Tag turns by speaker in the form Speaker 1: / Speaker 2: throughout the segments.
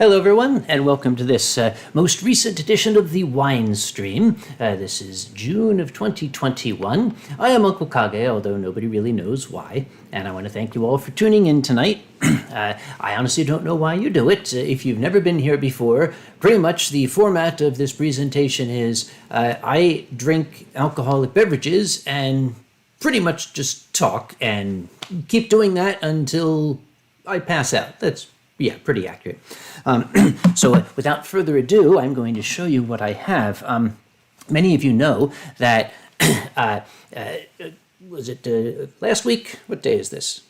Speaker 1: Hello, everyone, and welcome to this most recent edition of the Winestream. This is June of 2021. I am Uncle Kage, although nobody really knows why, and I want to thank you all for tuning in tonight. I honestly don't know why you do it. If you've never been here before, pretty much the format of this presentation is I drink alcoholic beverages and pretty much just talk and keep doing that until I pass out. That's pretty accurate. So without further ado, I'm going to show you what I have. Many of you know that, was it last week? What day is this?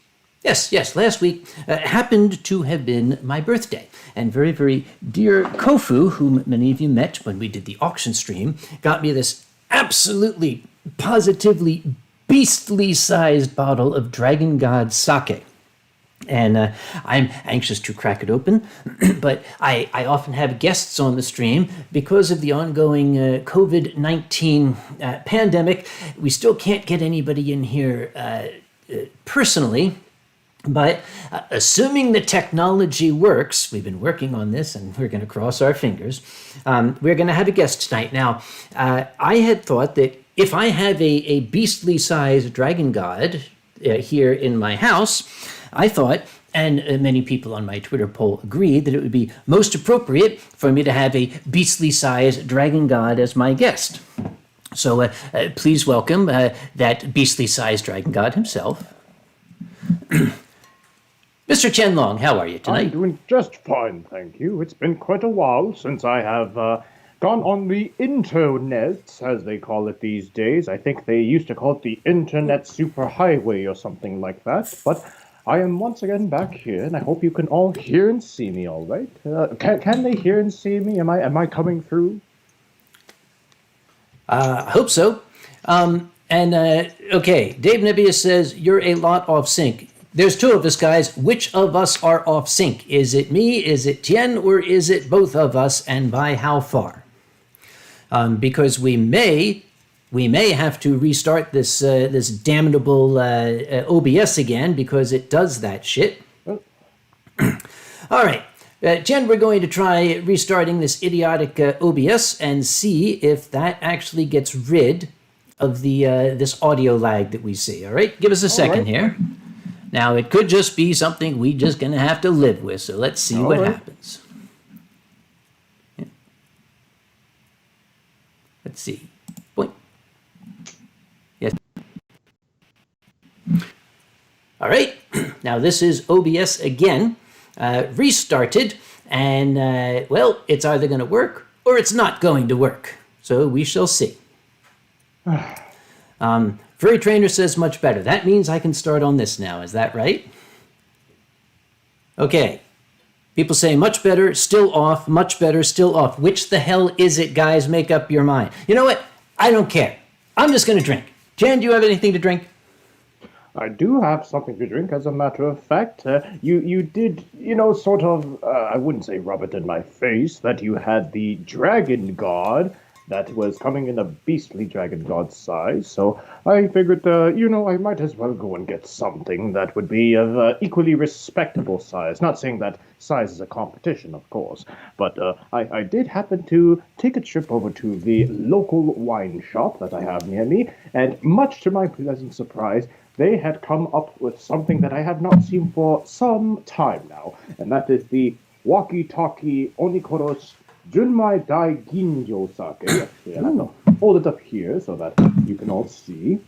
Speaker 1: Yes, last week happened to have been my birthday. And very, very dear Kofu, whom many of you met when we did the auction stream, got me this absolutely, positively beastly sized bottle of Dragon God sake. And I'm anxious to crack it open, but I often have guests on the stream. Because of the ongoing COVID-19 pandemic, we still can't get anybody in here personally. But assuming the technology works, we've been working on this and we're going to cross our fingers, we're going to have a guest tonight. Now, I had thought that if I have a beastly sized dragon god here in my house, I thought, and many people on my Twitter poll agreed, that it would be most appropriate for me to have a beastly-sized dragon god as my guest. So please welcome that beastly-sized dragon god himself. Mr. Qianlong, how are you tonight?
Speaker 2: I'm doing just fine, thank you. It's been quite a while since I have gone on the internet, as they call it these days. I think they used to call it the internet superhighway or something like that, but I am once again back here, and I hope you can all hear and see me all right. Can they hear and see me? Am I coming through?
Speaker 1: I hope so. Okay, Dave Nebius says, you're a lot off sync. There's two of us, guys. Which of us are off sync? Is it me, is it Tien, or is it both of us, and by how far? Because we may have to restart this this damnable OBS again because it does that shit. All right, Jen, we're going to try restarting this idiotic OBS and see if that actually gets rid of the this audio lag that we see. All right, give us a second here. Now, it could just be something we're just going to have to live with, so let's see what happens. Yeah. Let's see. Yes. All right, now this is OBS again, restarted, and well, it's either going to work or it's not going to work. So we shall see. Furry Trainer says much better. That means I can start on this now. Is that right? Okay. People say much better, still off, much better, still off. Which the hell is it, guys? Make up your mind. You know what? I don't care. I'm just going to drink. Jan, do you have anything to drink?
Speaker 2: I do have something to drink, as a matter of fact. You did, sort of, I wouldn't say rub it in my face, that you had the dragon god that was coming in a beastly dragon god size. So I figured, I might as well go and get something that would be of equally respectable size. Not saying that size is a competition, of course, but I did happen to take a trip over to the local wine shop that I have near me, and much to my pleasant surprise, they had come up with something that I have not seen for some time now, and that is the Walkie-Talkie Onikoros Junmai Dai Ginjo sake. Actually, I have to hold it up here so that you can all see.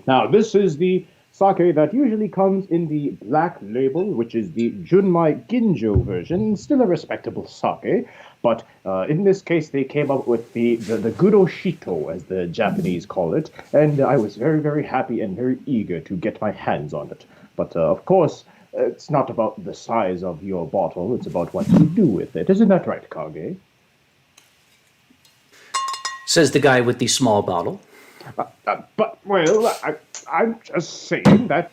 Speaker 2: Now, this is the sake that usually comes in the black label, which is the Junmai Ginjo version. Still a respectable sake, but in this case, they came up with the Guroshito, as the Japanese call it, and I was very, very happy and very eager to get my hands on it. But, of course, it's not about the size of your bottle, it's about what you do with it. Isn't that right, Kage?
Speaker 1: Says the guy with the small bottle.
Speaker 2: I'm just saying that,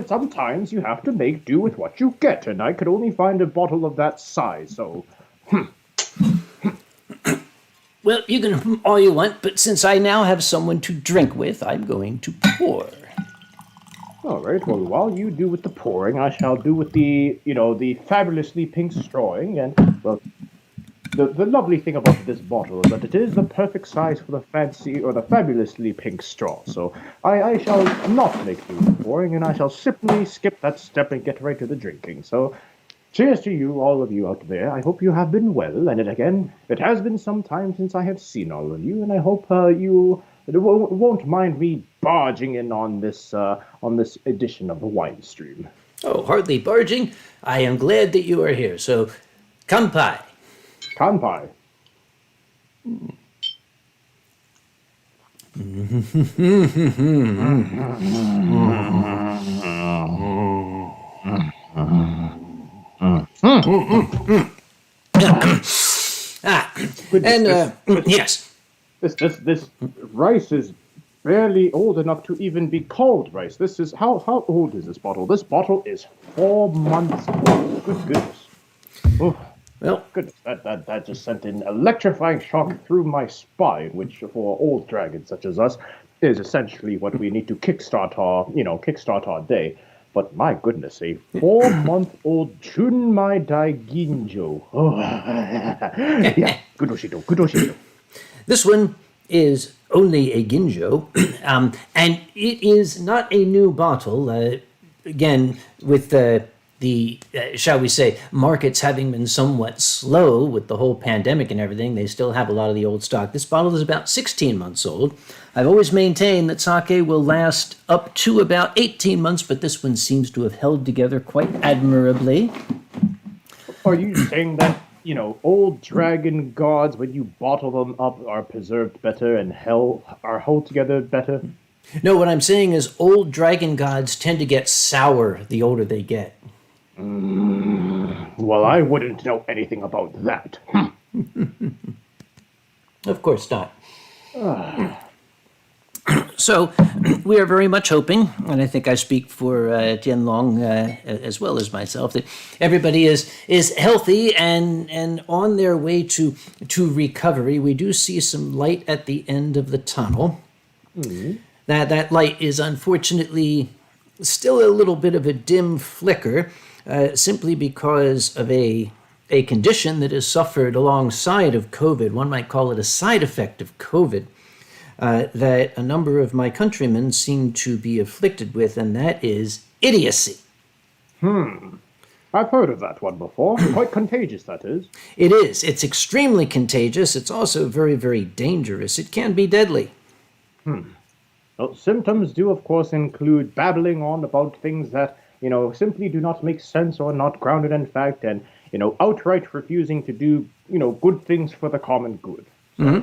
Speaker 2: sometimes you have to make do with what you get, and I could only find a bottle of that size, so...
Speaker 1: Well, you can all you want, but since I now have someone to drink with, I'm going to pour.
Speaker 2: All right. Well, while you do with the pouring, I shall do with the fabulously pink strawing. And well, the lovely thing about this bottle is that it is the perfect size for the fancy or the fabulously pink straw. So I shall not make do with the pouring, and I shall simply skip that step and get right to the drinking. So, cheers to you, all of you out there. I hope you have been well. And it has been some time since I have seen all of you, and I hope you won't mind me barging in on this edition of the Winestream.
Speaker 1: Oh, hardly barging. I am glad that you are here. So, kampai.
Speaker 2: Kanpai.
Speaker 1: And yes,
Speaker 2: This rice is barely old enough to even be called rice. This is how old is this bottle? This bottle is 4 months old. Good goodness. Oh,
Speaker 1: well,
Speaker 2: goodness. That just sent an electrifying shock through my spine, which for old dragons such as us is essentially what we need to kickstart our day. But my goodness, a 4-month-old Chunmai Daiginjo. Oh, yeah, good Oshido.
Speaker 1: this one is only a Ginjo, and it is not a new bottle. Again, with the shall we say, markets having been somewhat slow with the whole pandemic and everything, they still have a lot of the old stock. This bottle is about 16 months old. I've always maintained that sake will last up to about 18 months, but this one seems to have held together quite admirably.
Speaker 2: Are you saying that, old dragon gods, when you bottle them up, are preserved better and are held together better?
Speaker 1: No, what I'm saying is old dragon gods tend to get sour the older they get.
Speaker 2: Well, I wouldn't know anything about that.
Speaker 1: Of course not. So, we are very much hoping, and I think I speak for Tianlong as well as myself, that everybody is healthy and on their way to recovery. We do see some light at the end of the tunnel. Mm-hmm. That light is unfortunately still a little bit of a dim flicker, simply because of a condition that is suffered alongside of COVID. One might call it a side effect of COVID. That a number of my countrymen seem to be afflicted with, and that is idiocy.
Speaker 2: I've heard of that one before. Quite contagious, that is.
Speaker 1: It is. It's extremely contagious. It's also very, very dangerous. It can be deadly.
Speaker 2: Well, symptoms do, of course, include babbling on about things that, simply do not make sense or not grounded in fact, and, outright refusing to do, good things for the common good. So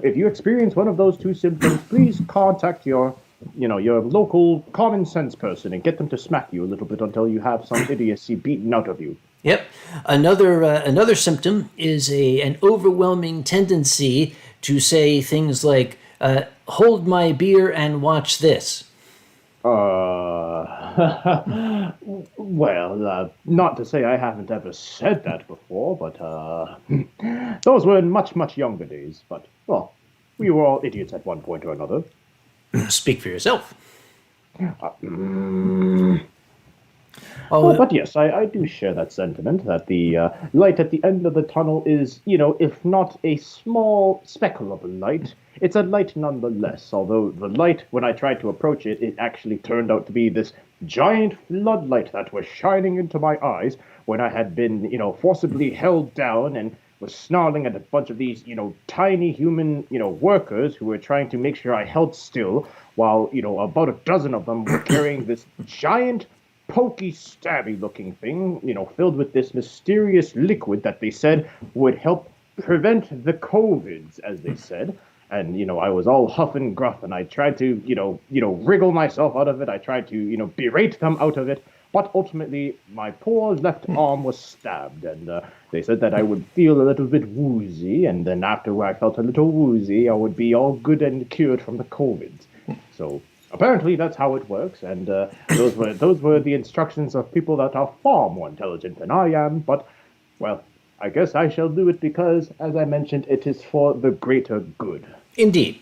Speaker 2: if you experience one of those two symptoms, please contact your local common sense person and get them to smack you a little bit until you have some idiocy beaten out of you.
Speaker 1: Yep. Another symptom is an overwhelming tendency to say things like, hold my beer and watch this.
Speaker 2: Well, not to say I haven't ever said that before, but those were in much, much younger days. But, well, we were all idiots at one point or another.
Speaker 1: Speak for yourself.
Speaker 2: But yes, I do share that sentiment that the light at the end of the tunnel is, if not a small speckle of a light, it's a light nonetheless. Although the light, when I tried to approach it, it actually turned out to be this giant floodlight that was shining into my eyes when I had been, forcibly held down and was snarling at a bunch of these, tiny human, workers who were trying to make sure I held still, while, about a dozen of them were carrying this giant, pokey, stabby-looking thing, filled with this mysterious liquid that they said would help prevent the COVIDs, as they said. And, I was all huff and gruff, and I tried to, wriggle myself out of it. I tried to, berate them out of it. But ultimately, my poor left arm was stabbed, and they said that I would feel a little bit woozy, and then after I felt a little woozy, I would be all good and cured from the COVID. So apparently that's how it works, and those were the instructions of people that are far more intelligent than I am. But, well, I guess I shall do it because, as I mentioned, it is for the greater good.
Speaker 1: Indeed.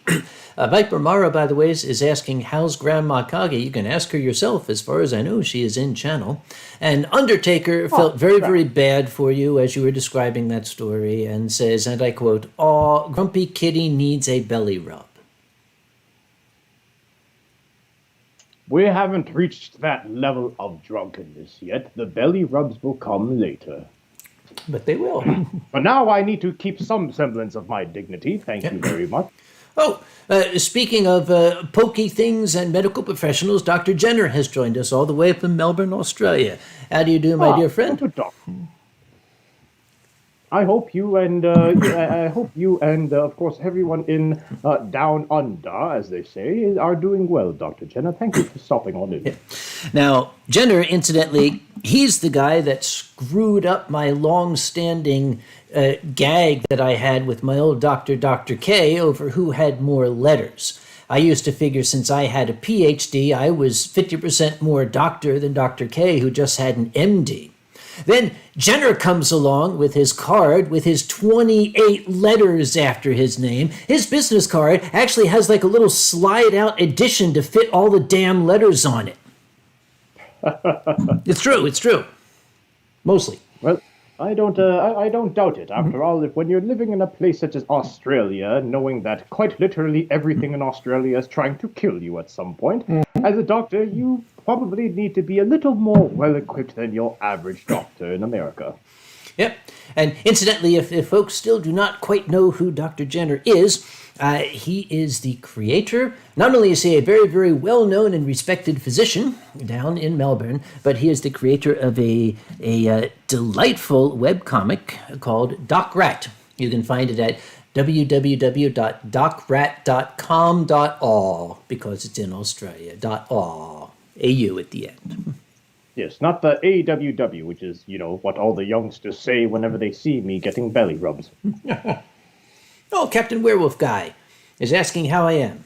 Speaker 1: Viper Mara, by the way, is asking, how's Grandma Kage? You can ask her yourself. As far as I know, she is in channel. And Undertaker felt very, very bad for you as you were describing that story and says, and I quote, "Aw, Grumpy Kitty needs a belly rub."
Speaker 2: We haven't reached that level of drunkenness yet. The belly rubs will come later.
Speaker 1: But they will.
Speaker 2: For now, I need to keep some semblance of my dignity. Thank you very much.
Speaker 1: Oh, speaking of pokey things and medical professionals, Dr. Jenner has joined us all the way from Melbourne, Australia. How do you do, my dear friend?
Speaker 2: Good doc. I hope you and of course everyone in Down Under, as they say, are doing well, Dr. Jenner. Thank you for stopping on in.
Speaker 1: Yeah. Now, Jenner, incidentally, he's the guy that screwed up my long-standing gag that I had with my old doctor, Dr. K, over who had more letters. I used to figure since I had a PhD, I was 50% more doctor than Dr. K, who just had an MD. Then Jenner comes along with his card with his 28 letters after his name. His business card actually has like a little slide-out edition to fit all the damn letters on it. It's true. Mostly.
Speaker 2: Well, I don't doubt it. After all, when you're living in a place such as Australia, knowing that quite literally everything in Australia is trying to kill you at some point, as a doctor, you probably need to be a little more well-equipped than your average doctor in America.
Speaker 1: Yep. And incidentally, if folks still do not quite know who Dr. Jenner is, he is the creator. Not only is he a very, very well-known and respected physician down in Melbourne, but he is the creator of a delightful webcomic called Doc Rat. You can find it at www.docrat.com.au because it's in Australia. .au, AU at the end.
Speaker 2: Yes, not the AWW, which is, what all the youngsters say whenever they see me getting belly rubs.
Speaker 1: Oh, Captain Werewolf Guy is asking how I am.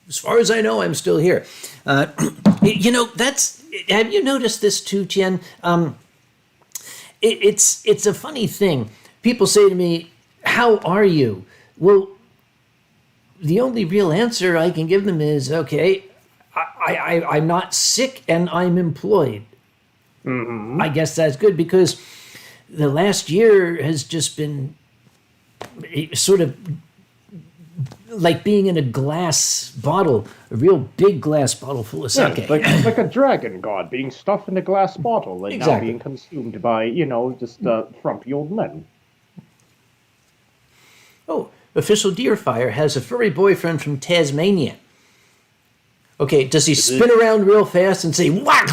Speaker 1: As far as I know, I'm still here. Have you noticed this too, Tien? It's a funny thing. People say to me, how are you? Well, the only real answer I can give them is, okay, I'm not sick and I'm employed. Mm-hmm. I guess that's good because the last year has just been sort of like being in a glass bottle, a real big glass bottle full of sake.
Speaker 2: Yeah, like a dragon god being stuffed in a glass bottle and
Speaker 1: exactly.
Speaker 2: Now being consumed by, just frumpy old men.
Speaker 1: Oh, Official Deerfire has a furry boyfriend from Tasmania. Okay, does he spin around real fast and say, whack,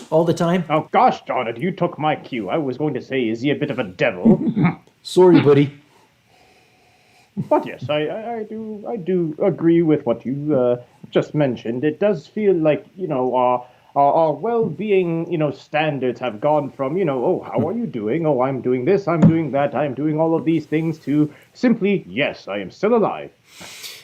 Speaker 1: all the time?
Speaker 2: Oh, gosh darn it, you took my cue. I was going to say, is he a bit of a devil?
Speaker 1: Sorry, buddy.
Speaker 2: But yes, I do agree with what you just mentioned. It does feel like, our well-being, standards have gone from, oh, how are you doing? Oh, I'm doing this, I'm doing that, I'm doing all of these things to simply, yes, I am still alive.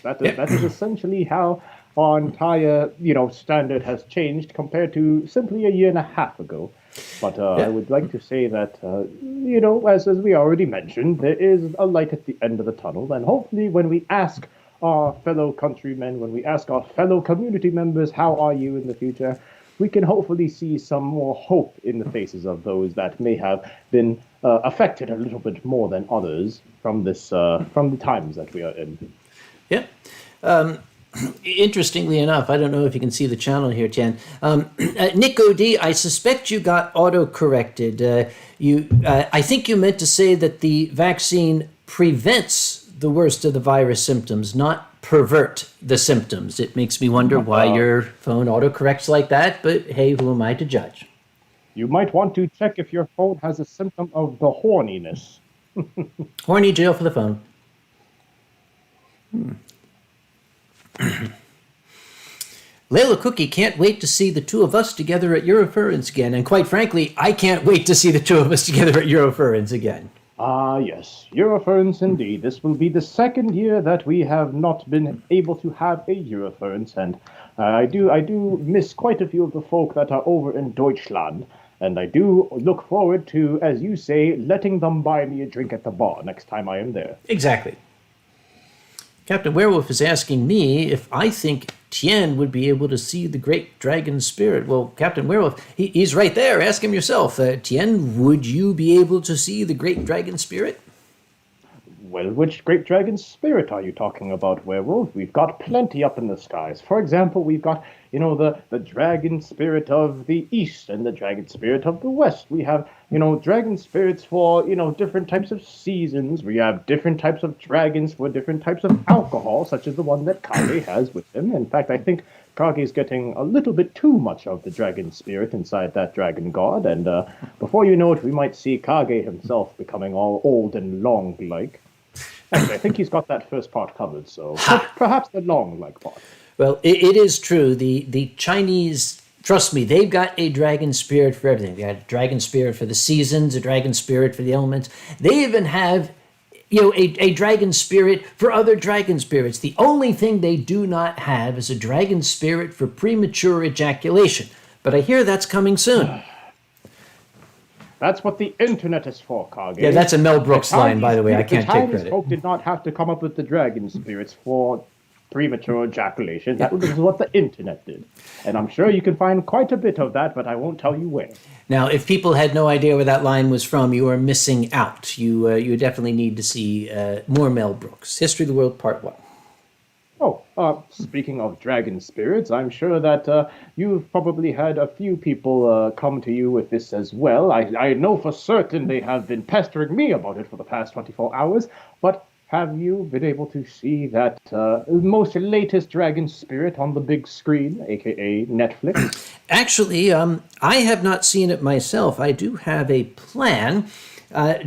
Speaker 2: That is essentially how our entire, standard has changed compared to simply a year and a half ago. But I would like to say that, as we already mentioned, there is a light at the end of the tunnel. And hopefully when we ask our fellow countrymen, when we ask our fellow community members, how are you in the future, we can hopefully see some more hope in the faces of those that may have been affected a little bit more than others from this, from the times that we are in.
Speaker 1: Yeah. Interestingly enough, I don't know if you can see the channel here, Tian. Nick O.D., I suspect you got auto-corrected. I think you meant to say that the vaccine prevents the worst of the virus symptoms, not pervert the symptoms. It makes me wonder why your phone auto-corrects like that, but hey, who am I to judge?
Speaker 2: You might want to check if your phone has a symptom of the horniness.
Speaker 1: Horny jail for the phone. Layla Cookie can't wait to see the two of us together at Eurofurence again. And quite frankly, I can't wait to see the two of us together at Eurofurence again.
Speaker 2: Yes, Eurofurence indeed. This will be the second year that we have not been able to have a Eurofurence. And I do miss quite a few of the folk that are over in Deutschland. And I do look forward to, as you say, letting them buy me a drink at the bar next time I am there.
Speaker 1: Exactly. Captain Werewolf is asking me if I think Tien would be able to see the great dragon spirit. Well, Captain Werewolf, he's right there. Ask him yourself. Tien, would you be able to see the great dragon spirit?
Speaker 2: Well, which great dragon spirit are you talking about, Werewolf? We've got plenty up in the skies. For example, we've got, the dragon spirit of the east and the dragon spirit of the west. We have, dragon spirits for, different types of seasons. We have different types of dragons for different types of alcohol, such as the one that Kage has with him. In fact, I think Kage is getting a little bit too much of the dragon spirit inside that dragon god, and before you know it, we might see Kage himself becoming all old and long-like. Actually, I think he's got that first part covered, so perhaps the long-like part.
Speaker 1: Well, it is true. The Chinese, trust me, they've got a dragon spirit for everything. They got a dragon spirit for the seasons, a dragon spirit for the elements. They even have, a dragon spirit for other dragon spirits. The only thing they do not have is a dragon spirit for premature ejaculation. But I hear that's coming soon.
Speaker 2: That's what the internet is for, Kage.
Speaker 1: Yeah, that's a Mel Brooks line, by the way. I can't take credit.
Speaker 2: The Chinese folk did not have to come up with the dragon spirits for premature ejaculation. That was what the internet did. And I'm sure you can find quite a bit of that, but I won't tell you where.
Speaker 1: Now, if people had no idea where that line was from, you are missing out. You definitely need to see more Mel Brooks. History of the World, Part 1.
Speaker 2: Speaking of dragon spirits, I'm sure that you've probably had a few people come to you with this as well. I know for certain they have been pestering me about it for the past 24 hours, but have you been able to see that most latest dragon spirit on the big screen, aka Netflix?
Speaker 1: Actually, I have not seen it myself. I do have a plan.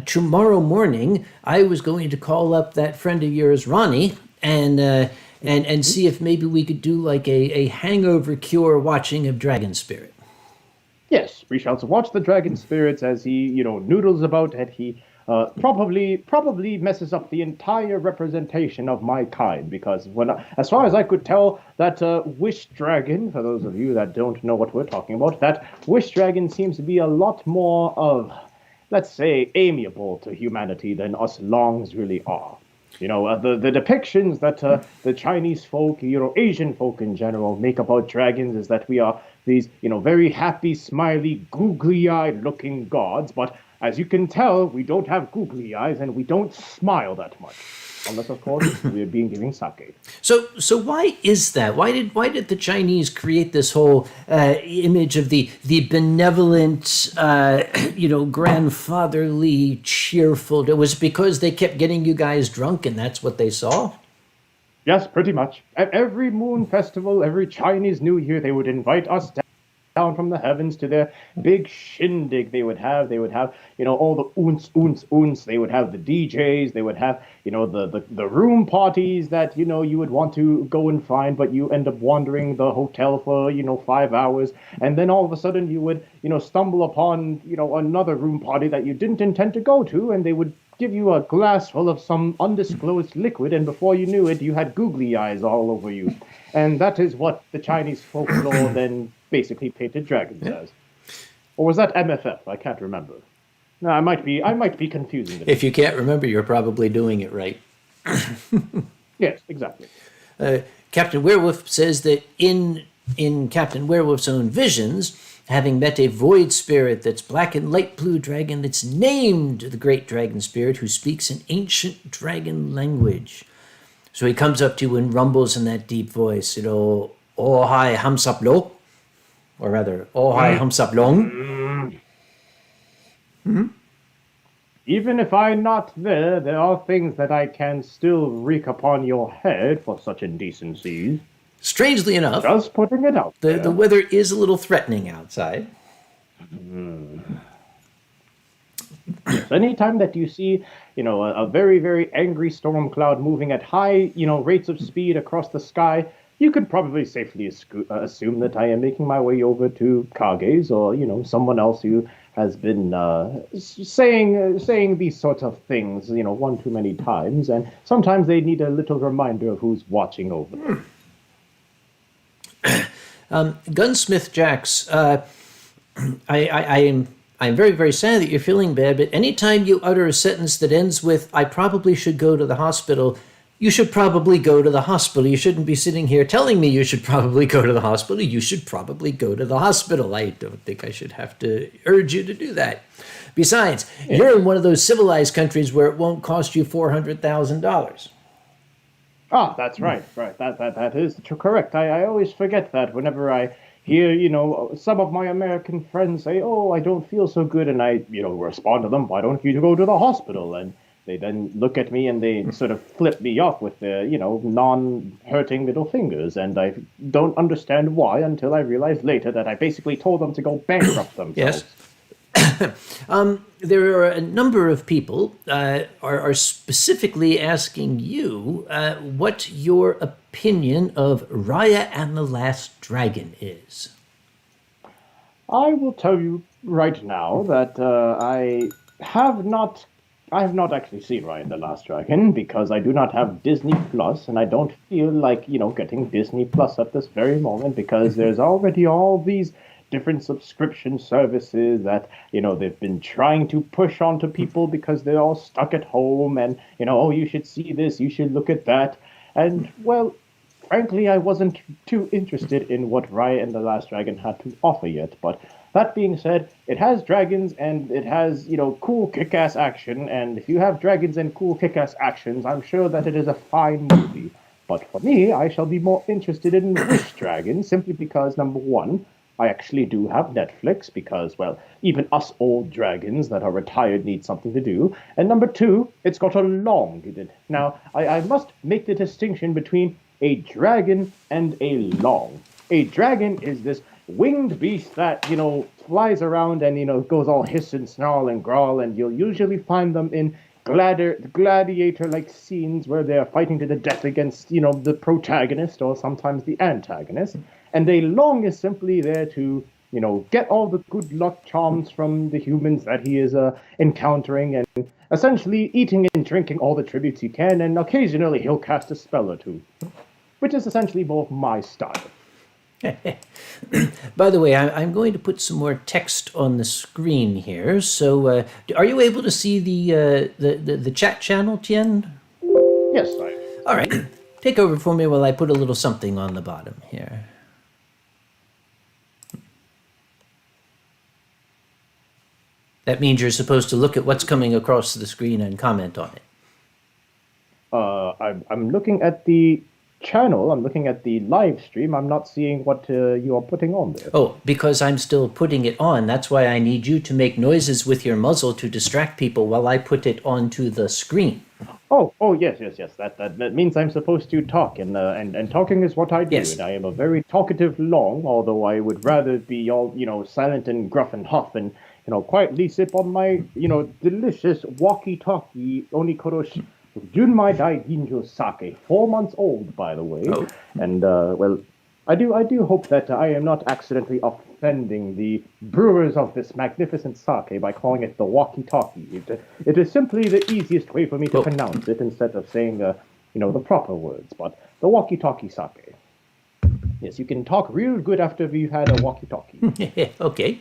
Speaker 1: Tomorrow morning, I was going to call up that friend of yours, Ronnie, and see if maybe we could do like a hangover cure watching of Dragon Spirit.
Speaker 2: Yes, we shall watch the Dragon Spirits as he, noodles about and he probably messes up the entire representation of my kind, because as far as I could tell, that Wish Dragon, for those of you that don't know what we're talking about, that Wish Dragon seems to be a lot more of, let's say, amiable to humanity than us Longs really are. The depictions that the Chinese folk, Asian folk in general, make about dragons is that we are these, very happy, smiley, googly-eyed looking gods. But as you can tell, we don't have googly eyes and we don't smile that much. Unless, of course, we are being given sake.
Speaker 1: So why is that? Why did the Chinese create this whole image of the benevolent, grandfatherly, cheerful? Was it because they kept getting you guys drunk and that's what they saw?
Speaker 2: Yes, pretty much. At every moon festival, every Chinese New Year, they would invite us down from the heavens to their big shindig they would have, all the oons. They would have the DJs. They would have, the room parties that, you would want to go and find, but you end up wandering the hotel for, 5 hours. And then all of a sudden you would, stumble upon, another room party that you didn't intend to go to. And they would give you a glass full of some undisclosed liquid. And before you knew it, you had googly eyes all over you. And that is what the Chinese folklore then basically painted dragons as. Or was that MFF? I can't remember. No, I might be confusing it.
Speaker 1: If you can't remember, you're probably doing it right.
Speaker 2: Yes, exactly.
Speaker 1: Captain Werewolf says that in Captain Werewolf's own visions, having met a void spirit that's black and light blue dragon that's named the Great Dragon Spirit, who speaks an ancient dragon language. So he comes up to you and rumbles in that deep voice, oh hi, hamsap lo. Or rather, oh hi, hamsap long.
Speaker 2: Even if I'm not there are things that I can still wreak upon your head for such indecencies.
Speaker 1: Strangely enough,
Speaker 2: just putting it out there.
Speaker 1: The weather is a little threatening outside.
Speaker 2: Yes, anytime that you see, a very, very angry storm cloud moving at high, rates of speed across the sky, you could probably safely assume that I am making my way over to Kage's or, someone else who has been saying these sorts of things, one too many times, and sometimes they need a little reminder of who's watching over them.
Speaker 1: Gunsmith Jax, I'm very, very sad that you're feeling bad, but anytime you utter a sentence that ends with, I probably should go to the hospital, You should probably go to the hospital. You shouldn't be sitting here telling me you should probably go to the hospital. You should probably go to the hospital. I don't think I should have to urge you to do that. Besides, you're in one of those civilized countries where it won't cost you $400,000.
Speaker 2: Ah, that's right. Right. That is correct. I always forget that whenever I hear, some of my American friends say, "Oh, I don't feel so good," and I, respond to them, "Why don't you go to the hospital?" And they then look at me and they sort of flip me off with their, non-hurting middle fingers, and I don't understand why until I realize later that I basically told them to go bankrupt themselves.
Speaker 1: Yes. There are a number of people are specifically asking you what your opinion of Raya and the Last Dragon is.
Speaker 2: I will tell you right now that I have not actually seen Raya and the Last Dragon because I do not have Disney Plus, and I don't feel like, getting Disney Plus at this very moment because there's already all these different subscription services that, they've been trying to push onto people because they're all stuck at home and, oh, you should see this, you should look at that. And, well, frankly, I wasn't too interested in what Raya and the Last Dragon had to offer yet, but that being said, it has dragons and it has, cool kick-ass action, and if you have dragons and cool kick-ass actions, I'm sure that it is a fine movie. But for me, I shall be more interested in Wish Dragon, simply because, number one, I actually do have Netflix, because, well, even us old dragons that are retired need something to do. And number two, it's got a long in it. Now, I must make the distinction between a dragon and a long. A dragon is this winged beast that, flies around and, goes all hiss and snarl and growl, and you'll usually find them in gladiator-like scenes where they're fighting to the death against, the protagonist or sometimes the antagonist. And a long is simply there to, get all the good luck charms from the humans that he is encountering and essentially eating and drinking all the tributes he can, and occasionally he'll cast a spell or two, which is essentially more my style.
Speaker 1: By the way, I'm going to put some more text on the screen here. So, are you able to see the chat channel, Tien?
Speaker 2: Yes, I am.
Speaker 1: All right. Take over for me while I put a little something on the bottom here. That means you're supposed to look at what's coming across the screen and comment on it.
Speaker 2: I'm looking at the channel. I'm looking at the live stream. I'm not seeing what you are putting on there.
Speaker 1: Oh, because I'm still putting it on. That's why I need you to make noises with your muzzle to distract people while I put it onto the screen.
Speaker 2: Oh, yes. That means I'm supposed to talk, and talking is what I do.
Speaker 1: Yes.
Speaker 2: And I am a very talkative long, although I would rather be all, silent and gruff and huff and, quietly sip on my, delicious walkie-talkie Onikoroshi Junmai Daiginjo sake, 4 months old, by the way.
Speaker 1: Oh.
Speaker 2: And, well, I do hope that I am not accidentally offending the brewers of this magnificent sake by calling it the walkie-talkie. It is simply the easiest way for me to pronounce it instead of saying, the proper words. But the walkie-talkie sake. Yes, you can talk real good after you've had a walkie-talkie.
Speaker 1: Okay.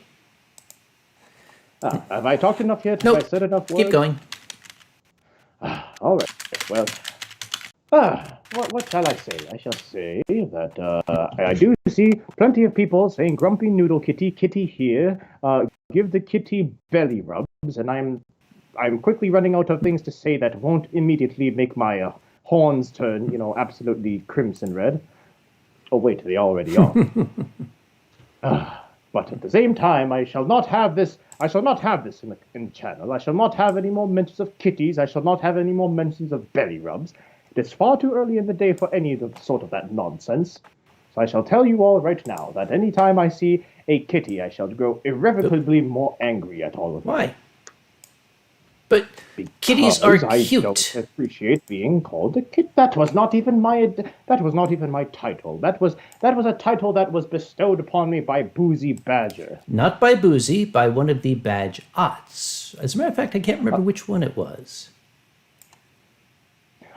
Speaker 2: Have I talked enough yet?
Speaker 1: Nope.
Speaker 2: Have I said enough words?
Speaker 1: Keep going.
Speaker 2: All right. Well, what shall I say? I shall say that I do see plenty of people saying "Grumpy Noodle Kitty, Kitty here." Give the kitty belly rubs, and I'm quickly running out of things to say that won't immediately make my horns turn, absolutely crimson red. Oh wait, they already are. But at the same time, I shall not have this in the channel. I shall not have any more mentions of kitties. I shall not have any more mentions of belly rubs. It is far too early in the day for any of the sort of that nonsense. So I shall tell you all right now that any time I see a kitty, I shall grow irrevocably more angry at all of them.
Speaker 1: Why? But kitties are cute.
Speaker 2: I don't appreciate being called a kit. That was not even my title. That was a title that was bestowed upon me by Boozy Badger.
Speaker 1: Not by Boozy, by one of the badge-ots. As a matter of fact, I can't remember which one it was.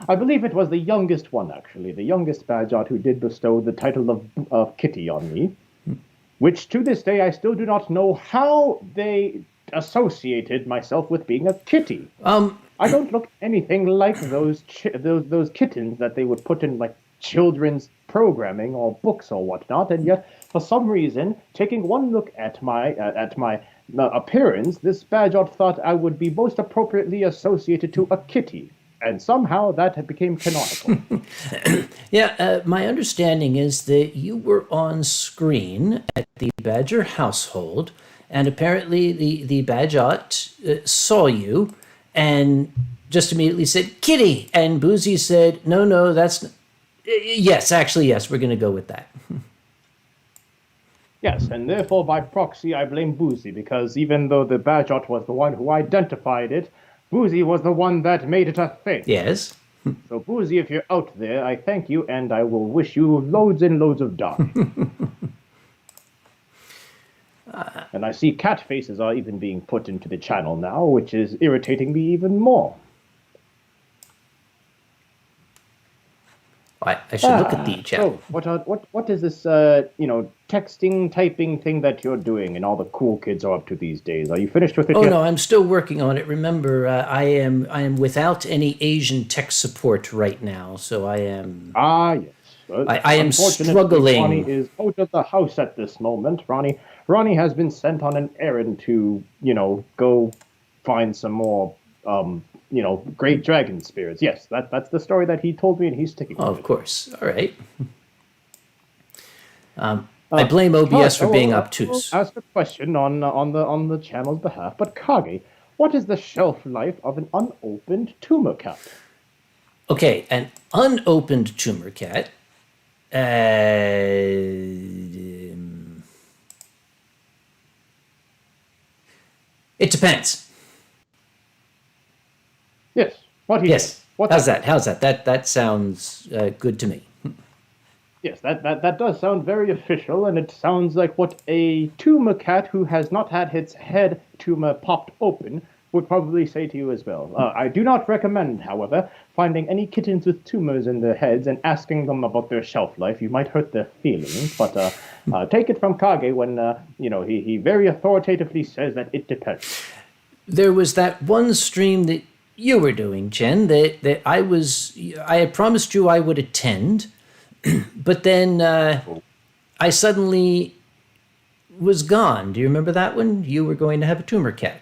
Speaker 2: I believe it was the youngest one, actually. The youngest badge-ot who did bestow the title of Kitty on me. Which, to this day, I still do not know how they associated myself with being a kitty. I don't look anything like those kittens that they would put in like children's programming or books or whatnot, and yet for some reason, taking one look at my appearance, this Badger thought I would be most appropriately associated to a kitty, and somehow that had became canonical.
Speaker 1: Yeah, my understanding is that you were on screen at the Badger household, and apparently the Badgeot saw you and just immediately said, Kitty! And Boozy said, no, no, yes, actually, yes, we're going to go with that.
Speaker 2: Yes, and therefore by proxy I blame Boozy, because even though the Badgeot was the one who identified it, Boozy was the one that made it a thing.
Speaker 1: Yes.
Speaker 2: So Boozy, if you're out there, I thank you, and I will wish you loads and loads of dye. And I see cat faces are even being put into the channel now, which is irritating me even more.
Speaker 1: I should look at the chat.
Speaker 2: So, what is this, texting, typing thing that you're doing and all the cool kids are up to these days? Are you finished with it
Speaker 1: Oh
Speaker 2: yet?
Speaker 1: no, I'm still working on it. Remember, I am without any Asian tech support right now, so I am.
Speaker 2: Ah, yes.
Speaker 1: I am
Speaker 2: Unfortunately,
Speaker 1: struggling.
Speaker 2: Ronnie is out of the house at this moment. Ronnie has been sent on an errand to, go find some more, great dragon spirits. Yes, that's the story that he told me, and he's sticking
Speaker 1: Oh,
Speaker 2: with
Speaker 1: of
Speaker 2: it.
Speaker 1: course. All right. I blame OBS for being obtuse.
Speaker 2: I'll ask a question on the channel's behalf, but Kage, what is the shelf life of an unopened tumor cat?
Speaker 1: Okay, an unopened tumor cat. It depends.
Speaker 2: Yes.
Speaker 1: Yes. How's that? That sounds good to me.
Speaker 2: Yes, that does sound very official, and it sounds like what a tumor cat who has not had its head tumor popped open would probably say to you as well. I do not recommend, however, finding any kittens with tumors in their heads and asking them about their shelf life. You might hurt their feelings, but take it from Kage when he very authoritatively says that it depends.
Speaker 1: There was that one stream that you were doing, Jen, that I had promised you I would attend, but then I suddenly was gone. Do you remember that one? You were going to have a tumor cat.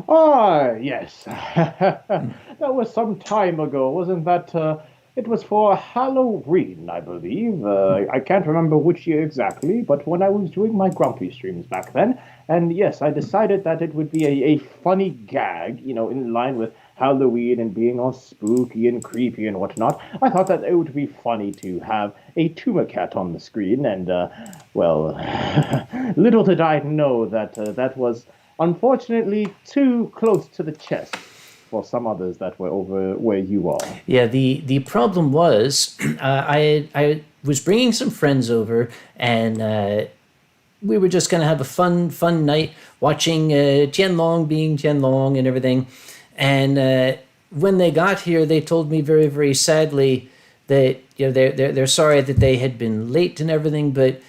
Speaker 2: Ah, yes. That was some time ago, wasn't that? It was for Halloween, I believe. I can't remember which year exactly, but when I was doing my Grumpy streams back then, and yes, I decided that it would be a funny gag, in line with Halloween and being all spooky and creepy and whatnot. I thought that it would be funny to have a tumor cat on the screen, and, little did I know that that was unfortunately too close to the chest for some others that were over where you are.
Speaker 1: Yeah, the problem was I was bringing some friends over, and we were just going to have a fun night watching Tianlong being Tianlong and everything. And when they got here, they told me very, very sadly that they're sorry that they had been late and everything, but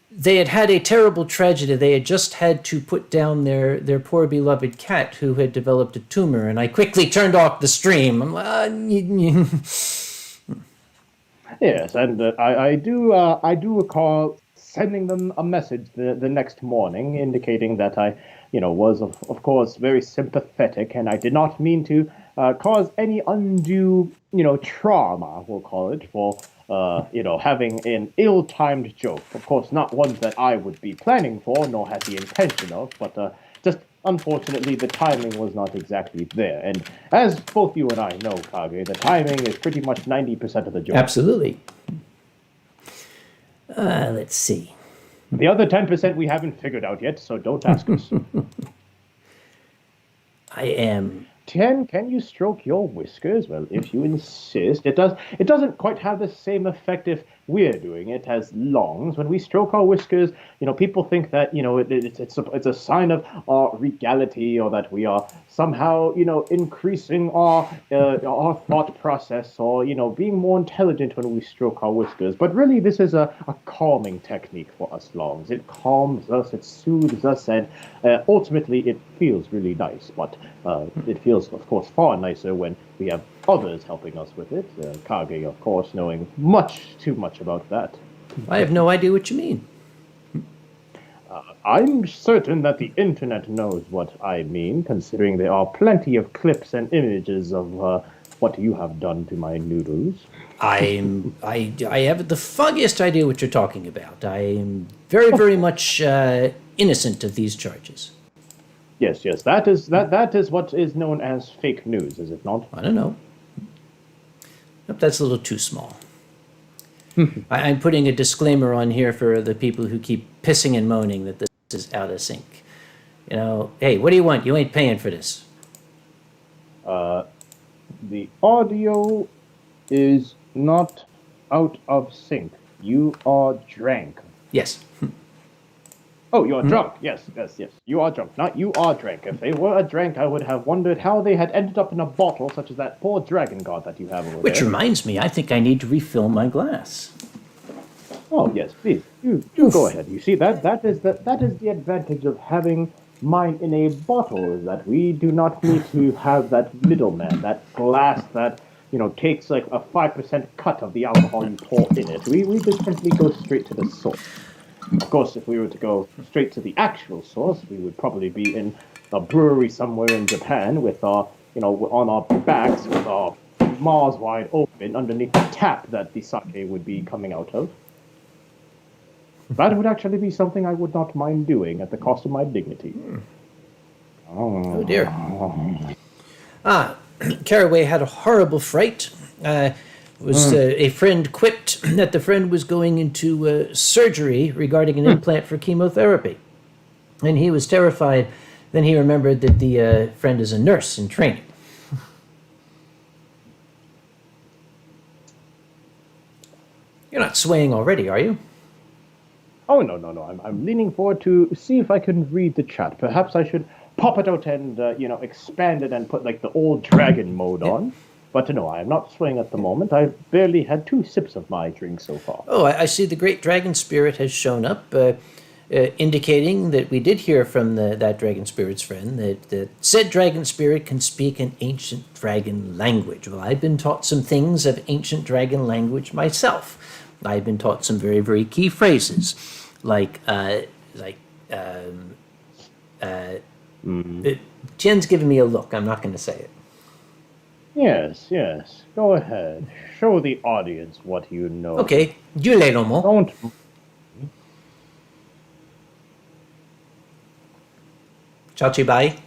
Speaker 1: they had had a terrible tragedy. They had just had to put down their poor beloved cat who had developed a tumor, and I quickly turned off the stream. I'm like,
Speaker 2: Yes, and I do recall sending them a message the next morning indicating that I, was of course very sympathetic, and I did not mean to cause any undue, trauma, we'll call it, for having an ill-timed joke. Of course, not one that I would be planning for, nor had the intention of, but just unfortunately the timing was not exactly there. And as both you and I know, Kage, the timing is pretty much 90% of the joke.
Speaker 1: Absolutely. Let's see.
Speaker 2: The other 10% we haven't figured out yet, so don't ask us.
Speaker 1: I am.
Speaker 2: Tien, can you stroke your whiskers? Well, if you insist. It doesn't quite have the same effect if we're doing it as longs. When we stroke our whiskers, people think that, it's a sign of our regality, or that we are somehow, increasing our thought process, or, being more intelligent when we stroke our whiskers. But really, this is a calming technique for us longs. It calms us, it soothes us, and ultimately it feels really nice. But it feels, of course, far nicer when we have others helping us with it. Kage, of course, knowing much too much about that.
Speaker 1: I have no idea what you mean.
Speaker 2: I'm certain that the internet knows what I mean, considering there are plenty of clips and images of what you have done to my noodles.
Speaker 1: I have the foggiest idea what you're talking about. I am very, very much innocent of these charges.
Speaker 2: Yes, that is what is known as fake news, is it not?
Speaker 1: I don't know. Nope, that's a little too small. I'm putting a disclaimer on here for the people who keep pissing and moaning that this is out of sync. Hey, what do you want? You ain't paying for this.
Speaker 2: The audio is not out of sync. You are drank.
Speaker 1: Yes.
Speaker 2: Oh, you're drunk. Yes. You are drunk. Not you are drank. If they were a drank, I would have wondered how they had ended up in a bottle such as that poor dragon god that you have over
Speaker 1: Which
Speaker 2: there.
Speaker 1: reminds me, I think I need to refill my glass.
Speaker 2: Oh, yes, please. You go ahead. You see, that is the advantage of having mine in a bottle, is that we do not need to have that middleman, that glass that, takes like a 5% cut of the alcohol you pour in it. We just simply go straight to the source. Of course, if we were to go straight to the actual source, we would probably be in a brewery somewhere in Japan with our, on our backs with our maws wide open underneath the tap that the sake would be coming out of. That would actually be something I would not mind doing at the cost of my dignity.
Speaker 1: Oh dear. Caraway had a horrible fright. A friend quipped that the friend was going into surgery regarding an implant for chemotherapy. And he was terrified. Then he remembered that the friend is a nurse in training. You're not swaying already, are you?
Speaker 2: Oh, no. I'm leaning forward to see if I can read the chat. Perhaps I should pop it out and, expand it and put, like, the old dragon mode on. But no, I am not swaying at the moment. I've barely had 2 sips of my drink so far.
Speaker 1: Oh, I see the great dragon spirit has shown up, indicating that we did hear from that dragon spirit's friend that said dragon spirit can speak an ancient dragon language. Well, I've been taught some things of ancient dragon language myself. I've been taught some very, very key phrases, like Jen's giving me a look. I'm not going to say it.
Speaker 2: Yes. Go ahead. Show the audience what you know.
Speaker 1: Okay, you lay no more.
Speaker 2: Don't.
Speaker 1: Chachi bai.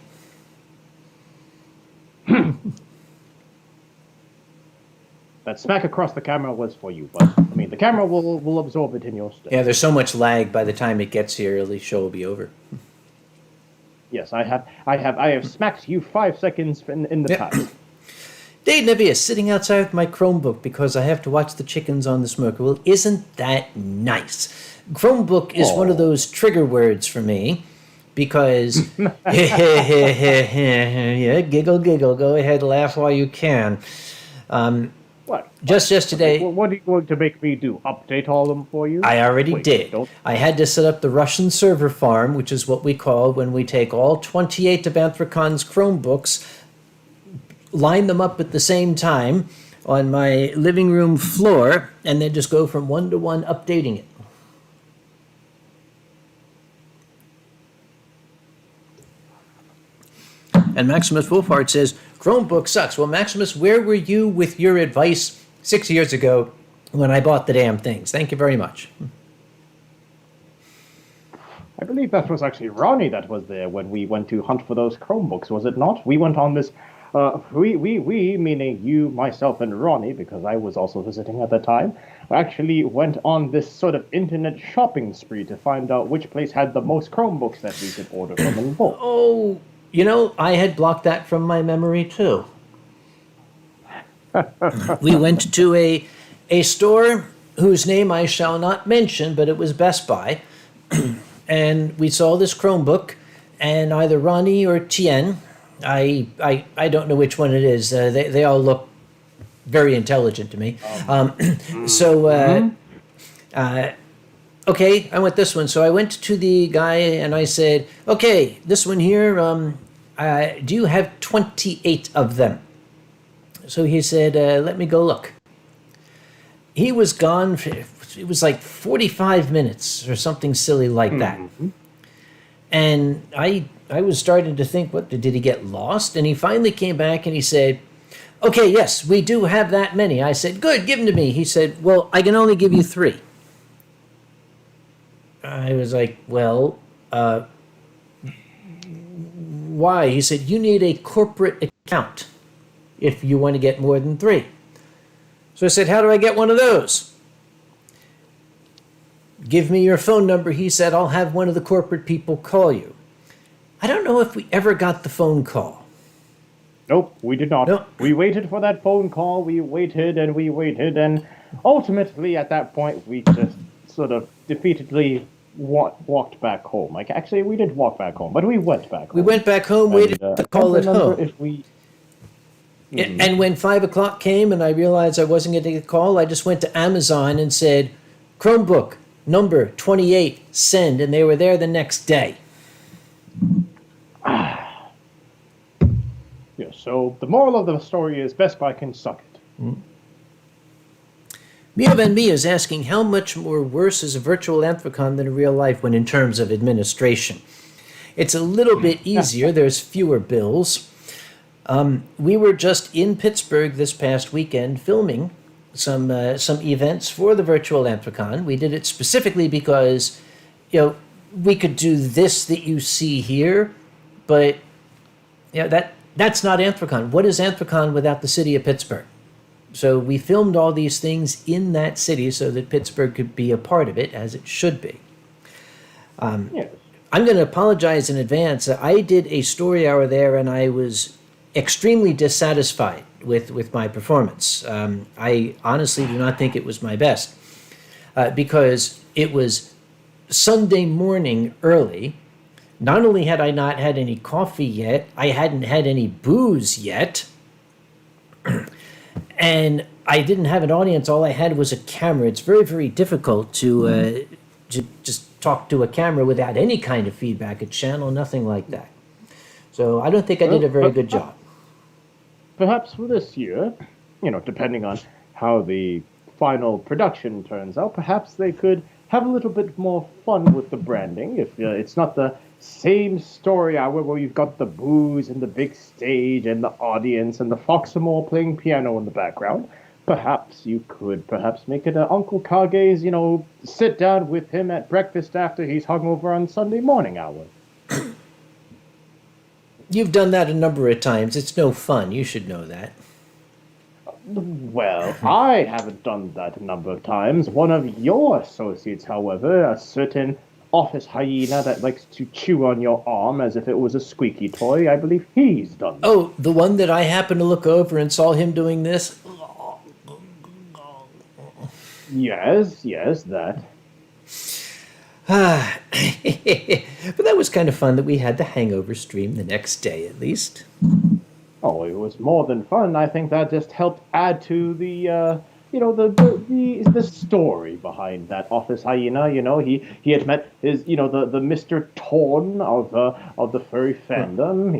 Speaker 2: That smack across the camera was for you, but the camera will absorb it in your step.
Speaker 1: Yeah, there's so much lag. By the time it gets here, the show will be over.
Speaker 2: Yes, I have smacked you 5 seconds in the past.
Speaker 1: Dave Nevius sitting outside with my Chromebook because I have to watch the chickens on the smoker. Well, isn't that nice? Chromebook is one of those trigger words for me because yeah, giggle, go ahead, laugh while you can.
Speaker 2: What?
Speaker 1: Just yesterday...
Speaker 2: What are you going to make me do? Update all of them for you?
Speaker 1: I already did. I had to set up the Russian server farm, which is what we call when we take all 28 of Anthracon's Chromebooks, line them up at the same time on my living room floor, and then just go from one to one updating it. And Maximus Wolfhard says, Chromebook sucks. Well, Maximus, where were you with your advice 6 years ago when I bought the damn things? Thank you very much.
Speaker 2: I believe that was actually Ronnie that was there when we went to hunt for those Chromebooks, was it not? We went on this, we, meaning you, myself, and Ronnie, because I was also visiting at the time, actually went on this sort of internet shopping spree to find out which place had the most Chromebooks that we could order from in bulk.
Speaker 1: Oh, I had blocked that from my memory, too. We went to a store whose name I shall not mention, but it was Best Buy. And we saw this Chromebook, and either Ronnie or Tien, I don't know which one it is. They all look very intelligent to me. Okay, I want this one. So I went to the guy and I said, okay, this one here, do you have 28 of them? So he said, let me go look. He was gone, it was like 45 minutes or something silly like that. And I was starting to think, what, did he get lost? And he finally came back and he said, okay, yes, we do have that many. I said, good, give them to me. He said, well, I can only give you 3. I was like, well, why? He said, you need a corporate account if you want to get more than 3. So I said, how do I get one of those? Give me your phone number. He said, I'll have one of the corporate people call you. I don't know if we ever got the phone call.
Speaker 2: Nope, we did not.
Speaker 1: Nope.
Speaker 2: We waited for that phone call. We waited, and ultimately at that point we just sort of defeatedly walked back home. Like, actually, we didn't walk back home, but we went back home.
Speaker 1: We went back home, waited for the call at home.
Speaker 2: If we...
Speaker 1: And when 5 o'clock came and I realized I wasn't going to get a call, I just went to Amazon and said, Chromebook, number 28, send. And they were there the next day.
Speaker 2: Yeah, so the moral of the story is Best Buy can suck it.
Speaker 1: Mio Van Me is asking how much more worse is a virtual Anthrocon than a real life one in terms of administration. It's a little bit easier. There's fewer bills. We were just in Pittsburgh this past weekend filming some events for the virtual Anthrocon. We did it specifically because, we could do this that you see here, but that's not Anthrocon. What is Anthrocon without the city of Pittsburgh? So we filmed all these things in that city so that Pittsburgh could be a part of it, as it should be.
Speaker 2: Yes.
Speaker 1: I'm going to apologize in advance. I did a story hour there, and I was extremely dissatisfied with my performance. I honestly do not think it was my best because it was Sunday morning early. Not only had I not had any coffee yet, I hadn't had any booze yet. And I didn't have an audience. All I had was a camera. It's very, very difficult to just talk to a camera without any kind of feedback, a channel, nothing like that. So I don't think I did a very good job.
Speaker 2: Perhaps for this year, depending on how the final production turns out, perhaps they could have a little bit more fun with the branding. If it's not the same story hour where you've got the booze and the big stage and the audience and the Foxamore playing piano in the background, perhaps you could make it Uncle Kage's, sit down with him at breakfast after he's hungover on Sunday morning hour.
Speaker 1: You've done that a number of times. It's no fun. You should know that.
Speaker 2: Well, I haven't done that a number of times. One of your associates, however, a certain office hyena that likes to chew on your arm as if it was a squeaky toy, I believe he's done that.
Speaker 1: Oh, the one that I happened to look over and saw him doing this?
Speaker 2: Yes, that.
Speaker 1: But that was kind of fun that we had the hangover stream the next day, at least.
Speaker 2: Oh, it was more than fun. I think that just helped add to the, the story behind that office hyena. He had met his, the Mr. Torn of the furry fandom.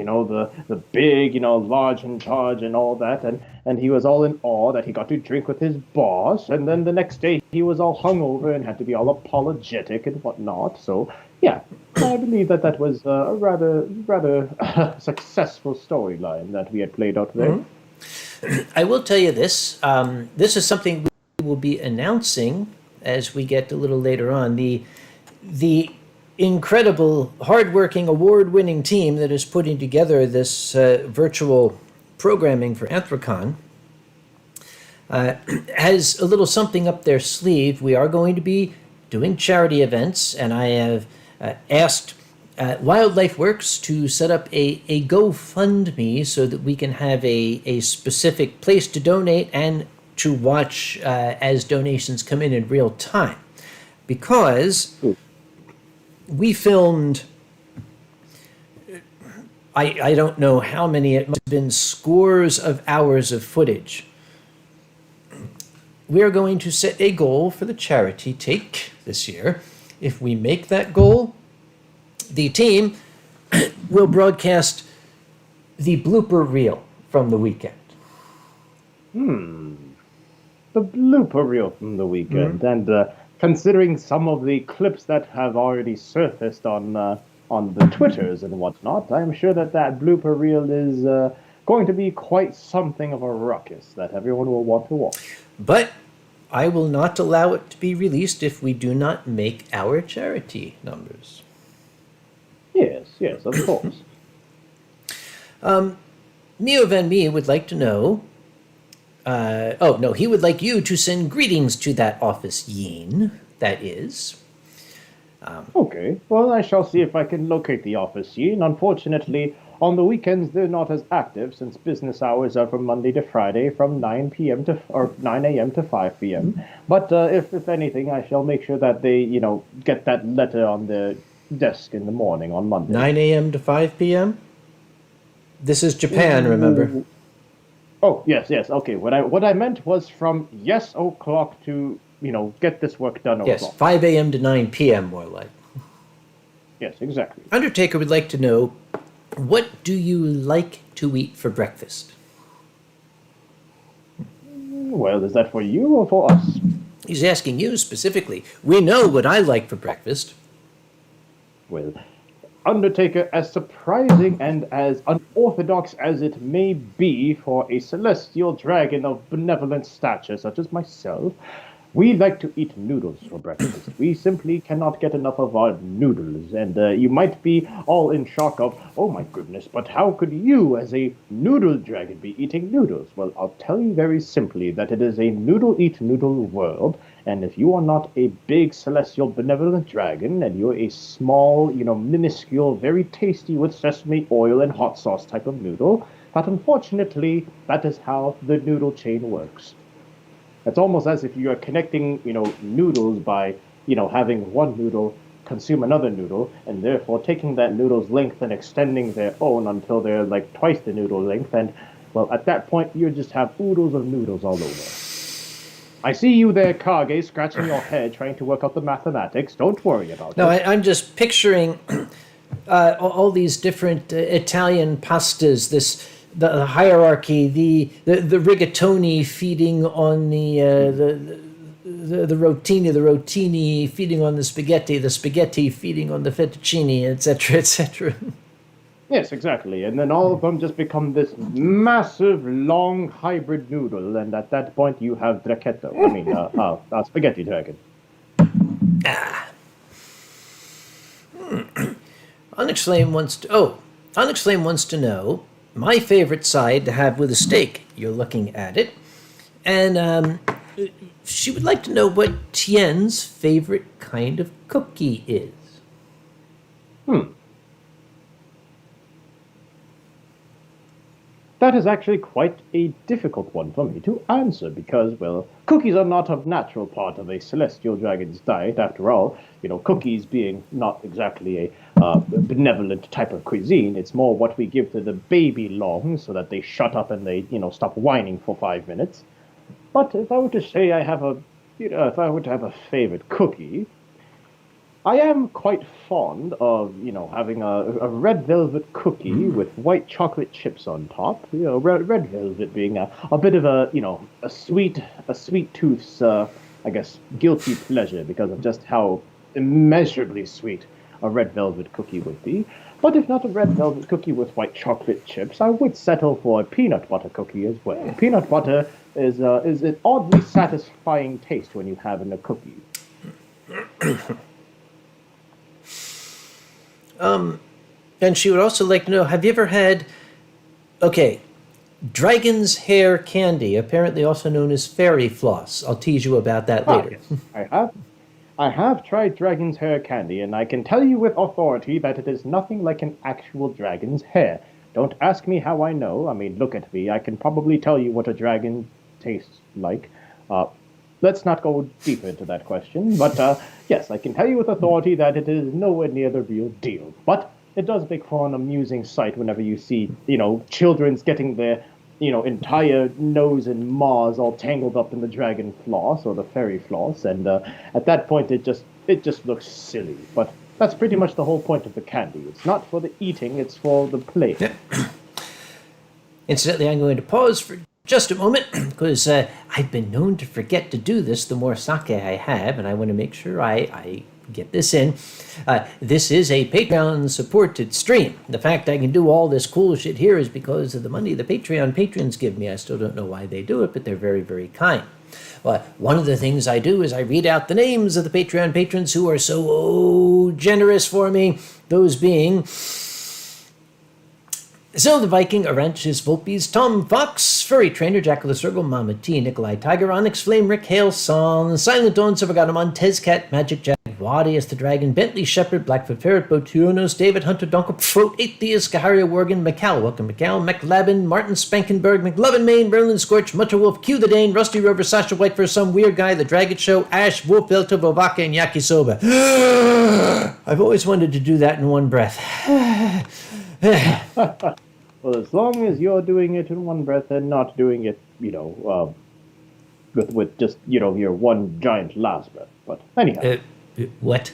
Speaker 2: The big, large in charge and all that, and he was all in awe that he got to drink with his boss. And then the next day he was all hungover and had to be all apologetic and whatnot. So yeah, I believe that was a rather successful storyline that we had played out there.
Speaker 1: Mm-hmm. I will tell you this. This is something we will be announcing as we get a little later on. The incredible, hardworking, award-winning team that is putting together this virtual programming for Anthrocon has a little something up their sleeve. We are going to be doing charity events, and I have asked Wildlife Works to set up a GoFundMe so that we can have a specific place to donate and to watch as donations come in real time, because we filmed, I don't know how many, it must have been scores of hours of footage. We are going to set a goal for the charity take this year. If we make that goal, the team will broadcast the blooper reel from the weekend.
Speaker 2: The blooper reel from the weekend, and considering some of the clips that have already surfaced on the Twitters and whatnot, I'm sure that blooper reel is going to be quite something of a ruckus that everyone will want to watch.
Speaker 1: But I will not allow it to be released if we do not make our charity numbers.
Speaker 2: Yes, of course.
Speaker 1: Mio Van Mee would like to know. He would like you to send greetings to that office, Yin. That is.
Speaker 2: Okay, well, I shall see if I can locate the office, Yin. Unfortunately, on the weekends they're not as active since business hours are from Monday to Friday from 9 a.m. to 5 p.m. But if anything, I shall make sure that they, get that letter on their desk in the morning on Monday.
Speaker 1: 9 a.m. to 5 p.m.? This is Japan, remember?
Speaker 2: Oh, yes. Okay. What I meant was from o'clock to, get this work done.
Speaker 1: Yes, 5 a.m. to 9 p.m. more like.
Speaker 2: Yes, exactly.
Speaker 1: Undertaker would like to know, what do you like to eat for breakfast?
Speaker 2: Well, is that for you or for us?
Speaker 1: He's asking you specifically. We know what I like for breakfast.
Speaker 2: Well, Undertaker, as surprising and as unorthodox as it may be for a celestial dragon of benevolent stature such as myself, we like to eat noodles for breakfast. We simply cannot get enough of our noodles, and you might be all in shock of, oh my goodness, but how could you, as a noodle dragon, be eating noodles? Well, I'll tell you very simply that it is a noodle-eat-noodle world, and if you are not a big celestial benevolent dragon, and you're a small, minuscule, very tasty with sesame oil and hot sauce type of noodle, that unfortunately, that is how the noodle chain works. It's almost as if you're connecting, noodles by, having one noodle consume another noodle, and therefore taking that noodle's length and extending their own until they're like twice the noodle length, and, well, at that point, you just have oodles of noodles all over. I see you there, Kage, scratching your head, trying to work out the mathematics. Don't worry about it.
Speaker 1: No, I'm just picturing all these different Italian pastas, the hierarchy, the rigatoni feeding on the rotini feeding on the spaghetti feeding on the fettuccine, etc., etc.
Speaker 2: Yes, exactly. And then all of them just become this massive, long hybrid noodle, and at that point you have Draketto. Spaghetti dragon.
Speaker 1: Onyx Flame wants to know my favorite side to have with a steak. You're looking at it. And she would like to know what Tien's favorite kind of cookie is.
Speaker 2: That is actually quite a difficult one for me to answer because, well, cookies are not a natural part of a celestial dragon's diet. After all, cookies being not exactly a benevolent type of cuisine, it's more what we give to the baby longs so that they shut up and they, stop whining for 5 minutes. But if I were to say if I were to have a favorite cookie, I am quite fond of, having a red velvet cookie with white chocolate chips on top. Red velvet being a bit of a sweet tooth's, guilty pleasure because of just how immeasurably sweet a red velvet cookie would be. But if not a red velvet cookie with white chocolate chips, I would settle for a peanut butter cookie as well. Peanut butter is an oddly satisfying taste when you have in a cookie.
Speaker 1: And she would also like to know, have you ever had, dragon's hair candy, apparently also known as fairy floss. I'll tease you about that later.
Speaker 2: Yes, I have tried dragon's hair candy, and I can tell you with authority that it is nothing like an actual dragon's hair. Don't ask me how I know. I mean, look at me. I can probably tell you what a dragon taste like. Let's not go deeper into that question, but yes, I can tell you with authority that it is nowhere near the real deal. But it does make for an amusing sight whenever you see, children's getting their, entire nose and maws all tangled up in the dragon floss or the fairy floss, and at that point it just looks silly. But that's pretty much the whole point of the candy. It's not for the eating; it's for the play.
Speaker 1: Incidentally, I'm going to pause for just a moment because I've been known to forget to do this the more sake I have, and I want to make sure I get this in. This is a Patreon-supported stream. The fact I can do all this cool shit here is because of the money the Patreon patrons give me. I still don't know why they do it, but they're very, very kind. Well, one of the things I do is I read out the names of the Patreon patrons who are so generous for me, those being Zil the Viking, Aranches Volpes, Tom Fox, Furry Trainer, Jackal the Circle, Mama T, Nikolai Tiger, Onyx Flame, Rick Hale, Song, Silent Dawn, Silvergatamon, Tezcat, Magic Jack, Wadius the Dragon, Bentley Shepherd, Blackfoot Ferret, Botuonos, David Hunter, Donker, Prote, Atheist, Gaharia Worgen, McCall, Welcome McCall, McLabin, Martin Spankenberg, McLovin Main, Berlin Scorch, Mutterwolf, Q the Dane, Rusty Rover, Sasha White for some weird guy, The Dragon Show, Ash, Wolf, Velto, Vovaka, and Yakisoba. I've always wanted to do that in one breath.
Speaker 2: Well, as long as you're doing it in one breath and not doing it, with just, your one giant last breath. But anyhow.
Speaker 1: What?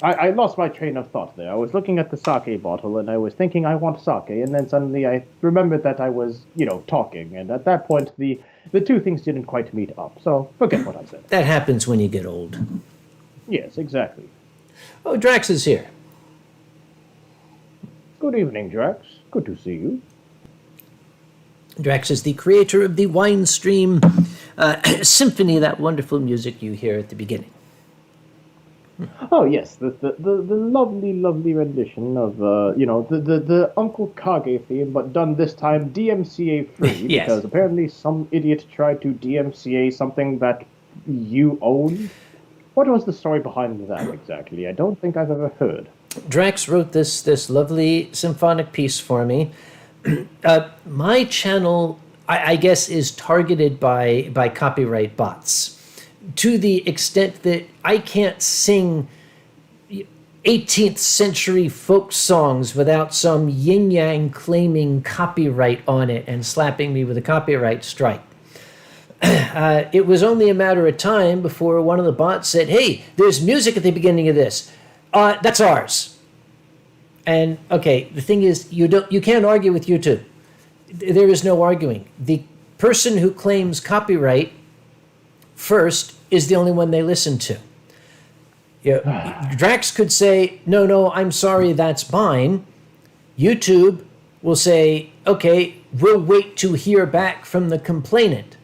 Speaker 2: I lost my train of thought there. I was looking at the sake bottle and I was thinking I want sake, and then suddenly I remembered that I was, talking, and at that point the two things didn't quite meet up. So forget what I said.
Speaker 1: That happens when you get old.
Speaker 2: Yes, exactly.
Speaker 1: Oh, Drax is here.
Speaker 2: Good evening, Drax. Good to see you.
Speaker 1: Drax is the creator of the Winestream symphony, that wonderful music you hear at the beginning.
Speaker 2: Oh yes, the lovely rendition of the Uncle Kage theme, but done this time DMCA free.
Speaker 1: Yes.
Speaker 2: Because apparently some idiot tried to DMCA something that you own. What was the story behind that exactly? I don't think I've ever heard.
Speaker 1: Drax wrote this lovely symphonic piece for me. My channel, I guess, is targeted by copyright bots to the extent that I can't sing 18th century folk songs without some yin-yang claiming copyright on it and slapping me with a copyright strike. It was only a matter of time before one of the bots said, "Hey, there's music at the beginning of this. That's ours." And okay, the thing is, you can't argue with YouTube. There is no arguing. The person who claims copyright first is the only one they listen to. Drax could say, no, I'm sorry, that's mine. YouTube will say, okay, we'll wait to hear back from the complainant.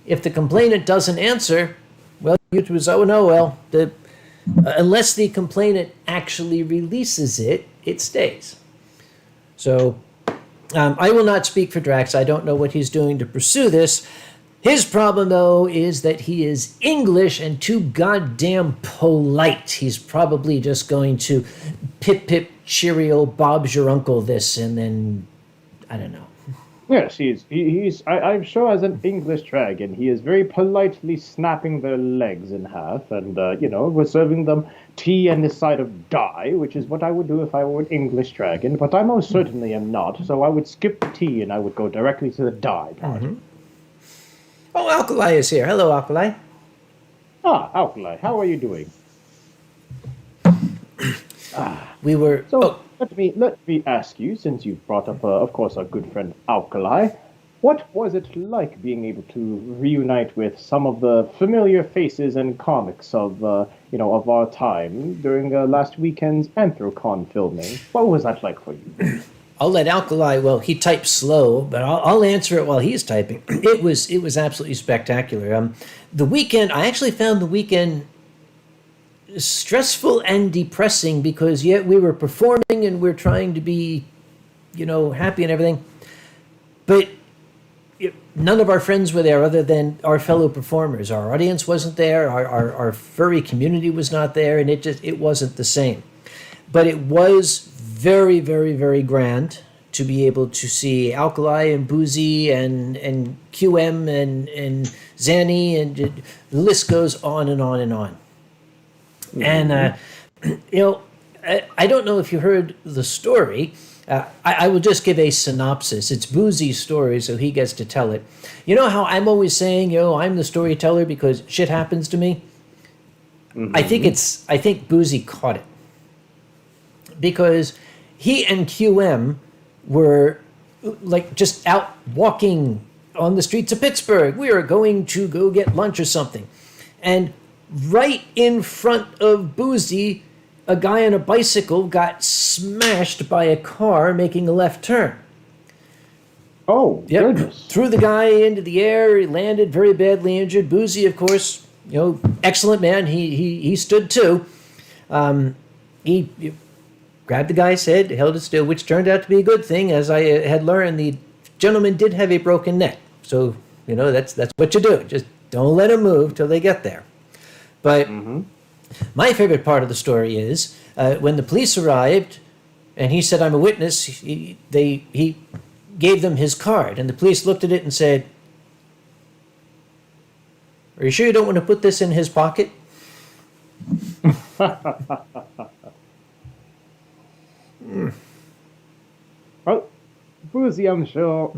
Speaker 1: If the complainant doesn't answer, well, YouTube is, unless the complainant actually releases it, it stays. So I will not speak for Drax. I don't know what he's doing to pursue this. His problem, though, is that he is English and too goddamn polite. He's probably just going to pip, pip, cheerio, Bob's your uncle this, and then, I don't know.
Speaker 2: Yes, I'm sure as an English dragon, he is very politely snapping their legs in half and, we're serving them tea and a side of dye, which is what I would do if I were an English dragon, but I most certainly am not, so I would skip the tea and I would go directly to the dye part.
Speaker 1: Mm-hmm. Oh, Alkali is here. Hello, Alkali.
Speaker 2: Ah, Alkali, how are you doing?
Speaker 1: We were...
Speaker 2: So, let me ask you, since you brought up, of course, our good friend Alkali, what was it like being able to reunite with some of the familiar faces and comics of our time during last weekend's Anthrocon filming? What was that like for you?
Speaker 1: I'll let Alkali, well, he types slow, but I'll answer it while he's typing. It was absolutely spectacular. The weekend, I actually found the weekend stressful and depressing because yet we were performing and we're trying to be, happy and everything. But none of our friends were there other than our fellow performers. Our audience wasn't there. Our furry community was not there, and it wasn't the same. But it was very, very, very grand. to be able to see Alkali and Boozy and QM and Zanny, and the list goes on and on and on. And, I don't know if you heard the story. I will just give a synopsis. It's Boozy's story, so he gets to tell it. You know how I'm always saying, I'm the storyteller because shit happens to me? I think Boozy caught it. Because he and QM were like just out walking on the streets of Pittsburgh. We are going to go get lunch or something. And right in front of Boozy, a guy on a bicycle got smashed by a car making a left turn.
Speaker 2: Oh, goodness.
Speaker 1: Threw the guy into the air. He landed very badly injured. Boozy, of course, excellent man. He stood too. He grabbed the guy's head, held it still, which turned out to be a good thing. As I had learned, the gentleman did have a broken neck. So, that's what you do. Just don't let him move till they get there. But my favorite part of the story is when the police arrived and he said, I'm a witness, he gave them his card. And the police looked at it and said, are you sure you don't want to put this in his pocket?
Speaker 2: Well, Boozy, I'm sure,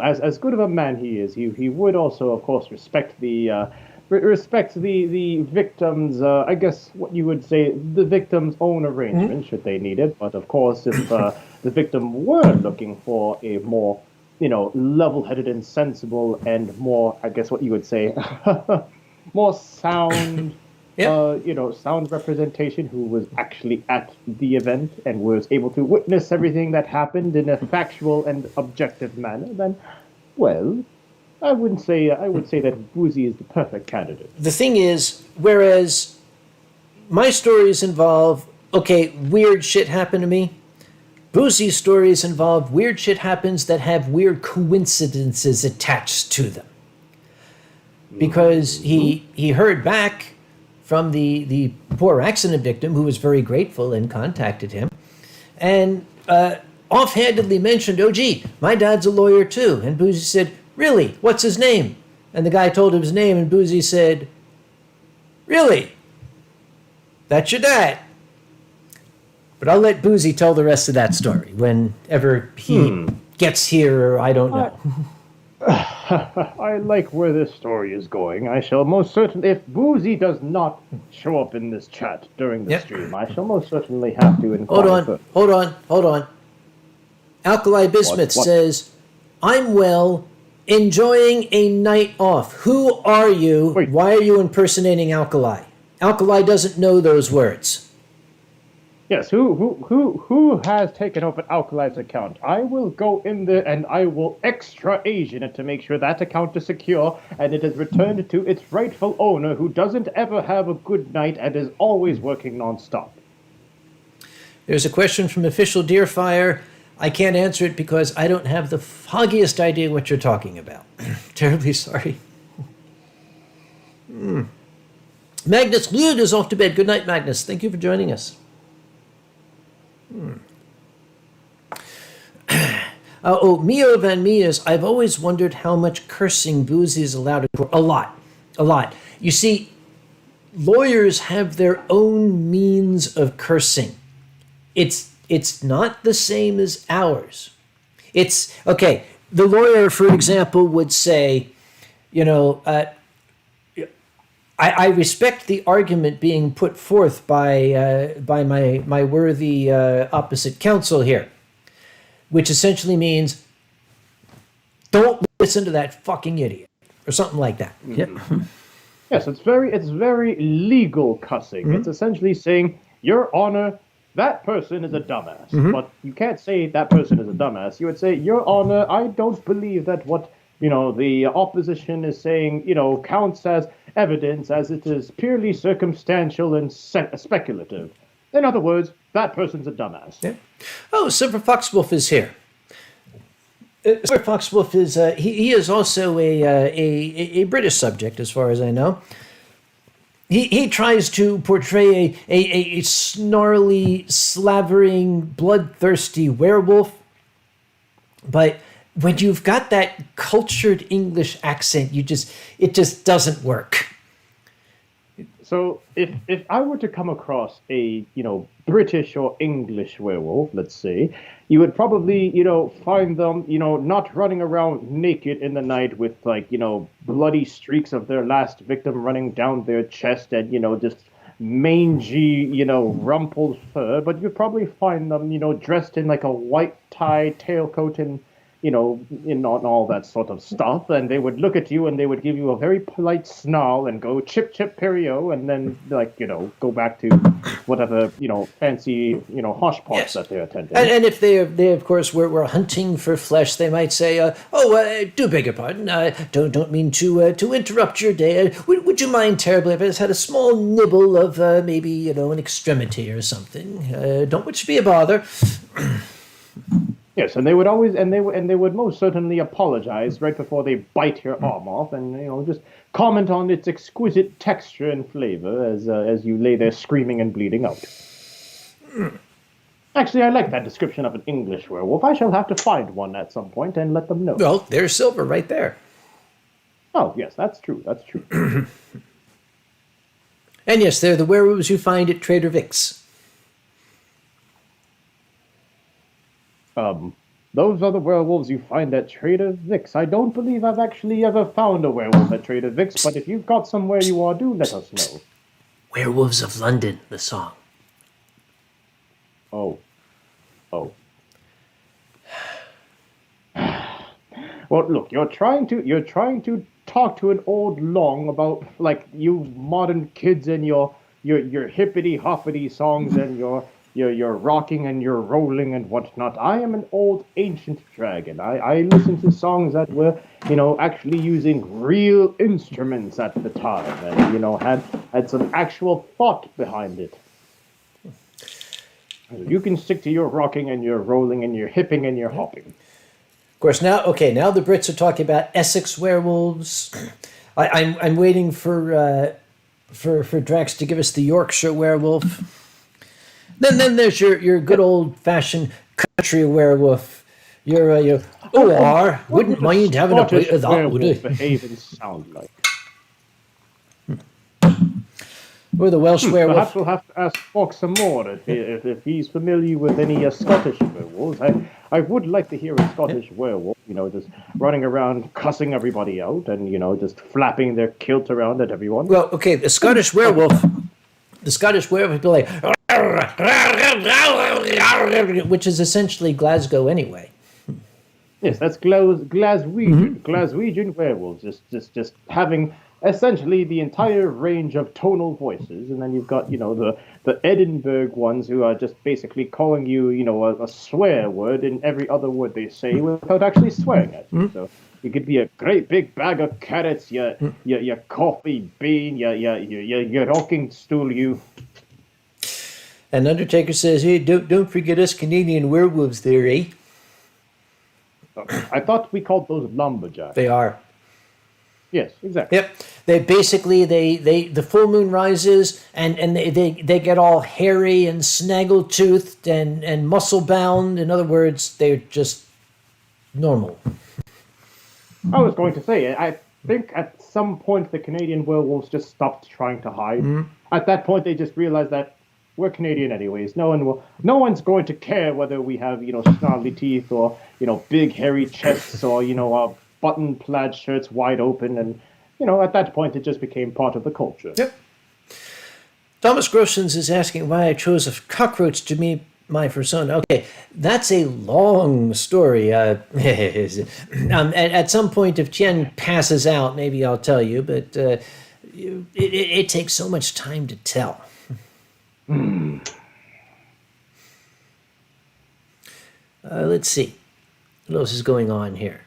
Speaker 2: as good of a man he is, he would also, of course, respect the victim's, I guess what you would say, the victim's own arrangement, should they need it. But of course, if the victim were looking for a more, level-headed and sensible and more, I guess what you would say, more sound, sound representation, who was actually at the event and was able to witness everything that happened in a factual and objective manner, then, well, I would say that Boozy is the perfect candidate.
Speaker 1: The thing is, whereas my stories involve, weird shit happened to me, Boozy's stories involve weird shit happens that have weird coincidences attached to them. Because he heard back from the poor accident victim, who was very grateful and contacted him, and offhandedly mentioned, oh, gee, my dad's a lawyer too. And Boozy said, really? What's his name? And the guy told him his name, and Boozy said, really? That's your dad? But I'll let Boozy tell the rest of that story whenever he gets here, or I don't know.
Speaker 2: I like where this story is going. I shall most certainly, if Boozy does not show up in this chat during the stream, I shall most certainly have to inquire.
Speaker 1: Hold on. Alkali Bismuth says, I'm well, enjoying a night off. Who are you?
Speaker 2: Wait.
Speaker 1: Why are you impersonating Alkali? Alkali doesn't know those words.
Speaker 2: Yes, who has taken over Alkali's account? I will go in there and I will extra Asian it to make sure that account is secure and it is returned to its rightful owner, who doesn't ever have a good night and is always working nonstop.
Speaker 1: There's a question from Official Deerfire. I can't answer it because I don't have the foggiest idea what you're talking about. Terribly sorry. Magnus Lud is off to bed. Good night, Magnus. Thank you for joining us. Mio Van Mias, I've always wondered how much cursing Boozy is allowed to. A lot. You see, lawyers have their own means of cursing. It's not the same as ours. It's, okay, the lawyer, for example, would say, I respect the argument being put forth by my worthy opposite counsel here, which essentially means don't listen to that fucking idiot or something like that.
Speaker 2: Mm-hmm. Yes, it's very legal cussing. It's essentially saying, Your Honor, that person is a dumbass. But you can't say that person is a dumbass. You would say, Your Honor, I don't believe that what the opposition is saying, counts as evidence, as it is purely circumstantial and speculative. In other words, that person's a dumbass.
Speaker 1: Yeah. Oh, Silver Foxwolf is here. Silver Foxwolf is he is also a British subject, as far as I know. He tries to portray a snarly, slavering, bloodthirsty werewolf. But when you've got that cultured English accent, it just doesn't work.
Speaker 2: So if I were to come across a, British or English werewolf, let's say, you would probably, find them, not running around naked in the night with like, bloody streaks of their last victim running down their chest and, just mangy, rumpled fur, but you'd probably find them, dressed in like a white tie tailcoat and in all that sort of stuff, and they would look at you and they would give you a very polite snarl and go chip chip perio, and then go back to whatever fancy hoshpots
Speaker 1: Yes.
Speaker 2: that they're attending.
Speaker 1: And if they of course were hunting for flesh, they might say, do beg your pardon, don't mean to interrupt your day. Would you mind terribly if I just had a small nibble of maybe an extremity or something? Don't wish to be a bother.
Speaker 2: Yes, and they would always, and they would most certainly apologize right before they bite your arm off, and just comment on its exquisite texture and flavor as you lay there screaming and bleeding out. Actually, I like that description of an English werewolf. I shall have to find one at some point and let them know.
Speaker 1: Well, there's Silver right there.
Speaker 2: Oh, yes, that's true. That's true.
Speaker 1: And yes, they're the werewolves you find at Trader Vic's.
Speaker 2: Those are the werewolves you find at Trader Vic's. I don't believe I've actually ever found a werewolf at Trader Vic's, but if you've got somewhere you are, do let us know.
Speaker 1: Werewolves of London, the song.
Speaker 2: Oh. Well, look, you're trying to talk to an old long about like you modern kids and your hippity hoppity songs and your rocking and your rolling and whatnot. I am an old ancient dragon. I listen to songs that were, actually using real instruments at the time and, had some actual thought behind it. You can stick to your rocking and your rolling and your hipping and your hopping.
Speaker 1: Of course, now the Brits are talking about Essex werewolves. I'm waiting for Drax to give us the Yorkshire werewolf. Then there's your good old fashioned country werewolf. Your wouldn't mind having a bite of that, would he?
Speaker 2: Behave and sound like.
Speaker 1: Or the Welsh werewolf.
Speaker 2: Perhaps we'll have to ask Fox some more if he's familiar with any Scottish werewolves. I would like to hear a Scottish werewolf, just running around cussing everybody out and, just flapping their kilt around at everyone.
Speaker 1: Well, okay, the Scottish werewolf would be like, which is essentially Glasgow anyway.
Speaker 2: Yes, that's Glaswegian. Glaswegian werewolves, just having essentially the entire range of tonal voices, and then you've got the Edinburgh ones who are just basically calling you a swear word in every other word they say without actually swearing at you. So you could be a great big bag of carrots, your coffee bean, your rocking stool, you.
Speaker 1: And Undertaker says, "Hey, don't forget us Canadian werewolves there, eh?"
Speaker 2: I thought we called those lumberjacks.
Speaker 1: They are.
Speaker 2: Yes, exactly.
Speaker 1: Yep. They basically the full moon rises and they get all hairy and snaggle toothed and muscle bound. In other words, they're just normal.
Speaker 2: I was going to say, I think at some point the Canadian werewolves just stopped trying to hide. At that point, they just realized that we're Canadian anyways. No one's going to care whether we have snarly teeth or big hairy chests or button plaid shirts wide open, and at that point it just became part of the culture.
Speaker 1: Yep. Thomas Grossens is asking why I chose a cockroach to be my persona. Okay, that's a long story. At some point, if Tien passes out, maybe I'll tell you, but it takes so much time to tell. Let's see. What else is going on here?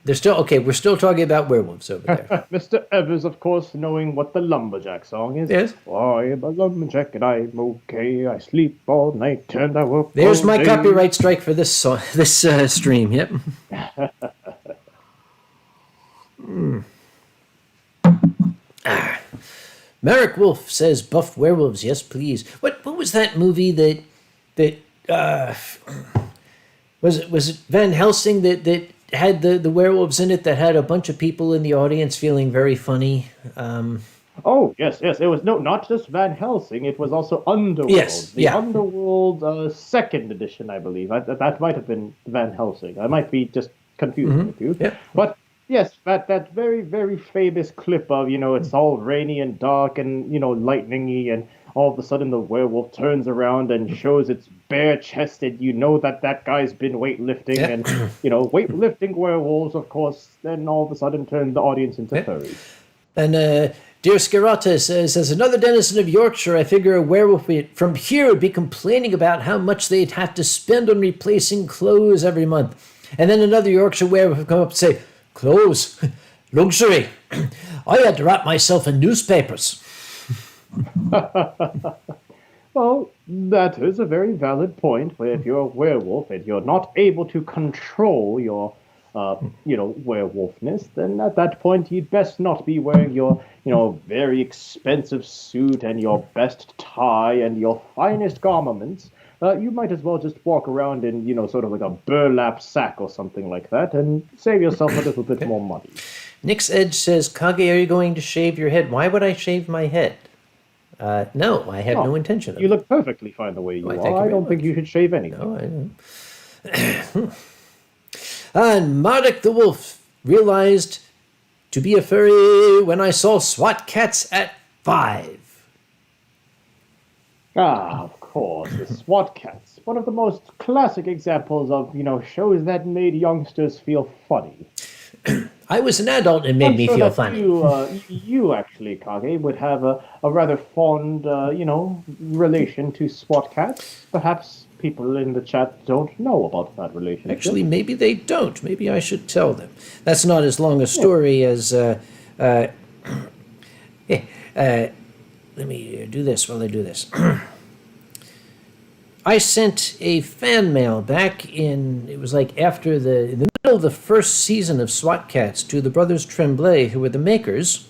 Speaker 1: We're still talking about werewolves over there.
Speaker 2: Mr. Evers, of course, knowing what the lumberjack song is.
Speaker 1: Yes.
Speaker 2: I'm a lumberjack and I'm okay. I sleep all night and I work
Speaker 1: There's
Speaker 2: all
Speaker 1: my
Speaker 2: day.
Speaker 1: copyright strike for this song, this stream. Yep. Merrick Wolf says, "Buff werewolves, yes, please." What was that movie that Was it Van Helsing that had the werewolves in it that had a bunch of people in the audience feeling very funny?
Speaker 2: Oh, yes, yes. It was no, not just Van Helsing. It was also Underworld.
Speaker 1: Yes,
Speaker 2: The
Speaker 1: yeah.
Speaker 2: Underworld second edition, I believe. That might have been Van Helsing. I might be just confusing the two.
Speaker 1: Yeah.
Speaker 2: But yes, that very, very famous clip of, it's all rainy and dark and, lightningy, and all of a sudden the werewolf turns around and shows its bare chested. You know that guy's been weightlifting,
Speaker 1: Yeah.
Speaker 2: and, weightlifting werewolves, of course, then all of a sudden turn the audience into
Speaker 1: Yeah.
Speaker 2: furries.
Speaker 1: And Dear Scarata says, as another denizen of Yorkshire, I figure a werewolf from here would be complaining about how much they'd have to spend on replacing clothes every month. And then another Yorkshire werewolf would come up and say, clothes? Luxury. I had to wrap myself in newspapers.
Speaker 2: Well, that is a very valid point. Where if you're a werewolf and you're not able to control your, werewolfness, then at that point you'd best not be wearing your, very expensive suit and your best tie and your finest garments. You might as well just walk around in, sort of like a burlap sack or something like that, and save yourself a little bit more money.
Speaker 1: Nick's Edge says, Kage, are you going to shave your head? Why would I shave my head? No, I had no intention of
Speaker 2: You
Speaker 1: it.
Speaker 2: look perfectly fine the way you
Speaker 1: Thank
Speaker 2: are.
Speaker 1: you
Speaker 2: I
Speaker 1: very
Speaker 2: don't think
Speaker 1: much.
Speaker 2: you should shave anything.
Speaker 1: No, I don't. And Marduk the Wolf realized to be a furry when I saw SWAT cats at 5.
Speaker 2: Ah, of course, the SWAT cats. One of the most classic examples of, shows that made youngsters feel funny.
Speaker 1: I was an adult and it made
Speaker 2: I'm
Speaker 1: me
Speaker 2: sure
Speaker 1: feel
Speaker 2: that
Speaker 1: funny.
Speaker 2: you actually, Kage, would have a rather fond, relation to SWAT cats. Perhaps people in the chat don't know about that relationship.
Speaker 1: Actually, maybe they don't. Maybe I should tell them. That's not as long a story as. Let me do this while I do this. I sent a fan mail back in, it was like after in the middle of the first season of SWAT Cats to the brothers Tremblay, who were the makers.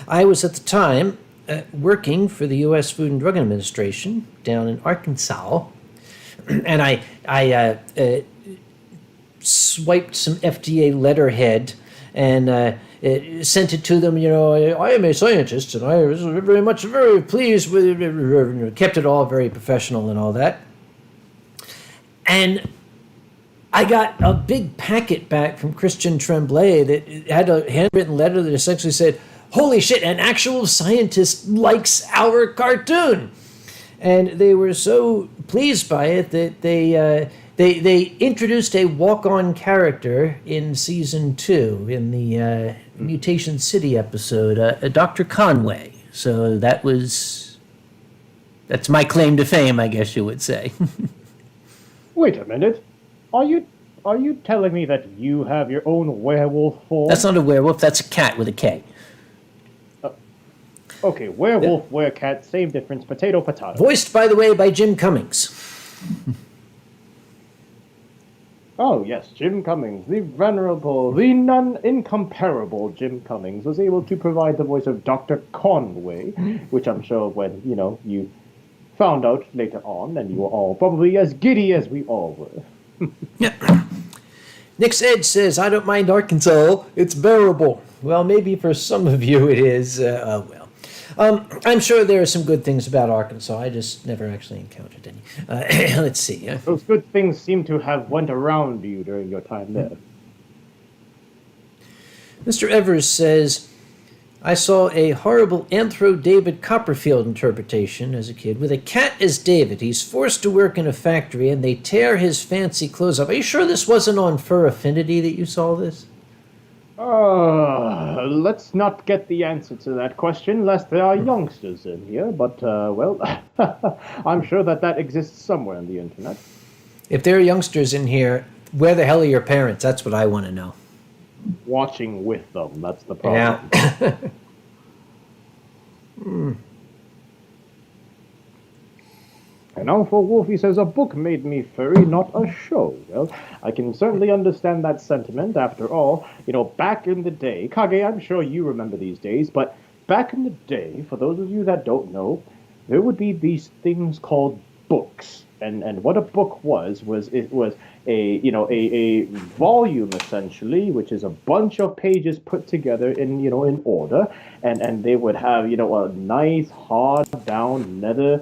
Speaker 1: I was at the time working for the U.S. Food and Drug Administration down in Arkansas, and I swiped some FDA letterhead and sent it to them. I am a scientist, and I was very pleased with it. Kept it all very professional and all that. And I got a big packet back from Christian Tremblay that had a handwritten letter that essentially said, "Holy shit, an actual scientist likes our cartoon." And they were so pleased by it that they introduced a walk-on character in season 2 in the Mutation City episode, Dr. Conway. So that's my claim to fame, I guess you would say.
Speaker 2: Wait a minute. Are you telling me that you have your own werewolf form?
Speaker 1: That's not a werewolf, that's a cat with a K.
Speaker 2: Okay, werewolf, werecat, same difference, potato, potato.
Speaker 1: Voiced, by the way, by Jim Cummings.
Speaker 2: Oh, yes, Jim Cummings, the venerable, the non-incomparable Jim Cummings was able to provide the voice of Dr. Conway, which I'm sure when, you found out later on, and you were all probably as giddy as we all were.
Speaker 1: Nick's Edge says, I don't mind Arkansas, it's bearable. Well, maybe for some of you it is. I'm sure there are some good things about Arkansas. I just never actually encountered any. Let's see.
Speaker 2: Those good things seem to have went around you during your time there.
Speaker 1: Mr. Evers says, I saw a horrible Anthro David Copperfield interpretation as a kid with a cat as David. He's forced to work in a factory and they tear his fancy clothes off. Are you sure this wasn't on Fur Affinity that you saw this?
Speaker 2: Let's not get the answer to that question, lest there are youngsters in here. But, I'm sure that exists somewhere on the internet.
Speaker 1: If there are youngsters in here, where the hell are your parents? That's what I want to know.
Speaker 2: Watching with them, that's the problem.
Speaker 1: Yeah.
Speaker 2: And Uncle Wolfie says, a book made me furry, not a show. Well, I can certainly understand that sentiment. After all, back in the day, Kage, I'm sure you remember these days, but back in the day, for those of you that don't know, there would be these things called books. And what a book was a volume essentially, which is a bunch of pages put together in order, and they would have a nice hard down leather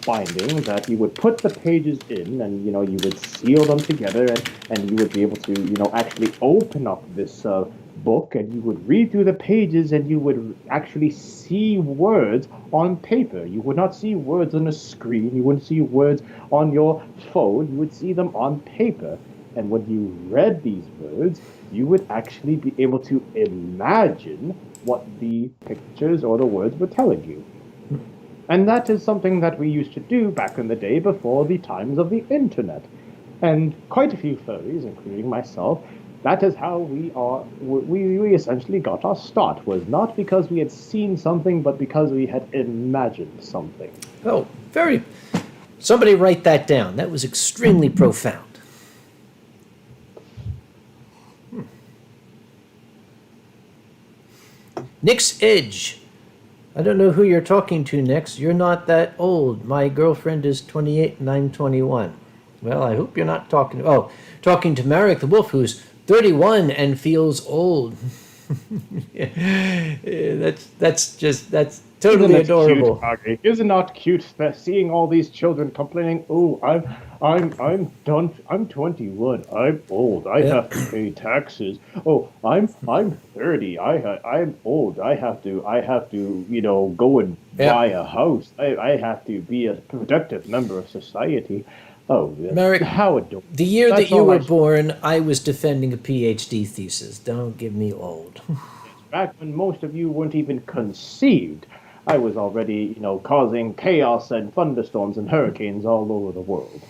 Speaker 2: binding that you would put the pages in, and you would seal them together, and you would be able to actually open up this book, and you would read through the pages, and you would actually see words on paper. You would not see words on a screen. You wouldn't see words on your phone. You would see them on paper. And when you read these words, you would actually be able to imagine what the pictures or the words were telling you. And that is something that we used to do back in the day before the times of the internet. And quite a few furries, including myself, that is how we essentially got our start. Was not because we had seen something, but because we had imagined something.
Speaker 1: Oh, very. Somebody write that down. That was extremely profound. Nick's Edge. I don't know who you're talking to, Nix. You're not that old. My girlfriend is 28 and I'm 21. Well, I hope you're not talking to Marek the Wolf, who's 31 and feels old. That's totally adorable.
Speaker 2: Cute, isn't that cute? Seeing all these children complaining, "Oh, I'm 21. I'm old. I have to pay taxes. Oh, I'm 30. I'm old. I have to go and buy a house. I have to be a productive member of society." Oh,
Speaker 1: Marek,
Speaker 2: how adorable.
Speaker 1: The year that you were born, I was defending a PhD thesis. Don't get me old.
Speaker 2: Back when most of you weren't even conceived, I was already, causing chaos and thunderstorms and hurricanes all over the world.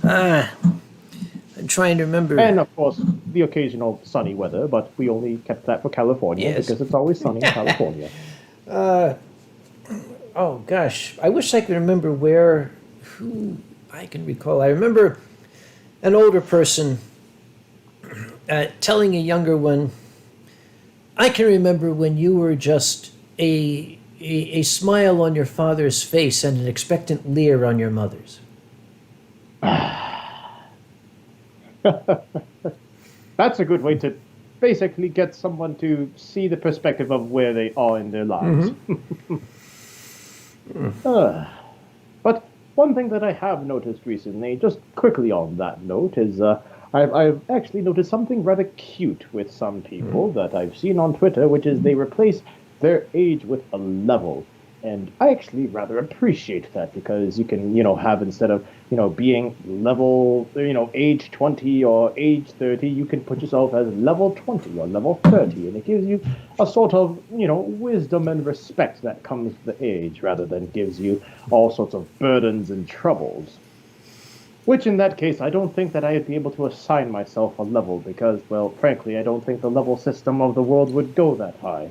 Speaker 1: I'm trying to remember.
Speaker 2: And, of course, the occasional sunny weather, but we only kept that for California because it's always sunny in California.
Speaker 1: Oh, gosh. I wish I could remember who I can recall. I remember an older person telling a younger one, I can remember when you were just a smile on your father's face and an expectant leer on your mother's.
Speaker 2: That's a good way to basically get someone to see the perspective of where they are in their lives. Mm-hmm. But one thing that I have noticed recently, just quickly on that note, is I've actually noticed something rather cute with some people that I've seen on Twitter, which is they replace their age with a level. And I actually rather appreciate that because you can, have instead of, being level, age 20 or age 30, you can put yourself as level 20 or level 30. And it gives you a sort of, wisdom and respect that comes with the age rather than gives you all sorts of burdens and troubles. Which in that case, I don't think that I'd be able to assign myself a level because, well, frankly, I don't think the level system of the world would go that high.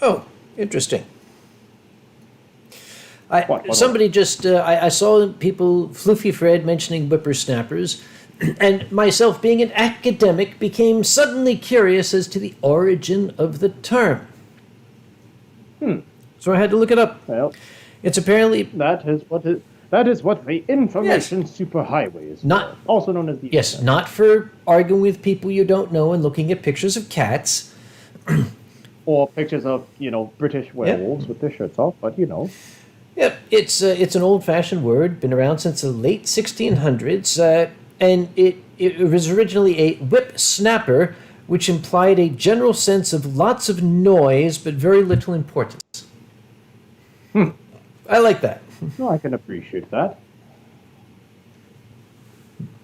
Speaker 1: Oh, interesting.
Speaker 2: What
Speaker 1: Somebody just, I saw people, Floofy Fred mentioning whippersnappers, and myself being an academic became suddenly curious as to the origin of the term. So I had to look it up.
Speaker 2: Well,
Speaker 1: it's apparently...
Speaker 2: That is what the information superhighway is
Speaker 1: not,
Speaker 2: for, also known as the
Speaker 1: Yes,
Speaker 2: internet.
Speaker 1: not for arguing with people you don't know and looking at pictures of cats.
Speaker 2: Or pictures of, British werewolves with their shirts off, but
Speaker 1: Yep, it's an old-fashioned word, been around since the late 1600s, and it was originally a whip snapper, which implied a general sense of lots of noise but very little importance. I like that.
Speaker 2: No, I can appreciate that.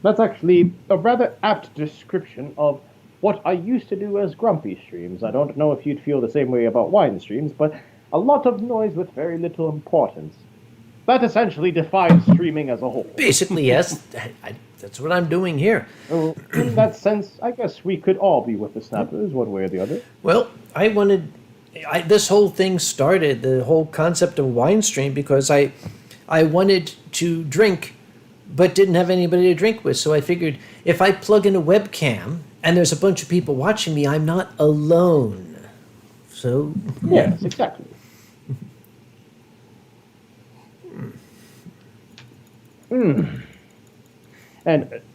Speaker 2: That's actually a rather apt description of what I used to do as grumpy streams. I don't know if you'd feel the same way about wine streams, but a lot of noise with very little importance. That essentially defines streaming as a whole.
Speaker 1: Basically, yes. That's what I'm doing here.
Speaker 2: So, in that sense, I guess we could all be whippersnappers one way or the other.
Speaker 1: Well, this whole thing started, the whole concept of Winestream, because I wanted to drink but didn't have anybody to drink with. So I figured if I plug in a webcam and there's a bunch of people watching me, I'm not alone. So,
Speaker 2: Yes, exactly. And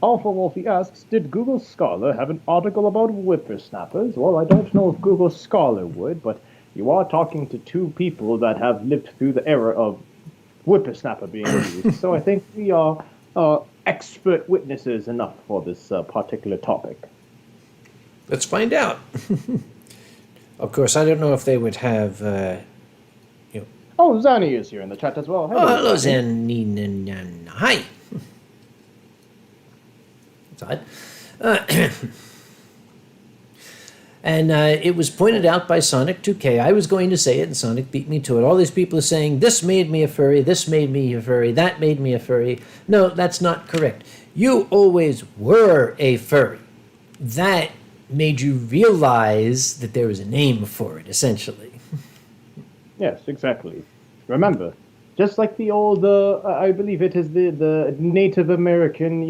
Speaker 2: Alpha Wolfie asks, did Google Scholar have an article about whippersnappers? Well, I don't know if Google Scholar would, but you are talking to two people that have lived through the era of whippersnapper being used. So I think we are expert witnesses enough for this particular topic.
Speaker 1: Let's find out. Of course, I don't know if they would have.
Speaker 2: Oh, Zani is here in the chat as well.
Speaker 1: Hello, Zani. Hi. That's odd. And it was pointed out by Sonic 2K. I was going to say it, and Sonic beat me to it. All these people are saying, this made me a furry, this made me a furry, that made me a furry. No, that's not correct. You always were a furry. That made you realize that there was a name for it, essentially.
Speaker 2: Yes, exactly. Remember, just like the old, I believe it is the Native American,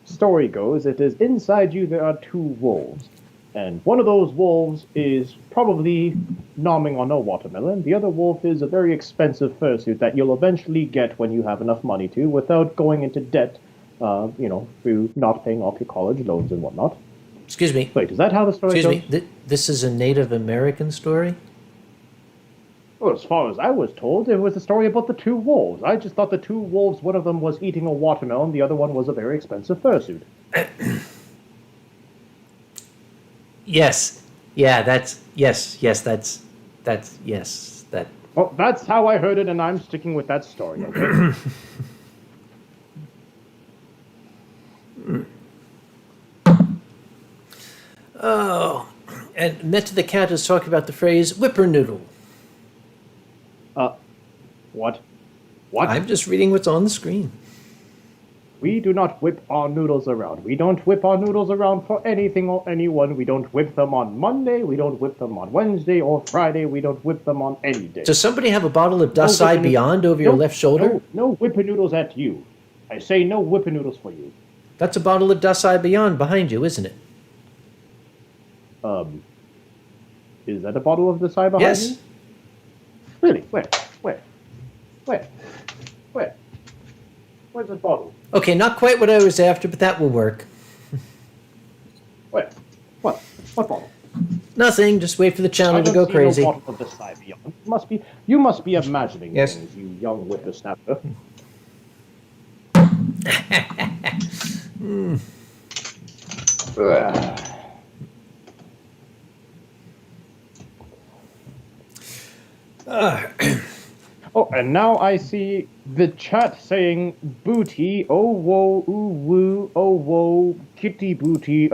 Speaker 2: story goes, it is inside you there are two wolves. And one of those wolves is probably nomming on a watermelon. The other wolf is a very expensive fursuit that you'll eventually get when you have enough money to, without going into debt, through not paying off your college loans and whatnot.
Speaker 1: Excuse me.
Speaker 2: Wait, is that how the story goes?
Speaker 1: Excuse me. This is a Native American story?
Speaker 2: Well, as far as I was told, it was a story about the two wolves. I just thought the two wolves, one of them was eating a watermelon, the other one was a very expensive fursuit.
Speaker 1: Yes. Yeah, that's yes, that
Speaker 2: Well, that's how I heard it, and I'm sticking with that story, okay?
Speaker 1: Oh, and Meta the Cat is talking about the phrase whippernoodle.
Speaker 2: What? What?
Speaker 1: I'm just reading what's on the screen.
Speaker 2: We do not whip our noodles around. We don't whip our noodles around for anything or anyone. We don't whip them on Monday. We don't whip them on Wednesday or Friday. We don't whip them on any day.
Speaker 1: Does somebody have a bottle of Dasai Beyond over your left shoulder?
Speaker 2: No whipper-noodles at you. I say no whipper-noodles for you.
Speaker 1: That's a bottle of Dasai Beyond behind you, isn't it?
Speaker 2: Is that a bottle of the behind
Speaker 1: yes.
Speaker 2: me? Really? Where? Where's the bottle?
Speaker 1: Okay, not quite what I was after, but that will work.
Speaker 2: Where? What? What bottle?
Speaker 1: Nothing. Just wait for the channel to go
Speaker 2: No
Speaker 1: crazy.
Speaker 2: bottle of the beyond. You must be imagining
Speaker 1: yes.
Speaker 2: things, you young whippersnapper. Oh, and now I see the chat saying booty, oh whoa, ooh woo, oh whoa, kitty booty.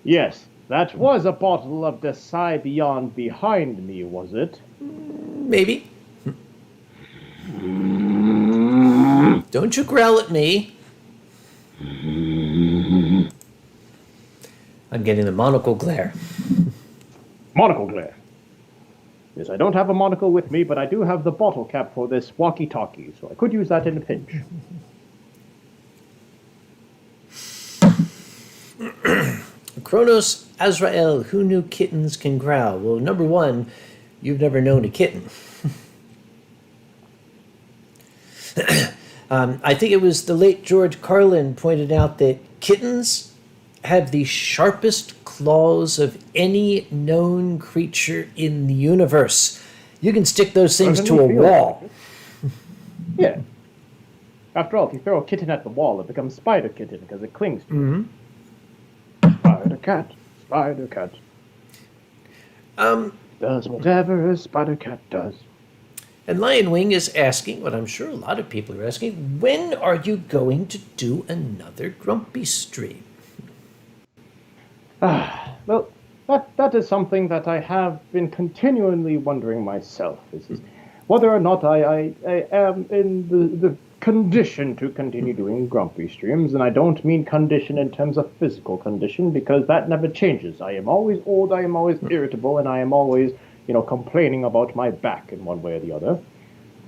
Speaker 2: Yes, that was a bottle of Desai Beyond behind me, was it?
Speaker 1: Maybe. Don't you growl at me. I'm getting the monocle glare.
Speaker 2: Monocle glare. Yes, I don't have a monocle with me, but I do have the bottle cap for this walkie-talkie, so I could use that in a pinch.
Speaker 1: Kronos Azrael, who knew kittens can growl? Well, number one, you've never known a kitten. I think it was the late George Carlin pointed out that kittens have the sharpest claws of any known creature in the universe. You can stick those things to a wall.
Speaker 2: Yeah. After all, if you throw a kitten at the wall, it becomes Spider Kitten because it clings to it. Spider Cat, Spider Cat. Does whatever a Spider Cat does.
Speaker 1: And Lion Wing is asking, what I'm sure a lot of people are asking, when are you going to do another Grumpy stream?
Speaker 2: Well, that is something that I have been continually wondering myself. This is whether or not I am in the condition to continue doing Grumpy streams, and I don't mean condition in terms of physical condition, because that never changes. I am always old, I am always irritable, and I am always, complaining about my back in one way or the other.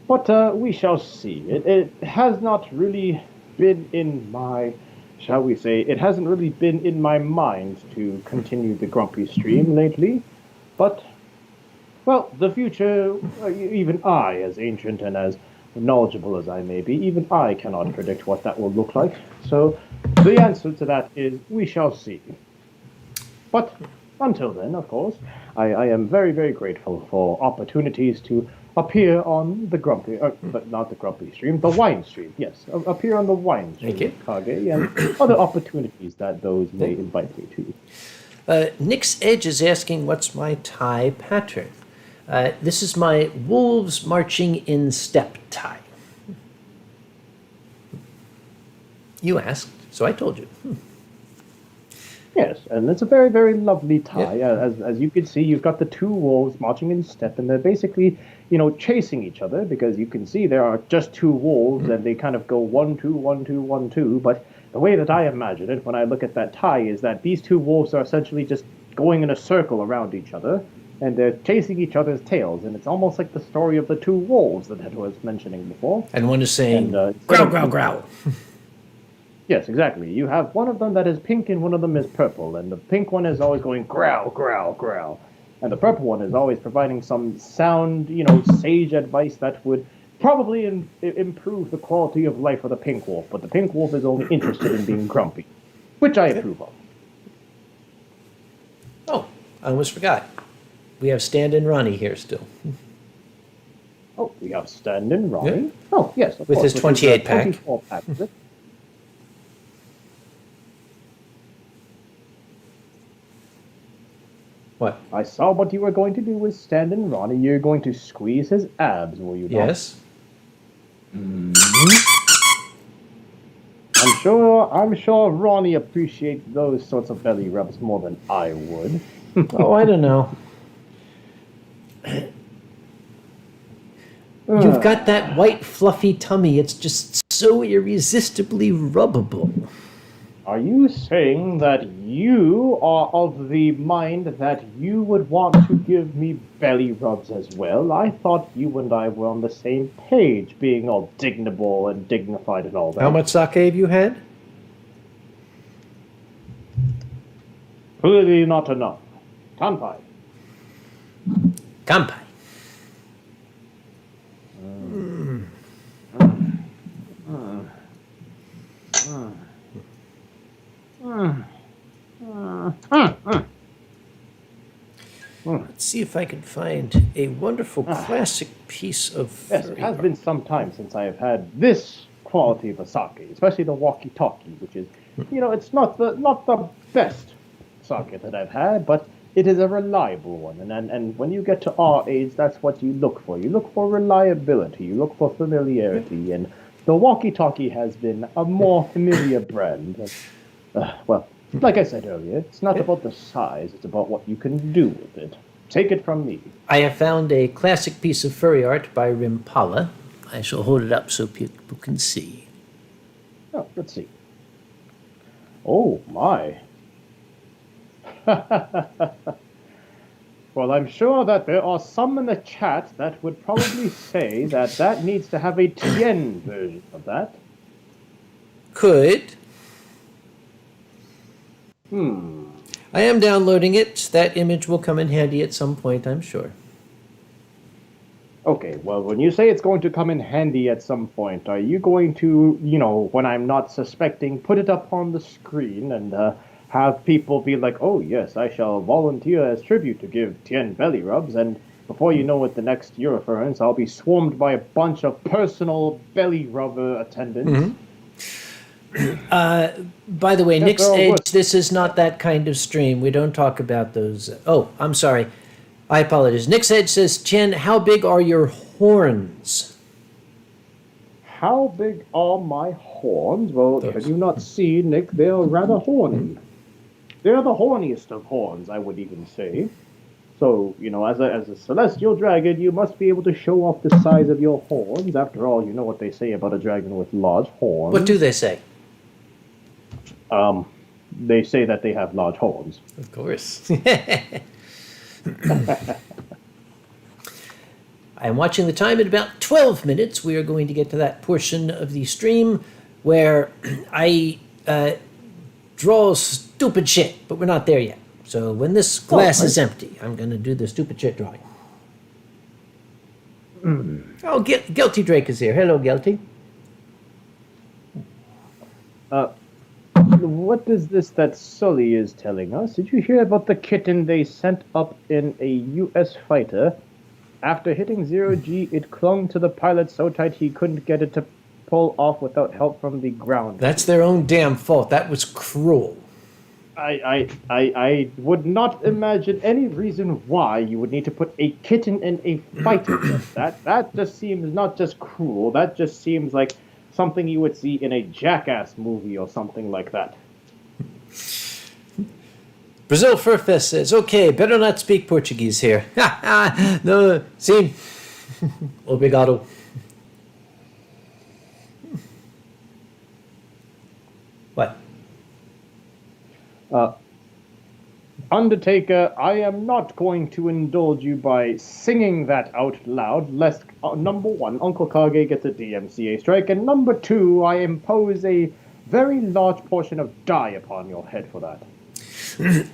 Speaker 2: But we shall see. It has not really been in my... shall we say, it hasn't really been in my mind to continue the Grumpy stream lately, but, well, the future, even I, as ancient and as knowledgeable as I may be, even I cannot predict what that will look like. So the answer to that is we shall see. But until then, of course, I am very, very grateful for opportunities to appear on the Grumpy, but not the Grumpy stream, the Wine stream. Yes, appear on the Wine stream,
Speaker 1: Thank you.
Speaker 2: Kage, and other opportunities that those may invite me to.
Speaker 1: Nick's Edge is asking, what's my tie pattern? This is my wolves marching in step tie. You asked, so I told you.
Speaker 2: Yes, and it's a very, very lovely tie. As you can see, you've got the two wolves marching in step, and they're basically, chasing each other, because you can see there are just two wolves, and they kind of go 1, 2, 1, 2, 1, 2. But the way that I imagine it when I look at that tie is that these two wolves are essentially just going in a circle around each other, and they're chasing each other's tails, and it's almost like the story of the two wolves that I was mentioning before.
Speaker 1: And one is saying,
Speaker 2: And,
Speaker 1: growl, growl, growl.
Speaker 2: Yes, exactly. You have one of them that is pink and one of them is purple, and the pink one is always going growl, growl, growl. And the purple one is always providing some sound, sage advice that would probably improve the quality of life of the pink wolf, but the pink wolf is only interested in being grumpy, which I approve of.
Speaker 1: Oh, I almost forgot. We have Stand-in Ronnie here still.
Speaker 2: Oh, we have Stand-in Ronnie.
Speaker 1: Yeah.
Speaker 2: Oh, yes, of
Speaker 1: With
Speaker 2: course.
Speaker 1: his 28 pack.
Speaker 2: 24 pack, is it?
Speaker 1: What?
Speaker 2: I saw what you were going to do with Stand-in Ronnie. You're going to squeeze his abs, will you not?
Speaker 1: Yes.
Speaker 2: I'm sure Ronnie appreciates those sorts of belly rubs more than I would.
Speaker 1: Oh, I don't know. You've got that white fluffy tummy. It's just so irresistibly rubbable.
Speaker 2: Are you saying that you are of the mind that you would want to give me belly rubs as well? I thought you and I were on the same page, being all dignable and dignified and all that.
Speaker 1: How much sake have you had?
Speaker 2: Clearly not enough. Kanpai.
Speaker 1: Kampai. Let's see if I can find a wonderful classic piece of
Speaker 2: Yes, it has been some time since I have had this quality of a sake, especially the walkie-talkie, which is, it's not the best sake that I've had, but it is a reliable one. And when you get to our age, that's what you look for. You look for reliability. You look for familiarity. And the walkie-talkie has been a more familiar brand. Well, like I said earlier, it's not about the size. It's about what you can do with it. Take it from me.
Speaker 1: I have found a classic piece of furry art by Rimpala. I shall hold it up so people can see.
Speaker 2: Oh, let's see. Oh, my. Well, I'm sure that there are some in the chat that would probably say that needs to have a Tien version of that.
Speaker 1: Could.
Speaker 2: Hmm.
Speaker 1: I am downloading it. That image will come in handy at some point, I'm sure.
Speaker 2: Okay, well, when you say it's going to come in handy at some point, are you going to, when I'm not suspecting, put it up on the screen and have people be like, oh, yes, I shall volunteer as tribute to give Tien belly rubs, and before you know it, the next Eurofurence, I'll be swarmed by a bunch of personal belly rubber attendants.
Speaker 1: By the way,
Speaker 2: Yeah,
Speaker 1: Nick's
Speaker 2: girl,
Speaker 1: Edge,
Speaker 2: what?
Speaker 1: this is not that kind of stream. We don't talk about those. Oh, I'm sorry. I apologize. Nick's Edge says, Chen, how big are your horns?
Speaker 2: How big are my horns? Well, can you not see, Nick? They're rather horny. They're the horniest of horns, I would even say. So, as a celestial dragon, you must be able to show off the size of your horns. After all, you know what they say about a dragon with large horns.
Speaker 1: What do they say?
Speaker 2: They say that they have large horns.
Speaker 1: Of course. I'm watching the time at about 12 minutes. We are going to get to that portion of the stream where I draw stupid shit, but we're not there yet. So when this glass is empty, I'm going to do the stupid shit drawing. Oh, Guilty Drake is here. Hello, Guilty.
Speaker 2: What is this that Sully is telling us? Did you hear about the kitten they sent up in a U.S. fighter? After hitting zero G, it clung to the pilot so tight he couldn't get it to pull off without help from the ground.
Speaker 1: That's their own damn fault. That was cruel.
Speaker 2: I would not imagine any reason why you would need to put a kitten in a fighter jet. That just seems not just cruel. That just seems like something you would see in a Jackass movie or something like that.
Speaker 1: Brazil Furfest says, okay, better not speak Portuguese here. No, sim. Obrigado. What?
Speaker 2: Undertaker, I am not going to indulge you by singing that out loud, lest, number one, Uncle Kage gets a DMCA strike, and number two, I impose a very large portion of dye upon your head for that.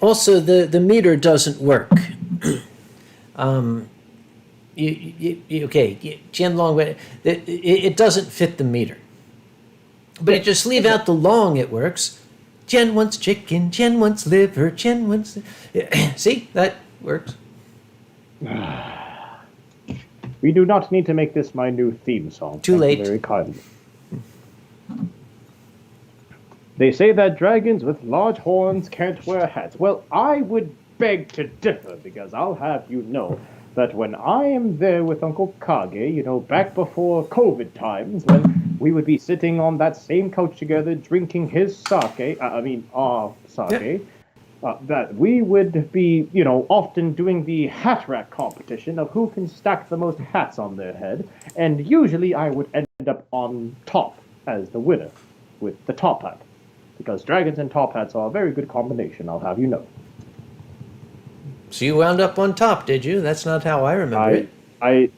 Speaker 1: Also, the meter doesn't work. Okay, Jen Long, it doesn't fit the meter. But you just leave out the long, it works. Jen wants chicken, Jen wants liver, Jen wants... See, that works.
Speaker 2: We do not need to make this my new theme song.
Speaker 1: Too late.
Speaker 2: Thank you very kindly. They say that dragons with large horns can't wear hats. Well, I would beg to differ, because I'll have you know that when I am there with Uncle Kage, back before COVID times, when we would be sitting on that same couch together, drinking his sake, our sake, that we would be, often doing the hat rack competition of who can stack the most hats on their head, and usually I would end up on top as the winner, with the top hat. Because dragons and top hats are a very good combination, I'll have you know.
Speaker 1: So you wound up on top, did you? That's not how I remember it.
Speaker 2: I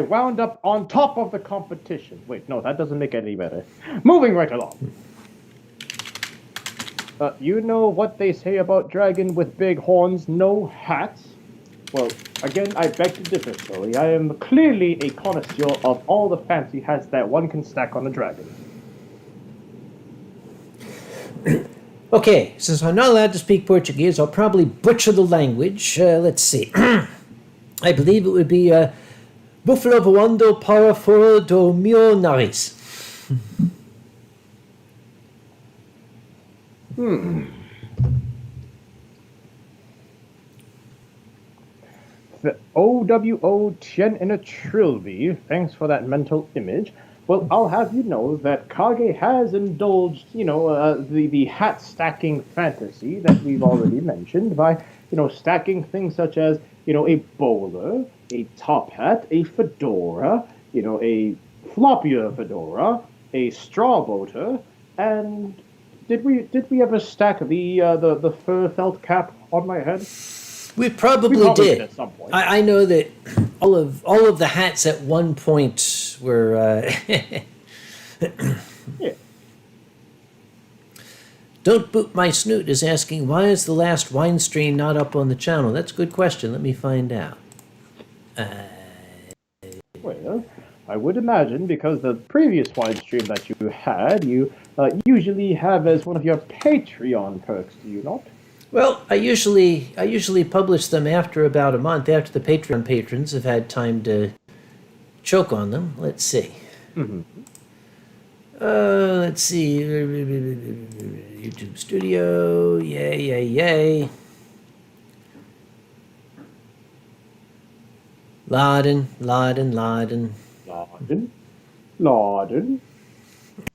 Speaker 2: wound up on top of the competition. Wait, no, that doesn't make it any better. Moving right along. You know what they say about dragon with big horns, no hats? Well, again, I beg to differ, Sully. I am clearly a connoisseur of all the fancy hats that one can stack on a dragon.
Speaker 1: Okay, since I'm not allowed to speak Portuguese, I'll probably butcher the language. Let's see. I believe it would be Buffalo voando para fora do meu nariz.
Speaker 2: The OWO Tien in a Trilby, thanks for that mental image. Well, I'll have you know that Kage has indulged, the hat stacking fantasy that we've already mentioned by, stacking things such as, a bowler, a top hat, a fedora, a floppier fedora, a straw boater, and did we ever stack the fur felt cap on my head?
Speaker 1: We probably did.
Speaker 2: At some point.
Speaker 1: I know that all of the hats at one point were.
Speaker 2: Yeah.
Speaker 1: Don't Boot My Snoot is asking, why is the last Winestream not up on the channel? That's a good question. Let me find out.
Speaker 2: Well, I would imagine because the previous wine stream that you had, you usually have as one of your Patreon perks, do you not?
Speaker 1: Well, I usually publish them after about a month, after the Patreon patrons have had time to choke on them. Let's see.
Speaker 2: Mm-hmm.
Speaker 1: Let's see. YouTube Studio. Yay. Laden.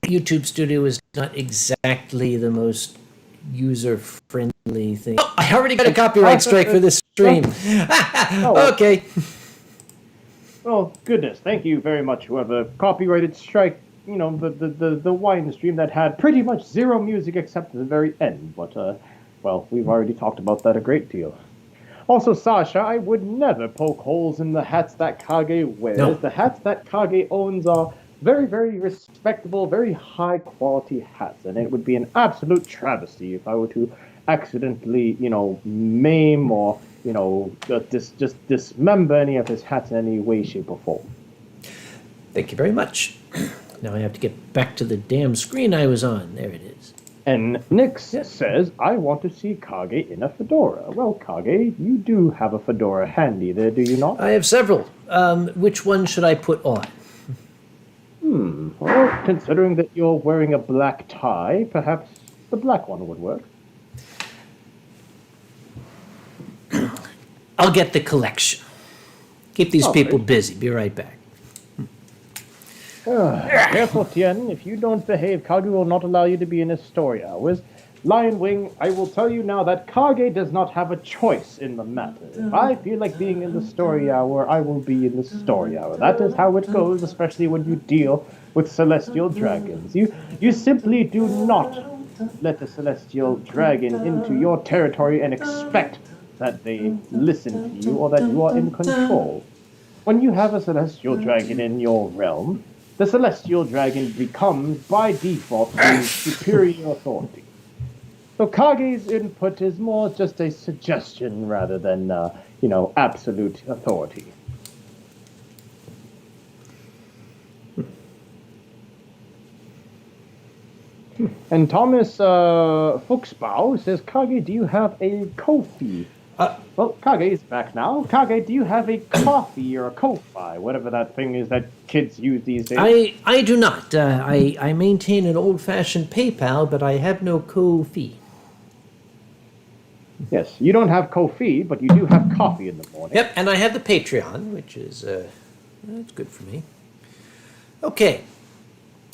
Speaker 1: YouTube Studio is not exactly the most user-friendly thing. Oh, I already got a copyright strike for this stream. Okay.
Speaker 2: Oh, goodness. Thank you very much, whoever copyrighted strike, the wine stream that had pretty much zero music except at the very end. But, well, we've already talked about that a great deal. Also, Sasha, I would never poke holes in the hats that Kage wears. No. The hats that Kage owns are very, very respectable, very high-quality hats, and it would be an absolute travesty if I were to accidentally, maim or, just dismember any of his hats in any way, shape, or form.
Speaker 1: Thank you very much. Now I have to get back to the damn screen I was on. There it is.
Speaker 2: And Nyx says, I want to see Kage in a fedora. Well, Kage, you do have a fedora handy there, do you not?
Speaker 1: I have several. Which one should I put on?
Speaker 2: Well, considering that you're wearing a black tie, perhaps the black one would work.
Speaker 1: I'll get the collection. Keep these people busy. Be right back.
Speaker 2: Careful, Tien. If you don't behave, Kage will not allow you to be in his story hours. Lion Wing, I will tell you now that Kage does not have a choice in the matter. If I feel like being in the story hour, I will be in the story hour. That is how it goes, especially when you deal with celestial dragons. You simply do not let a celestial dragon into your territory and expect that they listen to you or that you are in control. When you have a celestial dragon in your realm, the celestial dragon becomes, by default, the superior authority. So Kage's input is more just a suggestion rather than, absolute authority. And Thomas Fuchsbau says, Kage, do you have a Kofi? Well, Kage is back now. Kage, do you have a coffee or a Ko-Fi, whatever that thing is that kids use these days?
Speaker 1: I do not. I maintain an old-fashioned PayPal, but I have no Ko-Fi.
Speaker 2: Yes, you don't have Kofi, but you do have coffee in the morning.
Speaker 1: Yep, and I have the Patreon, which is that's good for me. Okay,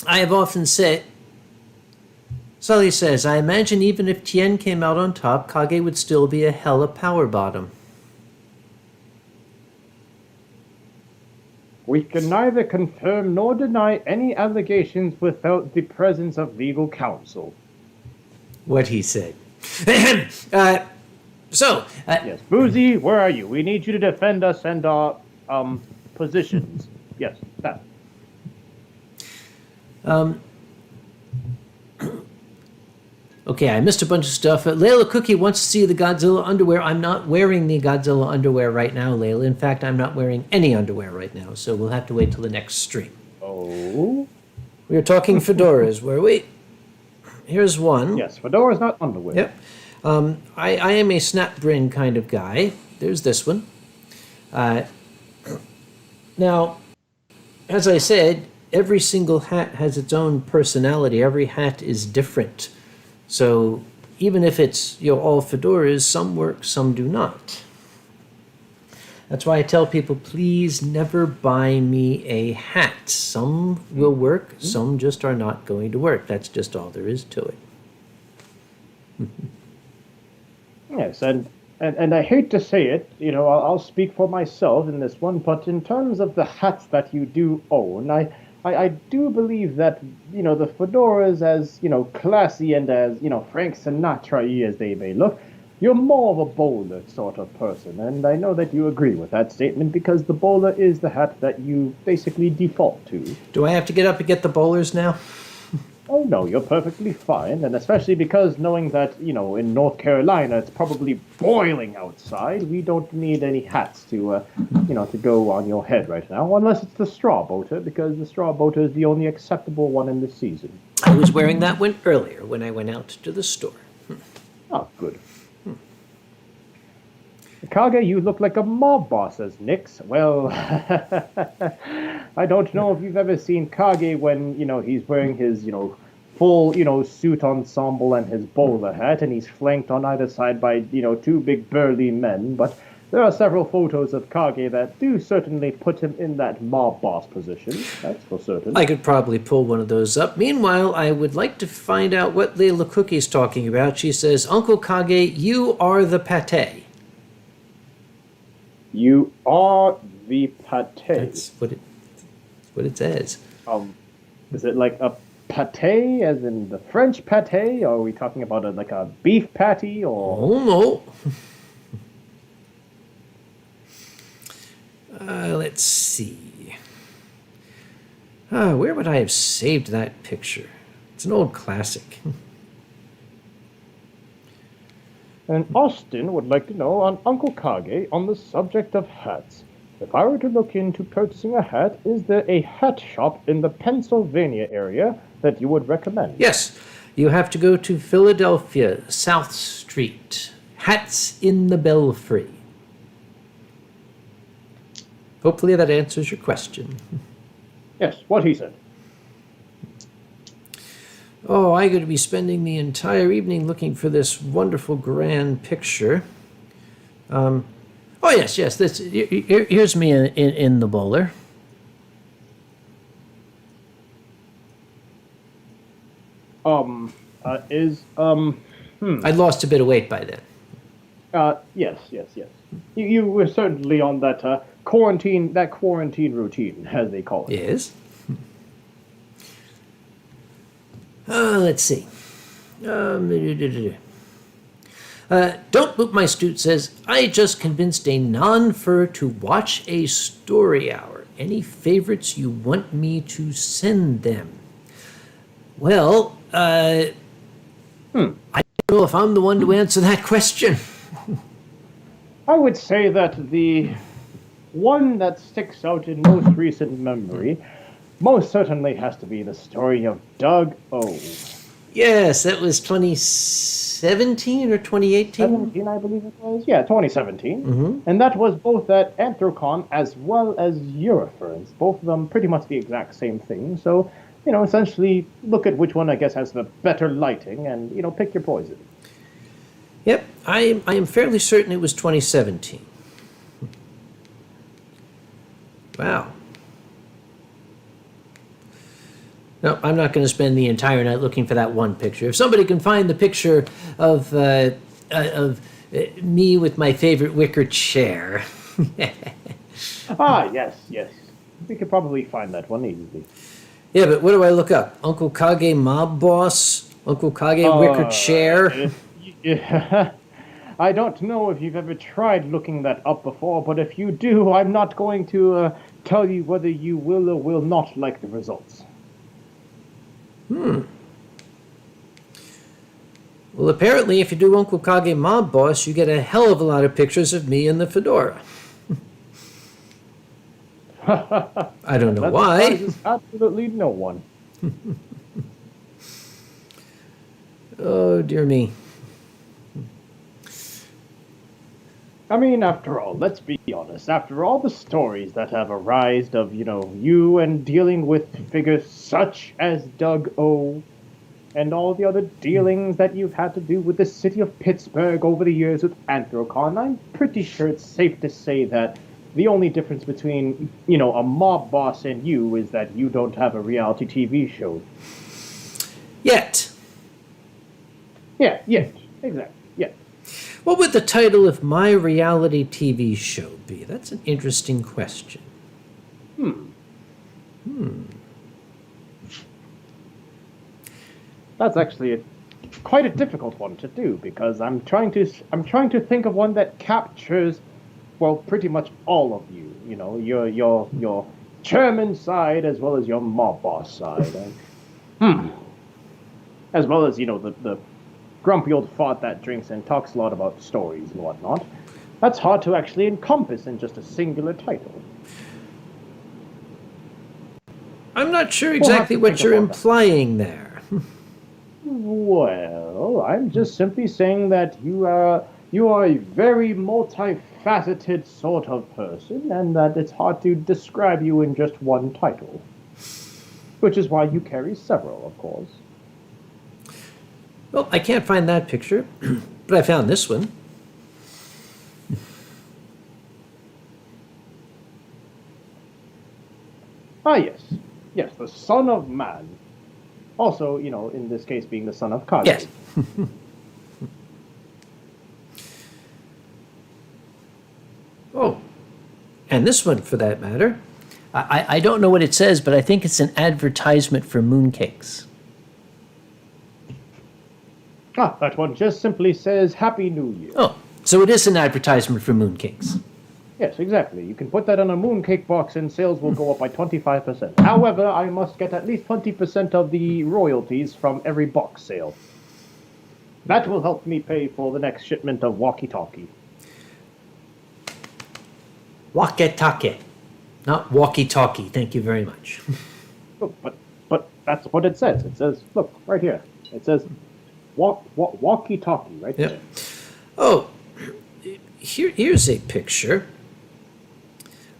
Speaker 1: I have often said. Sully says, I imagine even if Tien came out on top, Kage would still be a hella power bottom.
Speaker 2: We can neither confirm nor deny any allegations without the presence of legal counsel.
Speaker 1: What he said.
Speaker 2: Yes, Boozy, where are you? We need you to defend us and our positions. Yes, that.
Speaker 1: Okay, I missed a bunch of stuff. Layla Cookie wants to see the Godzilla underwear. I'm not wearing the Godzilla underwear right now, Layla. In fact, I'm not wearing any underwear right now, so we'll have to wait till the next stream.
Speaker 2: Oh?
Speaker 1: We were talking fedoras, were we? Here's one.
Speaker 2: Yes, fedora's not underwear.
Speaker 1: Yep. I am a snap brin kind of guy. There's this one. Now, as I said, every single hat has its own personality. Every hat is different. So even if it's all fedoras, some work, some do not. That's why I tell people, please never buy me a hat. Some will work, some just are not going to work. That's just all there is to it.
Speaker 2: Yes, and I hate to say it, I'll speak for myself in this one, but in terms of the hats that you do own, I do believe that, the fedoras, as, classy and as, Frank Sinatra-y as they may look, you're more of a bowler sort of person, and I know that you agree with that statement because the bowler is the hat that you basically default to.
Speaker 1: Do I have to get up and get the bowlers now?
Speaker 2: Oh, no, you're perfectly fine, and especially because knowing that, in North Carolina it's probably boiling outside, we don't need any hats to, to go on your head right now, unless it's the straw boater, because the straw boater is the only acceptable one in the season.
Speaker 1: I was wearing that one earlier when I went out to the store.
Speaker 2: Oh, good. Kage, you look like a mob boss, says Nyx. Well, I don't know if you've ever seen Kage when, he's wearing his, full, suit ensemble and his bowler hat, and he's flanked on either side by, two big burly men, but there are several photos of Kage that do certainly put him in that mob boss position, that's for certain.
Speaker 1: I could probably pull one of those up. Meanwhile, I would like to find out what Layla Cookie's talking about. She says, Uncle Kage, you are the pate.
Speaker 2: You are the pate.
Speaker 1: That's what it says.
Speaker 2: Is it like a pate, as in the French pate? Or are we talking about a beef patty? Or
Speaker 1: Oh, no. Let's see. Where would I have saved that picture? It's an old classic.
Speaker 2: And Austin would like to know on Uncle Kage on the subject of hats. If I were to look into purchasing a hat, is there a hat shop in the Pennsylvania area that you would recommend?
Speaker 1: Yes, you have to go to Philadelphia, South Street. Hats in the Belfry. Hopefully that answers your question.
Speaker 2: Yes, what he said.
Speaker 1: Oh, I'm going to be spending the entire evening looking for this wonderful grand picture. Oh, yes, yes. Here's me in the bowler.
Speaker 2: I
Speaker 1: I'd lost a bit of weight by then.
Speaker 2: yes, yes, yes. You were certainly on that quarantine routine, as they call it.
Speaker 1: Yes. Let's see. Don't Boot My Stoot says, I just convinced a non-fur to watch a story hour. Any favorites you want me to send them? Well, I don't know if I'm the one to answer that question.
Speaker 2: I would say that the one that sticks out in most recent memory most certainly has to be the story of Doug O.
Speaker 1: Yes, that was 2017 or 2018?
Speaker 2: 17, I believe it was. Yeah, 2017. And that was both at Anthrocon as well as Euroference. Both of them pretty much the exact same thing. So, essentially look at which one, I guess, has the better lighting and, pick your poison.
Speaker 1: Yep, I am fairly certain it was 2017. Wow. No, I'm not going to spend the entire night looking for that one picture. If somebody can find the picture of me with my favorite wicker chair.
Speaker 2: Yes, yes. We could probably find that one easily.
Speaker 1: Yeah, but what do I look up? Uncle Kage Mob Boss? Uncle Kage Wicker Chair?
Speaker 2: Yeah. I don't know if you've ever tried looking that up before, but if you do, I'm not going to tell you whether you will or will not like the results.
Speaker 1: Well, apparently, if you do Uncle Kage Mob Boss, you get a hell of a lot of pictures of me in the fedora. I don't know
Speaker 2: That
Speaker 1: why.
Speaker 2: surprises absolutely no one.
Speaker 1: Oh, dear me.
Speaker 2: I mean, after all, let's be honest. After all the stories that have arisen of, you and dealing with figures such as Doug O, and all the other dealings that you've had to do with the city of Pittsburgh over the years with Anthrocon, I'm pretty sure it's safe to say that the only difference between, a mob boss and you is that you don't have a reality TV show.
Speaker 1: Yet.
Speaker 2: Yeah, exactly, yeah.
Speaker 1: What would the title of my reality TV show be? That's an interesting question.
Speaker 2: That's actually quite a difficult one to do because I'm trying to think of one that captures, well, pretty much all of you. Your chairman side as well as your mob boss side, as well as the grumpy old fart that drinks and talks a lot about stories and whatnot. That's hard to actually encompass in just a singular title.
Speaker 1: I'm not sure exactly what you're implying there.
Speaker 2: Well, I'm just simply saying that you are a very multifaceted sort of person, and that it's hard to describe you in just one title. Which is why you carry several, of course.
Speaker 1: Well, I can't find that picture, but I found this one.
Speaker 2: Yes. Yes, the Son of Man. Also, in this case being the son of Kage.
Speaker 1: Yes. Oh, and this one for that matter. I don't know what it says, but I think it's an advertisement for mooncakes.
Speaker 2: That one just simply says Happy New Year.
Speaker 1: Oh, so it is an advertisement for mooncakes.
Speaker 2: Yes, exactly. You can put that on a mooncake box and sales will go up by 25%. However, I must get at least 20% of the royalties from every box sale. That will help me pay for the next shipment of walkie-talkie.
Speaker 1: Walkie-talkie, not walkie-talkie. Thank you very much.
Speaker 2: Look, but that's what it says. It says, look, right here. It says walkie-talkie right
Speaker 1: Yep.
Speaker 2: there.
Speaker 1: Oh, here's a picture.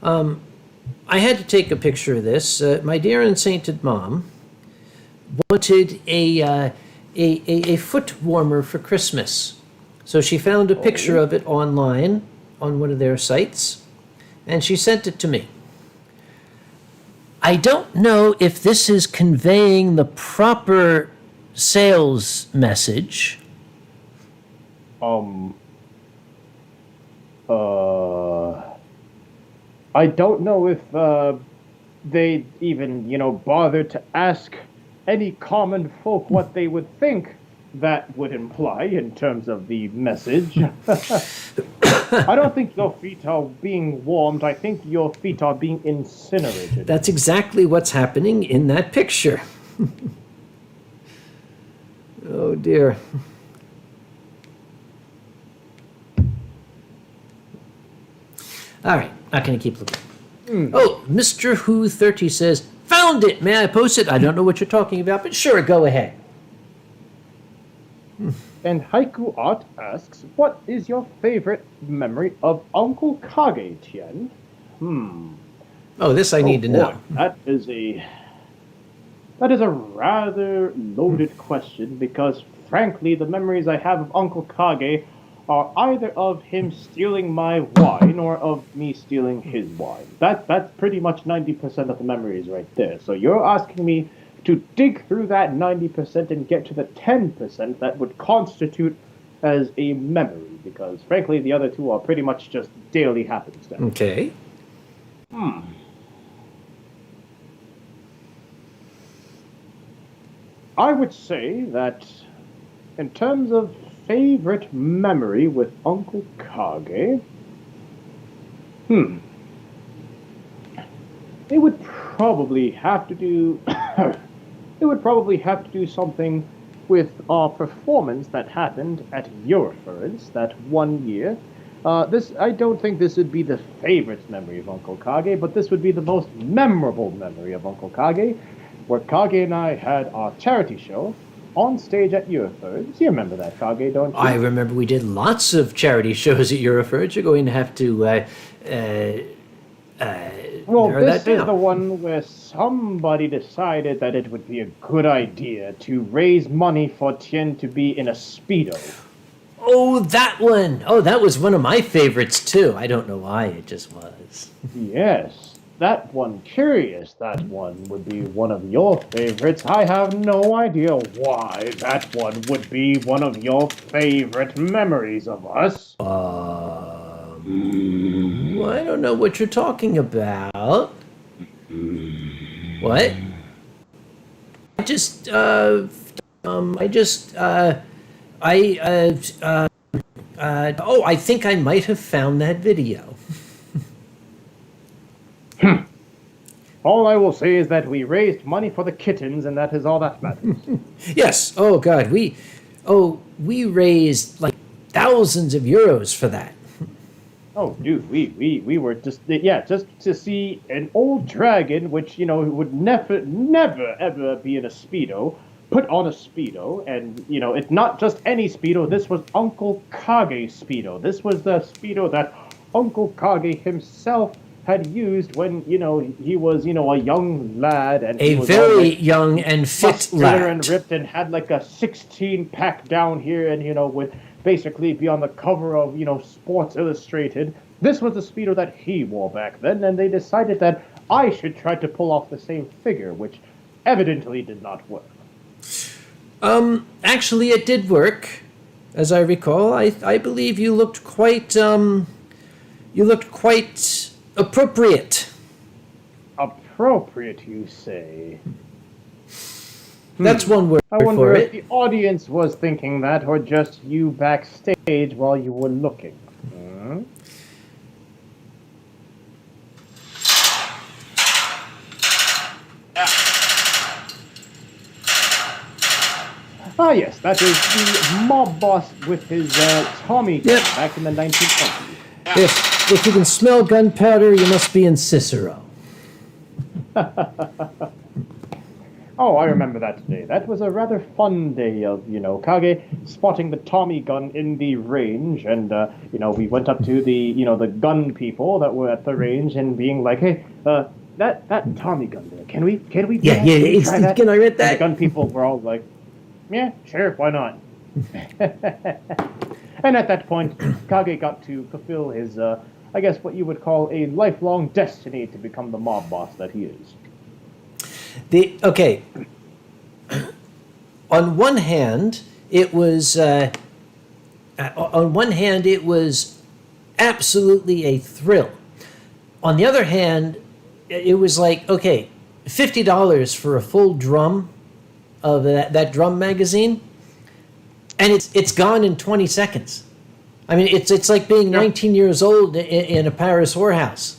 Speaker 1: I had to take a picture of this. My dear and sainted mom wanted a foot warmer for Christmas. So she found a picture of it online on one of their sites, and she sent it to me. I don't know if this is conveying the proper sales message.
Speaker 2: I don't know if they even, bother to ask any common folk what they would think that would imply in terms of the message. I don't think your feet are being warmed. I think your feet are being incinerated.
Speaker 1: That's exactly what's happening in that picture. Oh dear. All right, not going to keep looking. Oh, Mr. Who 30 says, found it. May I post it? I don't know what you're talking about, but sure, go ahead.
Speaker 2: And Haiku Art asks, what is your favorite memory of Uncle Kage, Tien?
Speaker 1: Oh, this I need to
Speaker 2: boy,
Speaker 1: know.
Speaker 2: That is a rather loaded question because, frankly, the memories I have of Uncle Kage are either of him stealing my wine or of me stealing his wine. That's pretty much 90% of the memories right there. So you're asking me to dig through that 90% and get to the 10% that would constitute as a memory, because, frankly, the other two are pretty much just daily happenstance.
Speaker 1: Okay.
Speaker 2: I would say that in terms of favorite memory with Uncle Kage, it would probably have to do something with our performance that happened at Eurofurence that one year. I don't think this would be the favorite memory of Uncle Kage, but this would be the most memorable memory of Uncle Kage, where Kage and I had our charity show on stage at Eurofurence. You remember that, Kage, don't you?
Speaker 1: I remember we did lots of charity shows at Eurofurence. You're going to have to
Speaker 2: Well,
Speaker 1: narrow
Speaker 2: this
Speaker 1: that
Speaker 2: is
Speaker 1: down.
Speaker 2: the one where somebody decided that it would be a good idea to raise money for Tien to be in a Speedo.
Speaker 1: Oh, that one. Oh, that was one of my favorites, too. I don't know why, it just was.
Speaker 2: Yes, that one. Curious that one would be one of your favorites. I have no idea why that one would be one of your favorite memories of us.
Speaker 1: Well, I don't know what you're talking about. What? I just, oh, I think I might have found that video.
Speaker 2: All I will say is that we raised money for the kittens, and that is all that matters.
Speaker 1: Yes. Oh, God. We raised like thousands of euros for that.
Speaker 2: Oh, dude, we were just to see an old dragon, which would never ever be in a Speedo, put on a Speedo, and it's not just any Speedo. This was Uncle Kage Speedo. This was the Speedo that Uncle Kage himself had used when he was a young lad, and
Speaker 1: A
Speaker 2: he was
Speaker 1: very
Speaker 2: all, like,
Speaker 1: young and fit
Speaker 2: muscular
Speaker 1: lad.
Speaker 2: and ripped, and had like a 16-pack down here, and would basically be on the cover of Sports Illustrated. This was the Speedo that he wore back then, and they decided that I should try to pull off the same figure, which evidently did not work.
Speaker 1: Actually, it did work, as I recall. I believe you looked quite appropriate.
Speaker 2: Appropriate, you say?
Speaker 1: That's one word
Speaker 2: I
Speaker 1: for
Speaker 2: wonder if
Speaker 1: it.
Speaker 2: the audience was thinking that, or just you backstage while you were looking. Ah, yes, that is the mob boss with his Tommy gun
Speaker 1: Yep.
Speaker 2: back in the 1920s.
Speaker 1: If you can smell gunpowder, you must be in Cicero.
Speaker 2: Oh, I remember that day. That was a rather fun day of, Kage spotting the Tommy gun in the range, and we went up to the gun people that were at the range and being like, hey, that Tommy gun there, can we do
Speaker 1: Yeah,
Speaker 2: that?
Speaker 1: yeah.
Speaker 2: Can we try that?
Speaker 1: Can I rent
Speaker 2: And the
Speaker 1: that?
Speaker 2: gun people were all like, yeah, sure, why not? And at that point, Kage got to fulfill his, I guess, what you would call a lifelong destiny to become the mob boss that he is.
Speaker 1: Okay. On one hand, it was absolutely a thrill. On the other hand, it was like, okay, $50 for a full drum of that drum magazine, and it's gone in 20 seconds. I mean, it's like being 19 years old in a Paris whorehouse.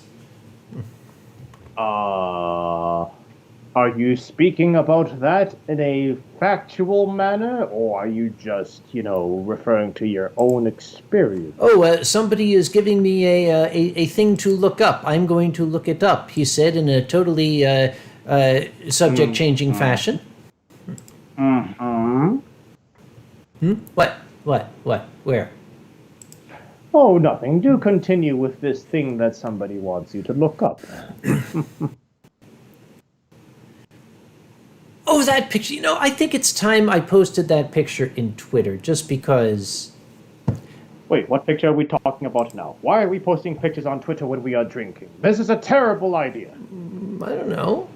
Speaker 2: Are you speaking about that in a factual manner, or are you just, referring to your own experience?
Speaker 1: Oh, somebody is giving me a thing to look up. I'm going to look it up, he said in a totally subject-changing fashion.
Speaker 2: Mm-hmm.
Speaker 1: What? Where?
Speaker 2: Oh, nothing. Do continue with this thing that somebody wants you to look up.
Speaker 1: Oh, that picture. I think it's time I posted that picture in Twitter, just because...
Speaker 2: Wait, what picture are we talking about now? Why are we posting pictures on Twitter when we are drinking? This is a terrible idea.
Speaker 1: I don't know.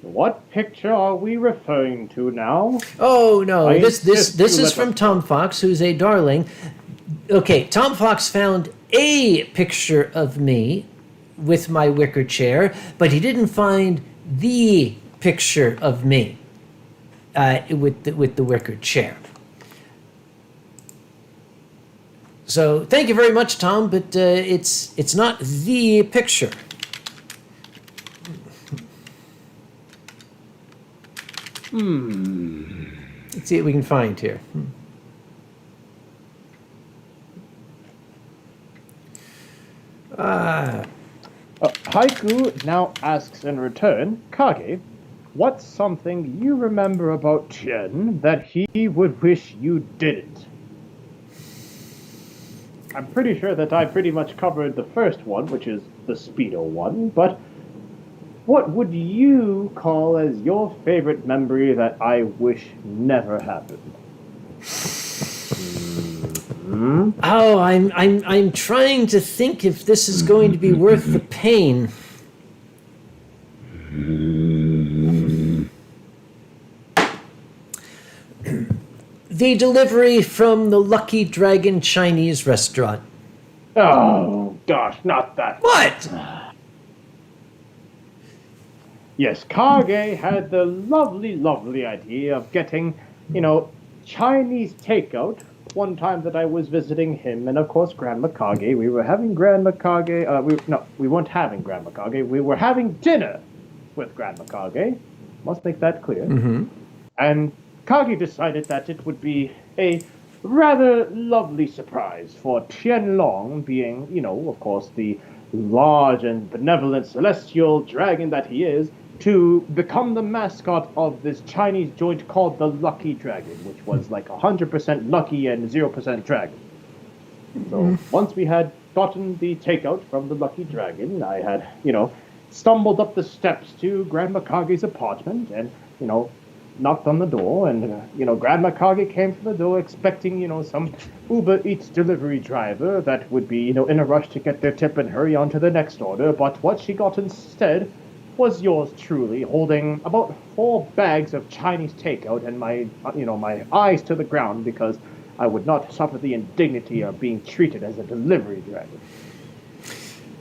Speaker 2: What picture are we referring to now?
Speaker 1: Oh, no.
Speaker 2: I
Speaker 1: This
Speaker 2: insist you
Speaker 1: is
Speaker 2: let
Speaker 1: from
Speaker 2: us-
Speaker 1: Tom Fox, who's a darling. Okay, Tom Fox found a picture of me with my wicker chair, but he didn't find the picture of me with the wicker chair. So thank you very much, Tom, but it's not the picture. Let's see what we can find here.
Speaker 2: Haiku now asks in return, Kage, what's something you remember about Chen that he would wish you didn't? I'm pretty sure that I pretty much covered the first one, which is the Speedo one, but what would you call as your favorite memory that I wish never happened?
Speaker 1: Oh, I'm trying to think if this is going to be worth the pain. The delivery from the Lucky Dragon Chinese restaurant.
Speaker 2: Oh, gosh, not that.
Speaker 1: What?
Speaker 2: Yes, Kage had the lovely idea of getting, Chinese takeout one time that I was visiting him and, of course, Grandma Kage. We were having Grandma Kage. We weren't having Grandma Kage. We were having dinner with Grandma Kage. Must make that clear.
Speaker 1: Mm-hmm.
Speaker 2: And Kage decided that it would be a rather lovely surprise for Tianlong, being, of course, the large and benevolent celestial dragon that he is, to become the mascot of this Chinese joint called the Lucky Dragon, which was like 100% lucky and 0% dragon. So once we had gotten the takeout from the Lucky Dragon, I had, stumbled up the steps to Grandma Kage's apartment and, knocked on the door, and Grandma Kage came to the door expecting some Uber Eats delivery driver that would be in a rush to get their tip and hurry on to the next order. But what she got instead was yours truly, holding about 4 bags of Chinese takeout, and my my eyes to the ground because I would not suffer the indignity of being treated as a delivery driver.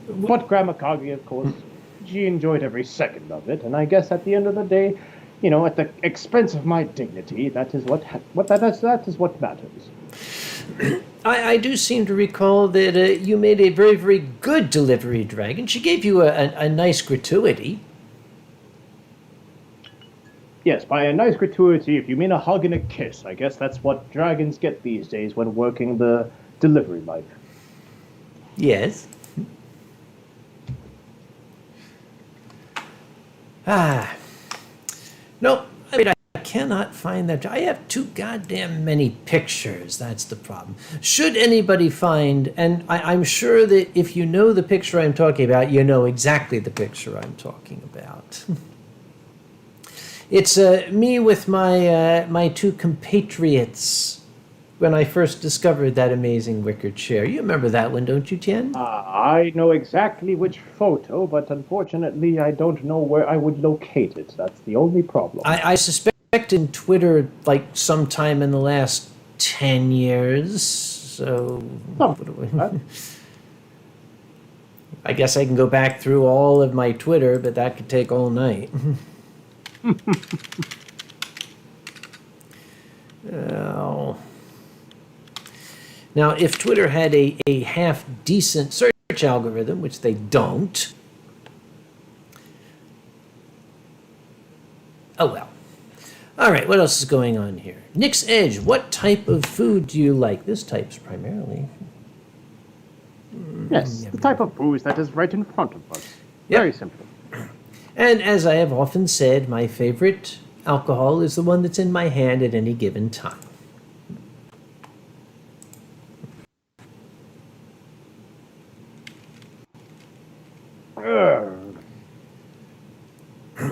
Speaker 2: But Grandma Kage, of course, she enjoyed every second of it, and I guess at the end of the day, at the expense of my dignity, that is that is what matters.
Speaker 1: I do seem to recall that you made a very, very good delivery dragon. She gave you a nice gratuity.
Speaker 2: Yes, by a nice gratuity, if you mean a hug and a kiss, I guess that's what dragons get these days when working the delivery life.
Speaker 1: Yes. Ah. No, I mean, I cannot find that. I have too goddamn many pictures. That's the problem. Should anybody find, and I'm sure that if you know the picture I'm talking about, you know exactly the picture I'm talking about. It's me with my two compatriots when I first discovered that amazing wicker chair. You remember that one, don't you, Tien?
Speaker 2: I know exactly which photo, but unfortunately I don't know where I would locate it. That's the only problem.
Speaker 1: I suspect in Twitter, like sometime in the last 10 years. So, I guess I can go back through all of my Twitter, but that could take all night. Oh. Now, if Twitter had a half-decent search algorithm, which they don't, oh well. All right, what else is going on here? Nick's Edge, what type of food do you like? This type's primarily.
Speaker 2: Yes, the type of booze that is right in front of us.
Speaker 1: Yep.
Speaker 2: Very simple.
Speaker 1: And as I have often said, my favorite alcohol is the one that's in my hand at any given time.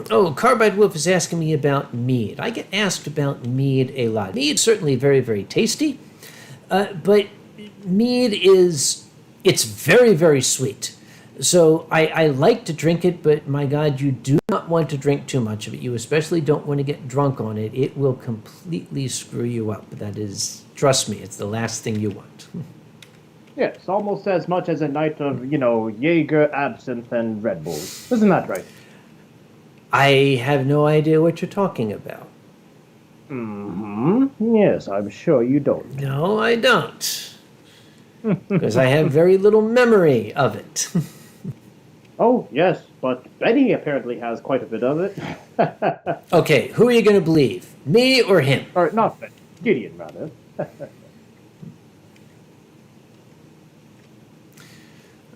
Speaker 1: Oh, Carbide Wolf is asking me about mead. I get asked about mead a lot. Mead's certainly very, very tasty, but mead it's very, very sweet. So I like to drink it, but my God, you do not want to drink too much of it. You especially don't want to get drunk on it. It will completely screw you up. That is, trust me, it's the last thing you want.
Speaker 2: Yes, almost as much as a night of, Jaeger, absinthe, and Red Bull. Isn't that right?
Speaker 1: I have no idea what you're talking about.
Speaker 2: Mm-hmm. Yes, I'm sure you don't.
Speaker 1: No, I don't. Because I have very little memory of it.
Speaker 2: Oh, yes, but Betty apparently has quite a bit of it.
Speaker 1: Okay, who are you going to believe? Me or him?
Speaker 2: Or not Betty, Gideon, rather.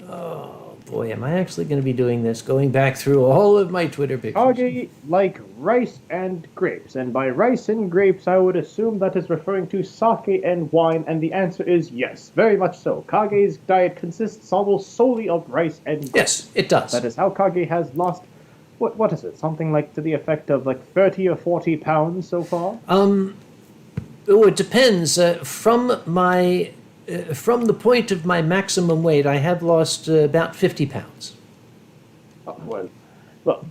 Speaker 1: Oh, boy, am I actually going to be doing this, going back through all of my Twitter pictures?
Speaker 2: Kage like rice and grapes, and by rice and grapes I would assume that is referring to sake and wine, and the answer is yes, very much so. Kage's diet consists almost solely of rice and grapes.
Speaker 1: Yes, it does.
Speaker 2: That is how Kage has lost, what is it, something like to the effect of like 30 or 40 pounds so far?
Speaker 1: Oh, it depends. From the point of my maximum weight, I have lost about 50 pounds.
Speaker 2: Oh, well,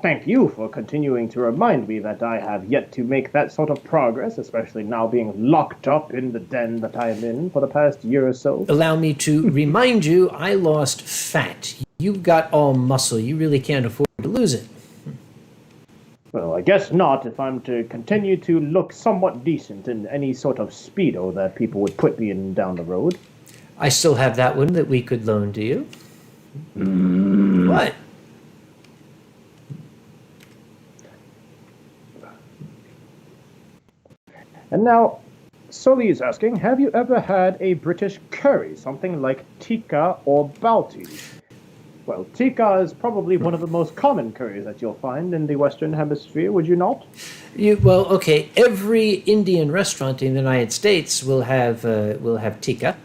Speaker 2: thank you for continuing to remind me that I have yet to make that sort of progress, especially now being locked up in the den that I am in for the past year or so.
Speaker 1: Allow me to remind you, I lost fat. You've got all muscle. You really can't afford to lose it.
Speaker 2: Well, I guess not if I'm to continue to look somewhat decent in any sort of Speedo that people would put me in down the road.
Speaker 1: I still have that one that we could loan to you. What?
Speaker 2: And now, Sully is asking, have you ever had a British curry, something like tikka or balti? Well, tikka is probably one of the most common curries that you'll find in the Western Hemisphere, would you not?
Speaker 1: Well, okay. Every Indian restaurant in the United States will have tikka.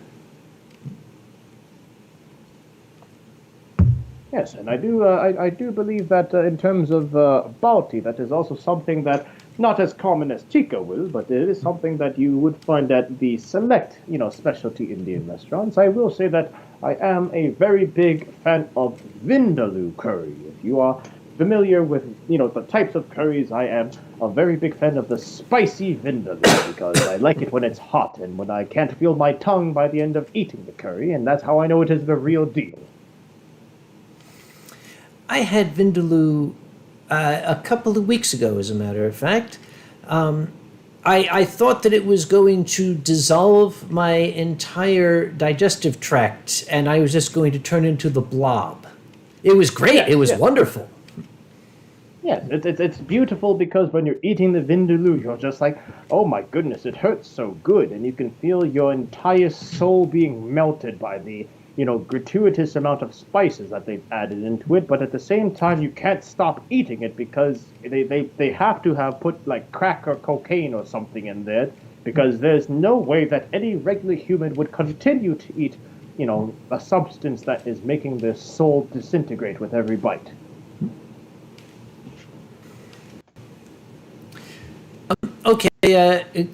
Speaker 2: Yes, and I do believe that in terms of balti, that is also something that not as common as tikka will, but it is something that you would find at the select, specialty Indian restaurants. I will say that I am a very big fan of vindaloo curry. If you are familiar with, the types of curries, I am a very big fan of the spicy vindaloo because I like it when it's hot and when I can't feel my tongue by the end of eating the curry, and that's how I know it is the real deal.
Speaker 1: I had vindaloo a couple of weeks ago, as a matter of fact. I thought that it was going to dissolve my entire digestive tract, and I was just going to turn into the blob. It was great.
Speaker 2: Yes,
Speaker 1: it was
Speaker 2: yes.
Speaker 1: wonderful.
Speaker 2: Yes, it's beautiful because when you're eating the vindaloo, you're just like, oh my goodness, it hurts so good, and you can feel your entire soul being melted by the, gratuitous amount of spices that they've added into it. But at the same time, you can't stop eating it because they have to have put like crack or cocaine or something in there because there's no way that any regular human would continue to eat, a substance that is making their soul disintegrate with every bite.
Speaker 1: Okay,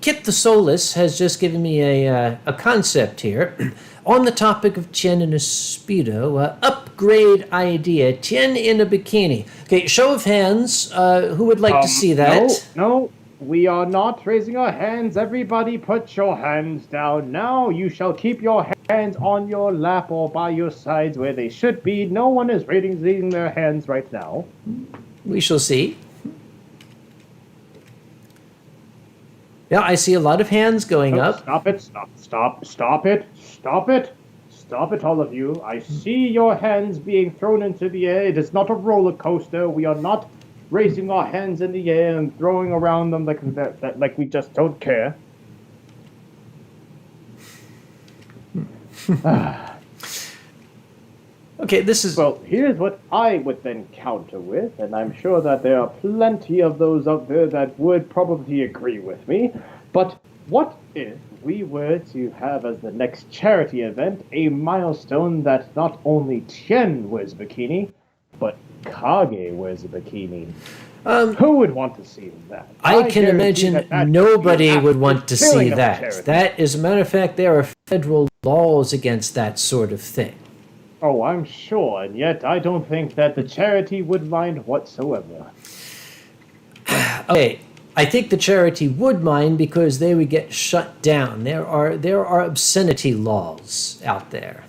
Speaker 1: Kip the Soulless has just given me a concept here. On the topic of Tien in a Speedo, upgrade idea, Tien in a bikini. Okay, show of hands, who would like to see that?
Speaker 2: No, we are not raising our hands. Everybody put your hands down now. You shall keep your hands on your lap or by your sides where they should be. No one is raising their hands right now.
Speaker 1: We shall see. Yeah, I see a lot of hands going up.
Speaker 2: Stop it, stop it, all of you. I see your hands being thrown into the air. It is not a roller coaster. We are not raising our hands in the air and throwing around them like we just don't care.
Speaker 1: Okay, this is...
Speaker 2: Well, here's what I would then counter with, and I'm sure that there are plenty of those out there that would probably agree with me, but what if we were to have as the next charity event a milestone that not only Tien wears a bikini, but Kage wears a bikini? Who would want to see that?
Speaker 1: I can imagine nobody would want to see that. That, as a matter of fact, there are federal laws against that sort of thing.
Speaker 2: Oh, I'm sure, and yet I don't think that the charity would mind whatsoever.
Speaker 1: Okay, I think the charity would mind because they would get shut down. There are obscenity laws out there.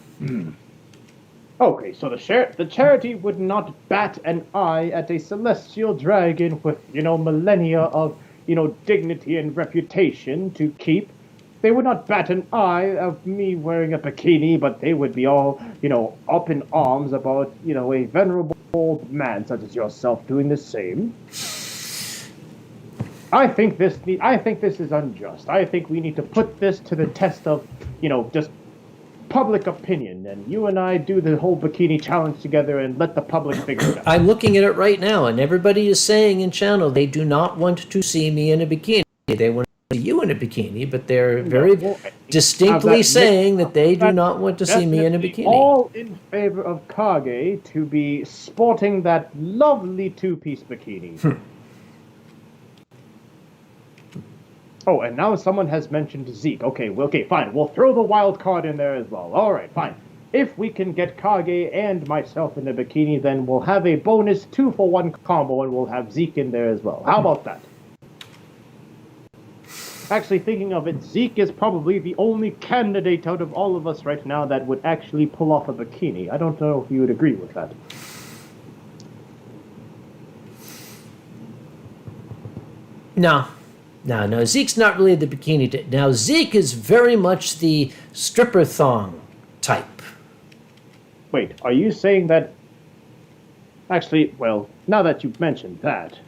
Speaker 2: Okay, so the charity would not bat an eye at a celestial dragon with, millennia of, dignity and reputation to keep. They would not bat an eye of me wearing a bikini, but they would be all, up in arms about, a venerable old man such as yourself doing the same. I think this is unjust. I think we need to put this to the test of, just public opinion, and you and I do the whole bikini challenge together and let the public figure it out.
Speaker 1: I'm looking at it right now, and everybody is saying in channel they do not want to see me in a bikini. They want to see you in a bikini, but they're very distinctly saying that they do not want to see me in a bikini.
Speaker 2: All in favor of Kage to be sporting that lovely two-piece bikini. Oh, and now someone has mentioned Zeke. Okay, fine. We'll throw the wild card in there as well. All right, fine. If we can get Kage and myself in the bikini, then we'll have a bonus 2-for-1 combo, and we'll have Zeke in there as well. How about that? Actually, thinking of it, Zeke is probably the only candidate out of all of us right now that would actually pull off a bikini. I don't know if you would agree with that.
Speaker 1: No, Zeke's not really the bikini. Now, Zeke is very much the stripper thong type.
Speaker 2: Wait, are you saying that... Actually, well, now that you've mentioned that...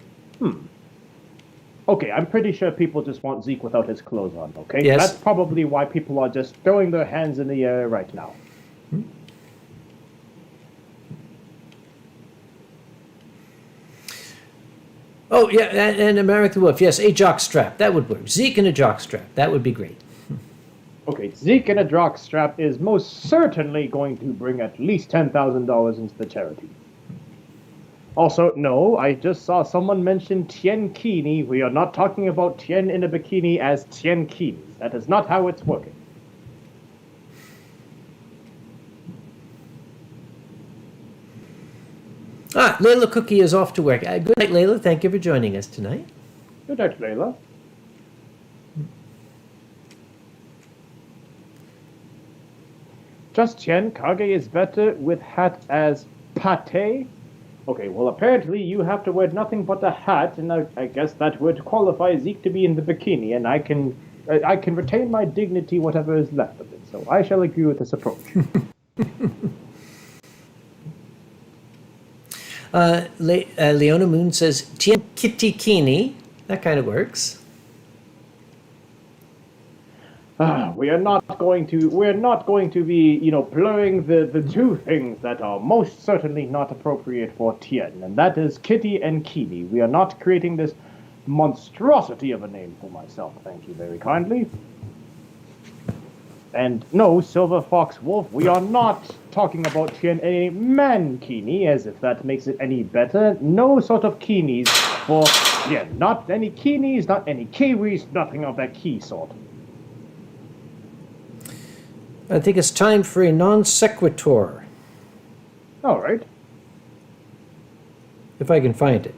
Speaker 2: Okay, I'm pretty sure people just want Zeke without his clothes on, okay?
Speaker 1: Yes.
Speaker 2: That's probably why people are just throwing their hands in the air right now.
Speaker 1: Oh, yeah, and American Wolf. Yes, a jock strap. That would work. Zeke and a jock strap. That would be great.
Speaker 2: Okay, Zeke and a jock strap is most certainly going to bring at least $10,000 into the charity. Also, no, I just saw someone mention Tien Kini. We are not talking about Tien in a bikini as Tien Kini. That is not how it's working.
Speaker 1: Layla Cookie is off to work. Good night, Layla. Thank you for joining us tonight.
Speaker 2: Good night, Layla. Just Tien, Kage is better with hat as pate. Okay, well, apparently you have to wear nothing but a hat, and I guess that would qualify Zeke to be in the bikini, and I can retain my dignity, whatever is left of it. So I shall agree with this approach.
Speaker 1: Leona Moon says, Tien Kitty Kini. That kind of works.
Speaker 2: We're not going to be, blurring the two things that are most certainly not appropriate for Tien, and that is Kitty and Kini. We are not creating this monstrosity of a name for myself, thank you very kindly. And no, Silver Fox Wolf, we are not talking about Tien a Mankini, as if that makes it any better. No sort of Kinis for Tien. Not any Kinis, not any Kiwis, nothing of that key sort.
Speaker 1: I think it's time for a non sequitur.
Speaker 2: All right.
Speaker 1: If I can find it.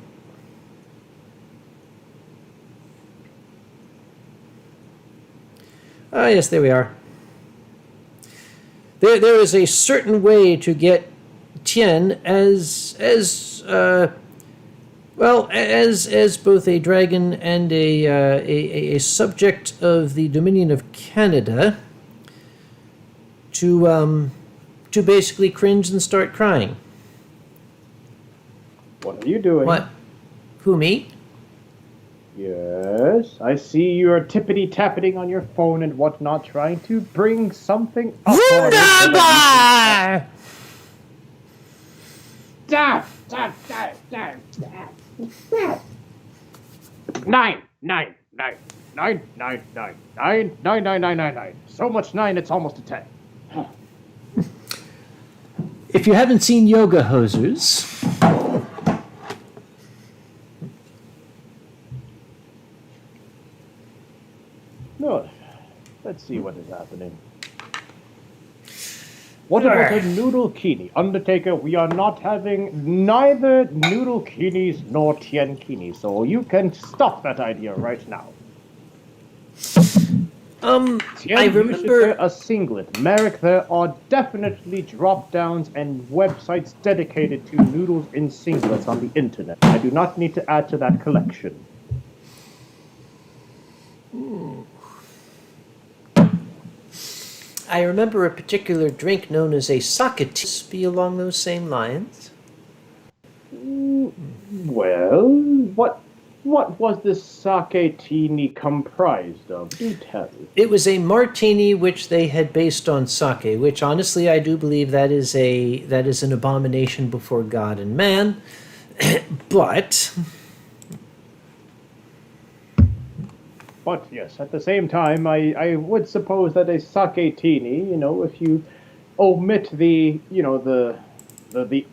Speaker 1: Ah, yes, there we are. There is a certain way to get Tien as both a dragon and a subject of the Dominion of Canada to basically cringe and start crying.
Speaker 2: What are you doing?
Speaker 1: What? Who, me?
Speaker 2: Yes, I see you're tippity-tappeting on your phone and whatnot, trying to bring something up.
Speaker 1: Wunderbar!
Speaker 2: Nine. So much 9, it's almost a 10.
Speaker 1: If you haven't seen Yoga Hosers,
Speaker 2: no, let's see what is happening. What about a Noodle Kini? Undertaker, we are not having neither Noodle Kinis nor Tien Kini, so you can stop that idea right now. Tien
Speaker 1: I
Speaker 2: should
Speaker 1: remember
Speaker 2: wear a singlet. Merrick, there are definitely drop-downs and websites dedicated to noodles in singlets on the internet. I do not need to add to that collection.
Speaker 1: I remember a particular drink known as a sake be along those same lines.
Speaker 2: Well, what was this sake tini comprised of? Do tell.
Speaker 1: It was a martini which they had based on sake, which honestly I do believe that is an abomination before God and man. But
Speaker 2: yes, at the same time, I would suppose that a sake tini, if you omit the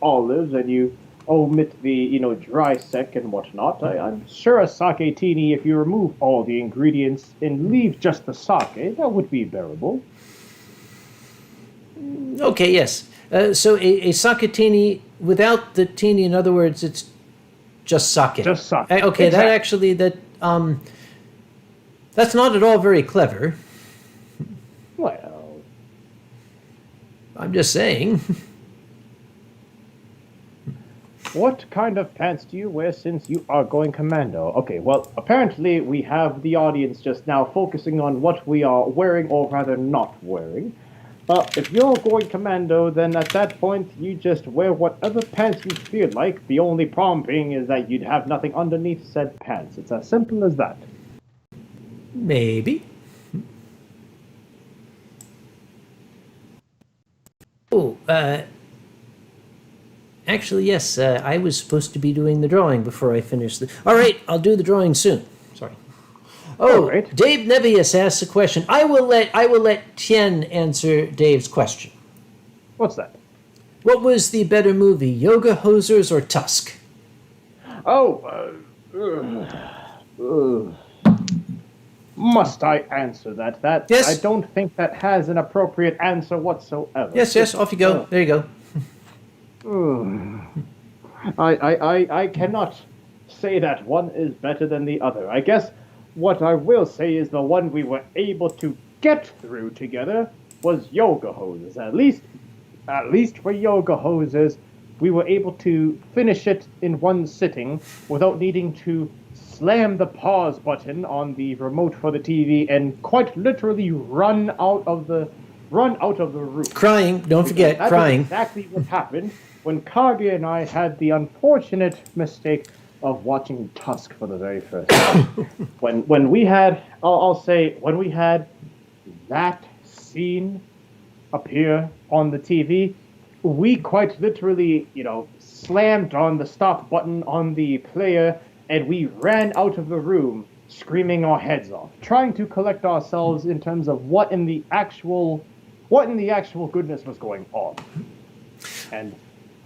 Speaker 2: olives and you omit the, dry sec and whatnot, I'm sure a sake tini, if you remove all the ingredients and leave just the sake, that would be bearable.
Speaker 1: Okay, yes. So a sake tini without the tini, in other words, it's just sake.
Speaker 2: Just sake.
Speaker 1: Okay,
Speaker 2: Exactly.
Speaker 1: That's not at all very clever.
Speaker 2: Well,
Speaker 1: I'm just saying.
Speaker 2: what kind of pants do you wear since you are going commando? Okay, well, apparently we have the audience just now focusing on what we are wearing, or rather not wearing. If you're going commando, then at that point you just wear whatever pants you feel like. The only problem being is that you'd have nothing underneath said pants. It's as simple as that.
Speaker 1: Maybe. Oh, actually, yes, I was supposed to be doing the drawing before I finished the... All right, I'll do the drawing soon. Sorry. Oh,
Speaker 2: right.
Speaker 1: Dave Nebius asks a question. I will let Tien answer Dave's question.
Speaker 2: What's that?
Speaker 1: What was the better movie, Yoga Hosers or Tusk?
Speaker 2: Must I answer that?
Speaker 1: Yes.
Speaker 2: I don't think that has an appropriate answer whatsoever.
Speaker 1: Yes, off you go. There you
Speaker 2: go. I cannot say that one is better than the other. I guess what I will say is the one we were able to get through together was Yoga Hoses. At least for Yoga Hoses, we were able to finish it in one sitting without needing to slam the pause button on the remote for the TV and quite literally run out of the room.
Speaker 1: Crying, don't forget,
Speaker 2: That
Speaker 1: crying.
Speaker 2: is exactly what happened. when Kage and I had the unfortunate mistake of watching Tusk for the very first time. when we had, I'll say, when we had that scene appear on the TV, we quite literally, slammed on the stop button on the player and we ran out of the room screaming our heads off, trying to collect ourselves in terms of what in the actual goodness was going on. And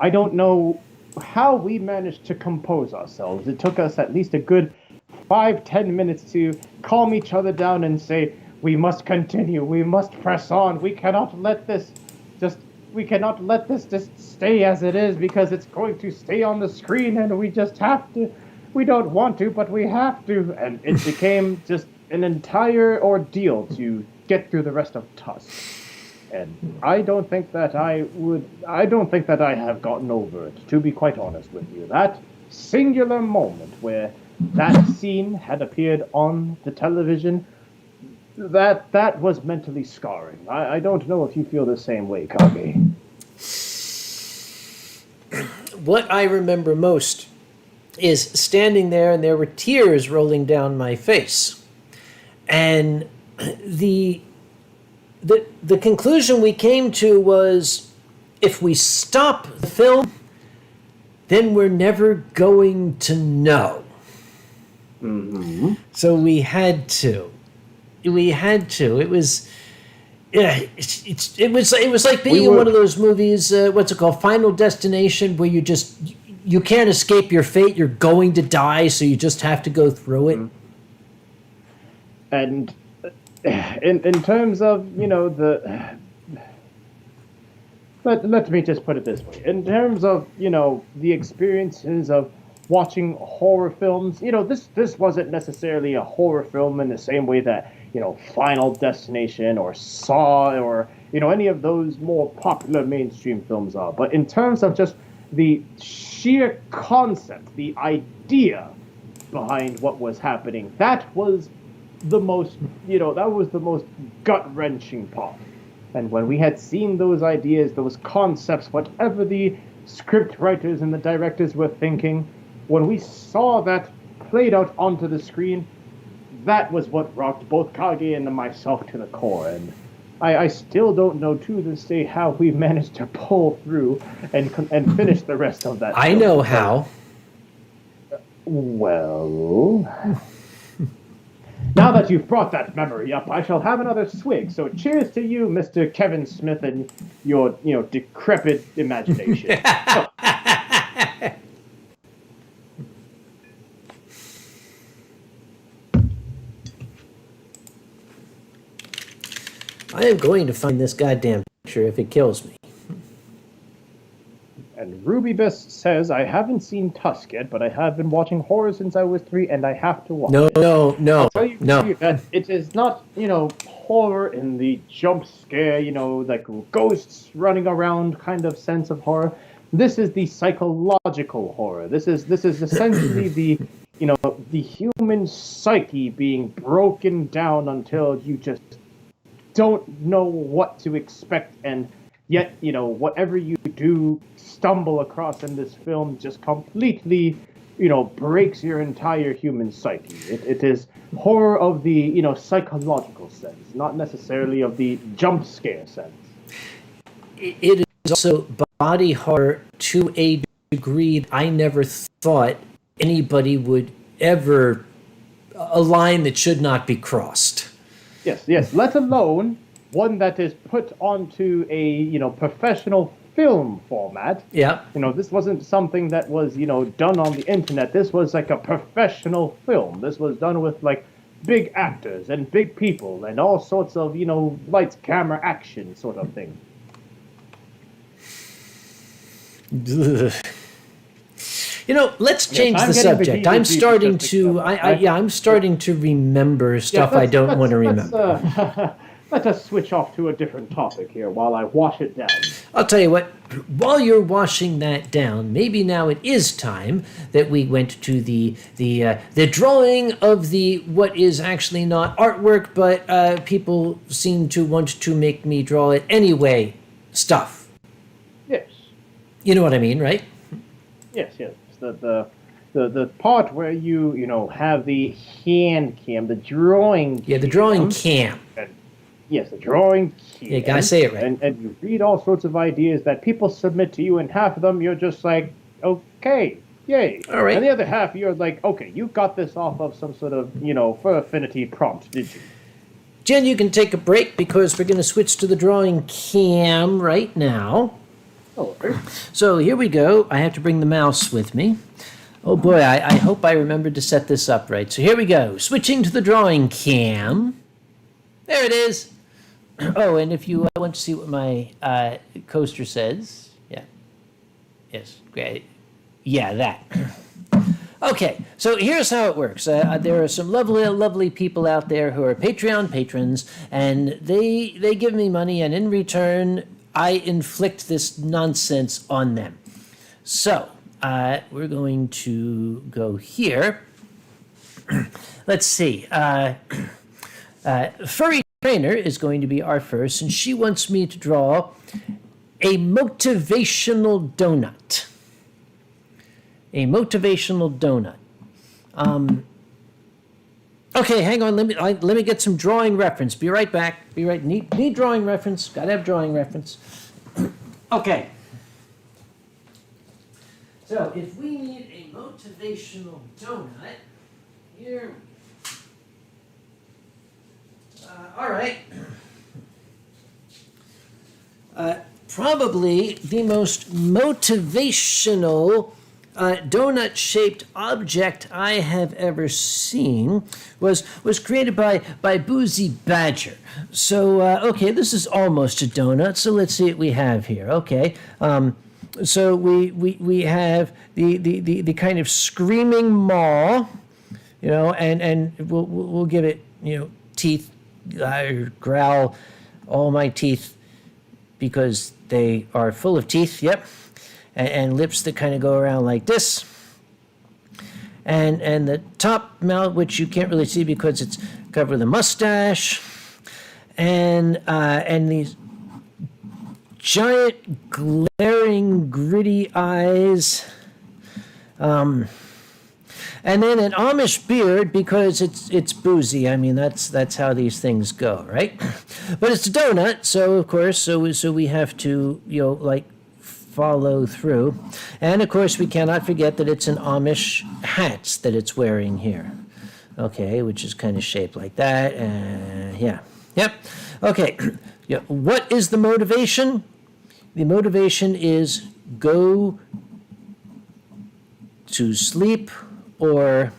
Speaker 2: I don't know how we managed to compose ourselves. It took us at least a good 5-10 minutes to calm each other down and say, we must continue, we must press on, we cannot let this just stay as it is, because it's going to stay on the screen and we just have to. We don't want to, but we have to. And it became just an entire ordeal to get through the rest of Tusk. And I don't think that I have gotten over it, to be quite honest with you. That singular moment where that scene had appeared on the television, that was mentally scarring. I don't know if you feel the same way, Kage.
Speaker 1: What I remember most is standing there and there were tears rolling down my face. And the conclusion we came to was, if we stop the film, then we're never going to know.
Speaker 2: Mm-hmm.
Speaker 1: So we had to. It was, it was like being in one of those movies. What's it called? Final Destination, where you can't escape your fate. You're going to die, so you just have to go through it.
Speaker 2: And in terms of let me just put it this way. In terms of the experiences of watching horror films, this wasn't necessarily a horror film in the same way that Final Destination or Saw or any of those more popular mainstream films are. But in terms of just the sheer concept, the idea behind what was happening, that was the most gut-wrenching part. And when we had seen those ideas, those concepts, whatever the script writers and the directors were thinking, when we saw that played out onto the screen, that was what rocked both Kage and myself to the core. And I still don't know to this day how we managed to pull through and finish the rest of that.
Speaker 1: I know how.
Speaker 2: Well, now that you've brought that memory up, I shall have another swig. So cheers to you, Mr. Kevin Smith, and your decrepit imagination.
Speaker 1: I am going to find this goddamn picture if it kills me.
Speaker 2: And Rubybus says, I haven't seen Tusk yet, but I have been watching horror since I was 3, and I have to watch it.
Speaker 1: No.
Speaker 2: I'll tell you that it is not, horror in the jump scare, like ghosts running around kind of sense of horror. This is the psychological horror. This is essentially the human psyche being broken down until you just don't know what to expect, and yet, whatever you do stumble across in this film just completely, breaks your entire human psyche. It is horror of the, psychological sense, not necessarily of the jump scare sense.
Speaker 1: It is also body horror to a degree I never thought anybody would ever, a line that should not be crossed.
Speaker 2: Yes. Let alone one that is put onto a professional film format.
Speaker 1: Yeah.
Speaker 2: This wasn't something that was done on the internet. This was like a professional film. This was done with like big actors and big people and all sorts of lights, camera, action sort of thing.
Speaker 1: Let's change the subject. I'm starting to, I'm starting to remember stuff I don't want to remember.
Speaker 2: Let us switch off to a different topic here while I wash it down.
Speaker 1: I'll tell you what, while you're washing that down, maybe now it is time that we went to the drawing of the what is actually not artwork, but people seem to want to make me draw it anyway stuff.
Speaker 2: Yes.
Speaker 1: You know what I mean, right?
Speaker 2: Yes, yes. The part where you have the hand cam, the drawing
Speaker 1: Yeah, the drawing
Speaker 2: cam.
Speaker 1: cam.
Speaker 2: And, yes, the drawing cam.
Speaker 1: You gotta say it right.
Speaker 2: And you read all sorts of ideas that people submit to you, and half of them you're just like, okay, yay.
Speaker 1: All right.
Speaker 2: And the other half you're like, okay, you got this off of some sort of, for affinity prompt, did you?
Speaker 1: Jen, you can take a break because we're going to switch to the drawing cam right now.
Speaker 2: Oh, right.
Speaker 1: So here we go. I have to bring the mouse with me. Oh boy, I hope I remembered to set this up right. So here we go. Switching to the drawing cam. There it is. Oh, and if you want to see what my coaster says. Yeah. Yes, great. Yeah, that. Okay, so here's how it works. There are some lovely, lovely people out there who are Patreon patrons, and they give me money, and in return, I inflict this nonsense on them. So, we're going to go here. Let's see. Furry Trainer is going to be our first, and she wants me to draw a motivational donut. A motivational donut. Okay, hang on. Let me get some drawing reference. Be right back. Need drawing reference. Gotta have drawing reference. Okay. So if we need a motivational donut, here. All right. Probably the most motivational donut-shaped object I have ever seen was created by Boozy Badger. So, okay, this is almost a donut, so let's see what we have here. Okay, so we have the kind of screaming maw, and we'll give it, teeth, growl, all my teeth, because they are full of teeth, yep. And lips that kind of go around like this, and the top mouth, which you can't really see because it's covered with a mustache, and these giant glaring gritty eyes, and then an Amish beard because it's boozy. I mean that's how these things go, right? But it's a donut, so of course, so we have to follow through. And of course, we cannot forget that it's an Amish hat that it's wearing here. Okay, which is kind of shaped like that. Yeah. Yep. Okay. Yeah. What is the motivation? The motivation is go to sleep, or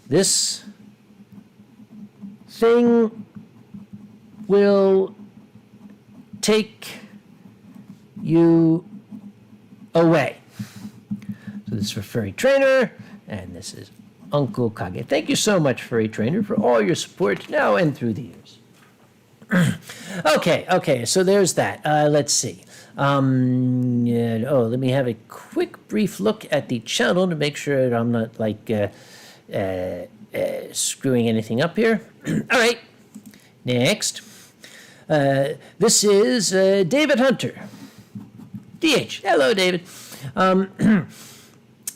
Speaker 1: this thing will take you away. So this is for Furry Trainer, and this is Uncle Kage. Thank you so much, Furry Trainer, for all your support now and through the years. Okay, so there's that. Let's see. Let me have a quick brief look at the channel to make sure that I'm not screwing anything up here. All right, next. This is David Hunter. DH. Hello, David.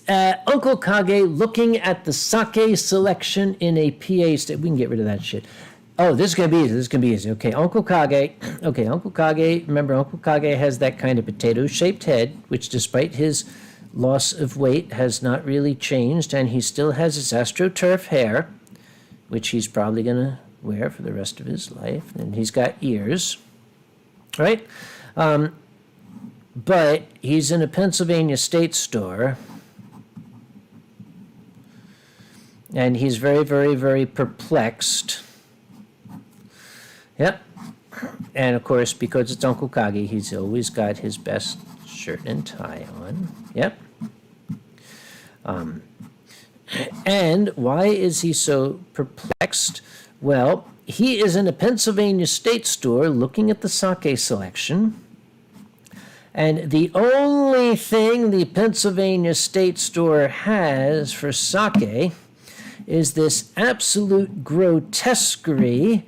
Speaker 1: Uncle Kage looking at the sake selection in a PA state. We can get rid of that shit. Oh, this is going to be easy. Okay, Uncle Kage. Remember, Uncle Kage has that kind of potato-shaped head, which despite his loss of weight has not really changed, and he still has his AstroTurf hair, which he's probably going to wear for the rest of his life, and he's got ears, right? But he's in a Pennsylvania state store, and he's very, very, very perplexed. Yep. And of course, because it's Uncle Kage, he's always got his best shirt and tie on. Yep. And why is he so perplexed? Well, he is in a Pennsylvania state store looking at the sake selection. And the only thing the Pennsylvania State Store has for sake is this absolute grotesquerie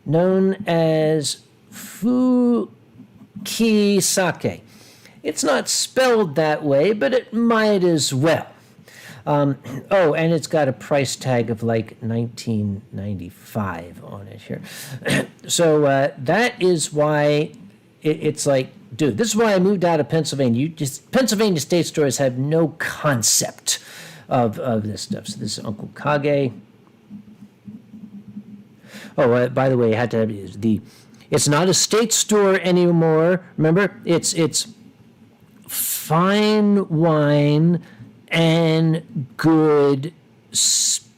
Speaker 1: known as Fuki sake. It's not spelled that way, but it might as well. Oh, and it's got a price tag of like $19.95 on it here. So that is why it's like, dude, this is why I moved out of Pennsylvania. Pennsylvania state stores have no concept of this stuff. So this is Uncle Kage. Oh, by the way, I had to have it's not a state store anymore. Remember, it's fine wine and good spirits.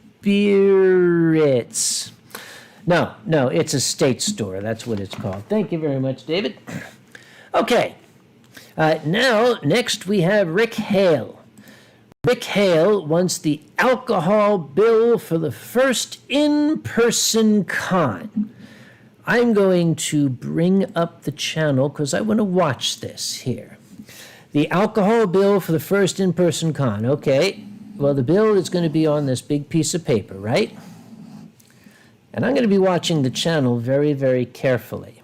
Speaker 1: No, it's a state store. That's what it's called. Thank you very much, David. Okay. Now, next we have Rick Hale. Rick Hale wants the alcohol bill for the first in-person con. I'm going to bring up the channel because I want to watch this here. The alcohol bill for the first in-person con. Okay, well, the bill is going to be on this big piece of paper, right? And I'm going to be watching the channel very, very carefully.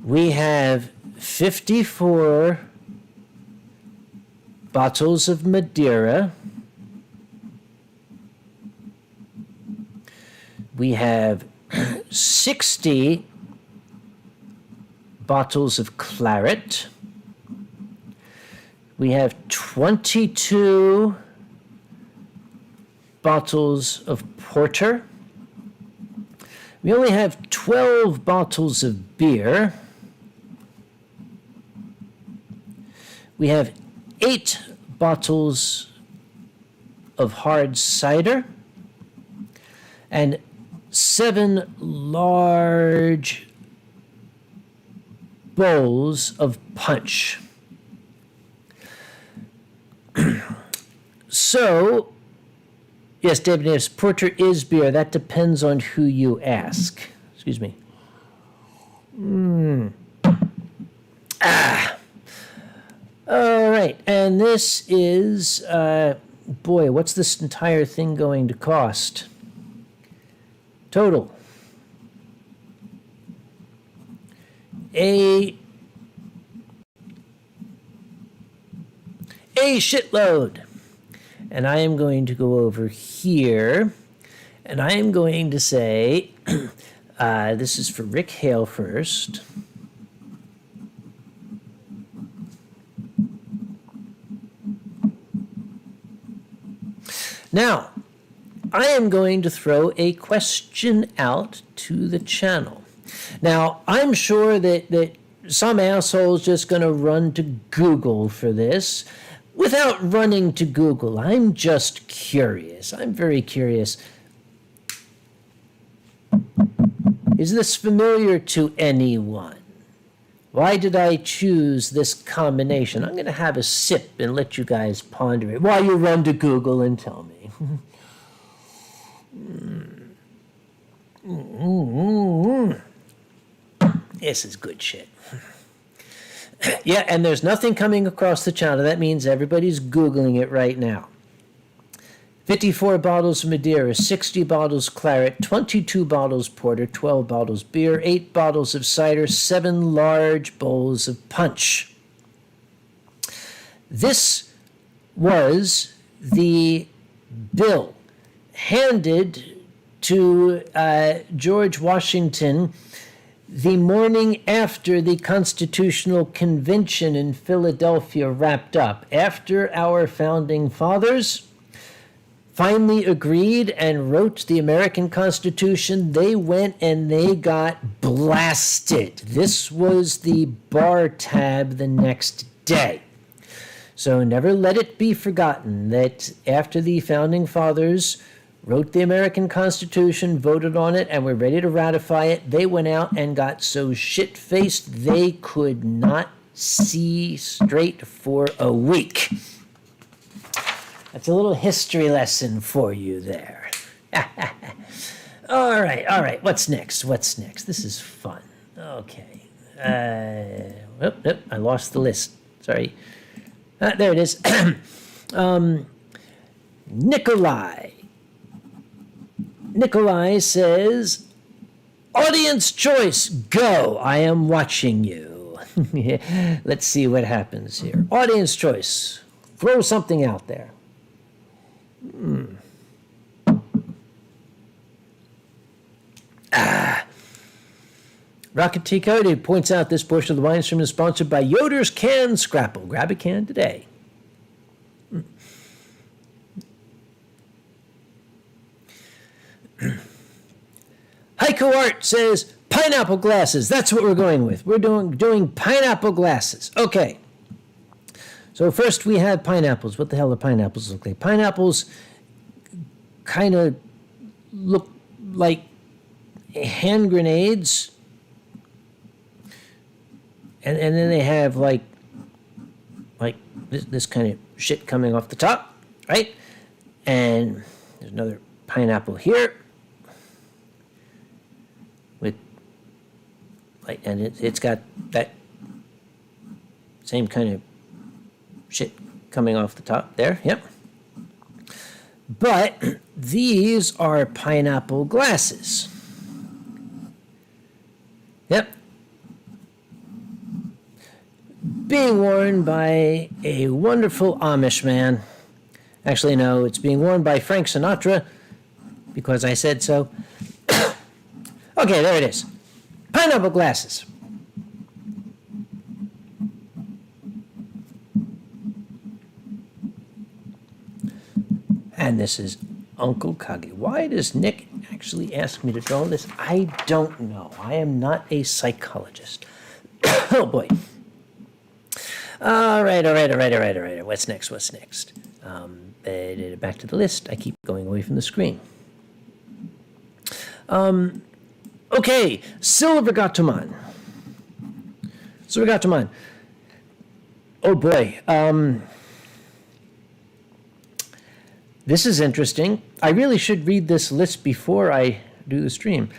Speaker 1: We have 54 bottles of Madeira. We have 60 bottles of claret. We have 22 bottles of porter. We only have 12 bottles of beer. We have 8 bottles of hard cider and 7 large bowls of punch. So, yes, David, yes, porter is beer. That depends on who you ask. Excuse me. All right, and this is, boy, what's this entire thing going to cost? Total. A shitload. And I am going to go over here, and I am going to say, this is for Rick Hale first. Now, I am going to throw a question out to the channel. Now, I'm sure that some asshole's just going to run to Google for this. Without running to Google, I'm just curious. I'm very curious. Is this familiar to anyone? Why did I choose this combination? I'm going to have a sip and let you guys ponder it while you run to Google and tell me. This is good shit. Yeah, and there's nothing coming across the channel. That means everybody's Googling it right now. 54 bottles of Madeira, 60 bottles claret, 22 bottles porter, 12 bottles beer, 8 bottles of cider, 7 large bowls of punch. This was the bill handed to George Washington the morning after the Constitutional Convention in Philadelphia wrapped up. After our founding fathers finally agreed and wrote the American Constitution, they went and they got blasted. This was the bar tab the next day. So never let it be forgotten that after the founding fathers wrote the American Constitution, voted on it, and were ready to ratify it, they went out and got so shit-faced they could not see straight for a week. That's a little history lesson for you there. All right. What's next? This is fun. Okay. I lost the list. Sorry. There it is. Nikolai says, audience choice, go. I am watching you. Yeah, let's see what happens here. Audience choice. Throw something out there. Rocket T. Cody points out this portion of the Winestream is sponsored by Yoder's Can Scrapple. Grab a can today. Haiku Art says pineapple glasses. That's what we're going with. We're doing pineapple glasses. Okay. So first we have pineapples. What the hell do pineapples look like? Pineapples kind of look like hand grenades. And then they have like this kind of shit coming off the top, right? And there's another pineapple here. And it's got that same kind of shit coming off the top there, yep. But these are pineapple glasses. Yep. Being worn by a wonderful Amish man. Actually, no, it's being worn by Frank Sinatra, because I said so. Okay, there it is. Pineapple glasses. And this is Uncle Kage. Why does Nick actually ask me to draw this? I don't know. I am not a psychologist. Oh boy. All right. What's next? Back to the list. I keep going away from the screen. Okay, Silvergatuman. Oh boy. This is interesting. I really should read this list before I do the stream.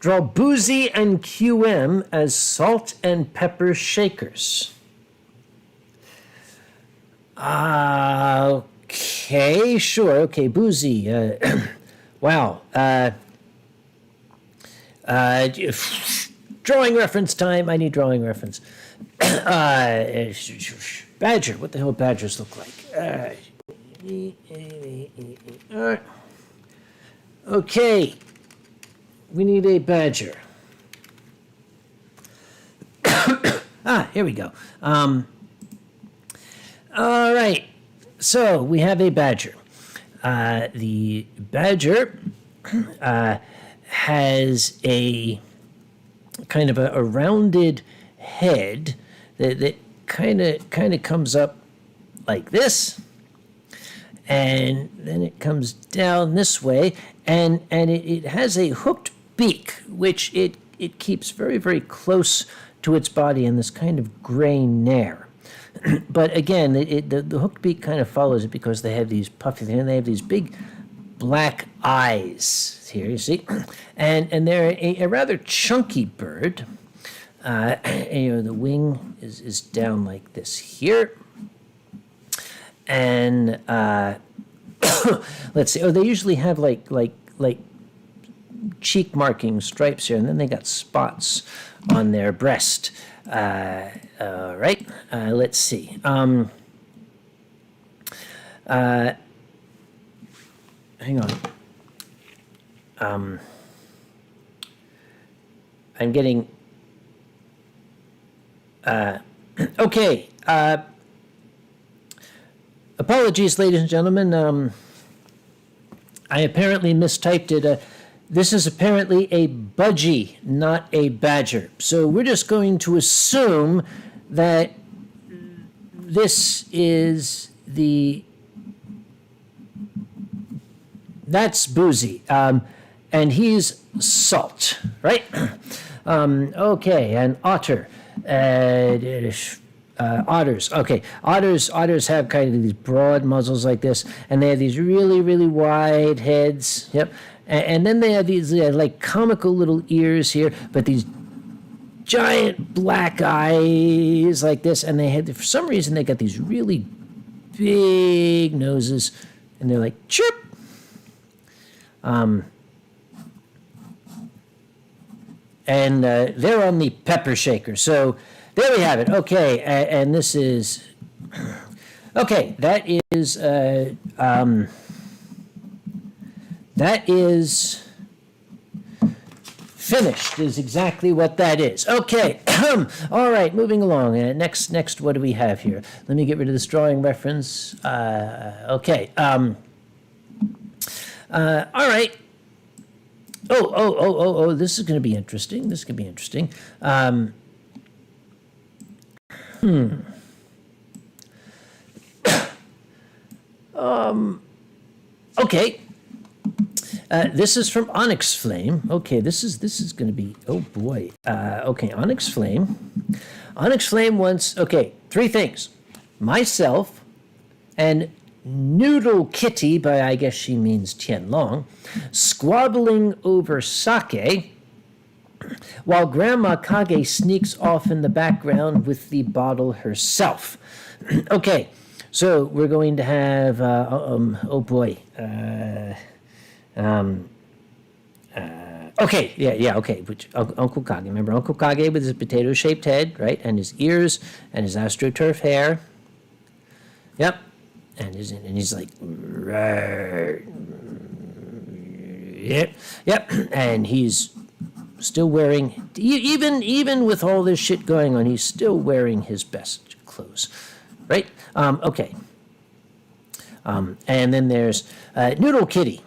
Speaker 1: Draw Boozy and QM as salt and pepper shakers. Okay, sure. Okay, Boozy. Wow. Drawing reference time. I need drawing reference. Badger. What the hell do badgers look like? Okay. We need a badger. Here we go. All right. So we have a badger. The badger has a kind of a rounded head that kind of comes up like this, and then it comes down this way, and it has a hooked beak, which it keeps very, very close to its body in this kind of gray nair. But again, the hooked beak kind of follows it because they have these puffy, and they have these big black eyes here, you see, and they're a rather chunky bird. And, the wing is down like this here, and let's see. Oh, they usually have like cheek marking stripes here, and then they got spots on their breast. All right. Let's see. Hang on. I'm getting. Okay. Apologies, ladies and gentlemen. I apparently mistyped it. This is apparently a budgie, not a badger. So we're just going to assume that this is that's Boozy, and he's salt, right? Okay, and otter. Otters. Okay, otters have kind of these broad muzzles like this, and they have these really, really wide heads. Yep. And then they have these like comical little ears here, but these giant black eyes like this, and they had, for some reason, they got these really big noses, and they're like chirp. and they're on the pepper shaker. So there we have it. Okay, and this is okay. That is finished. Is exactly what that is. Okay. All right. Moving along. Next. What do we have here? Let me get rid of this drawing reference. Okay. All right. Oh, this is going to be interesting. This could be interesting. Okay. This is from Onyx Flame. Okay, this is going to be, oh boy. Okay, Onyx Flame. Onyx Flame wants, okay, 3 things. Myself and Noodle Kitty, by I guess she means Tianlong, squabbling over sake, while Grandma Kage sneaks off in the background with the bottle herself. Okay, so we're going to have, oh boy, okay, yeah, okay. Which Uncle Kage? Remember Uncle Kage with his potato-shaped head, right, and his ears and his astroturf hair. Yep, and he's like, yep, and he's still wearing, even with all this shit going on, he's still wearing his best clothes, right? Okay. And then there's Noodle Kitty.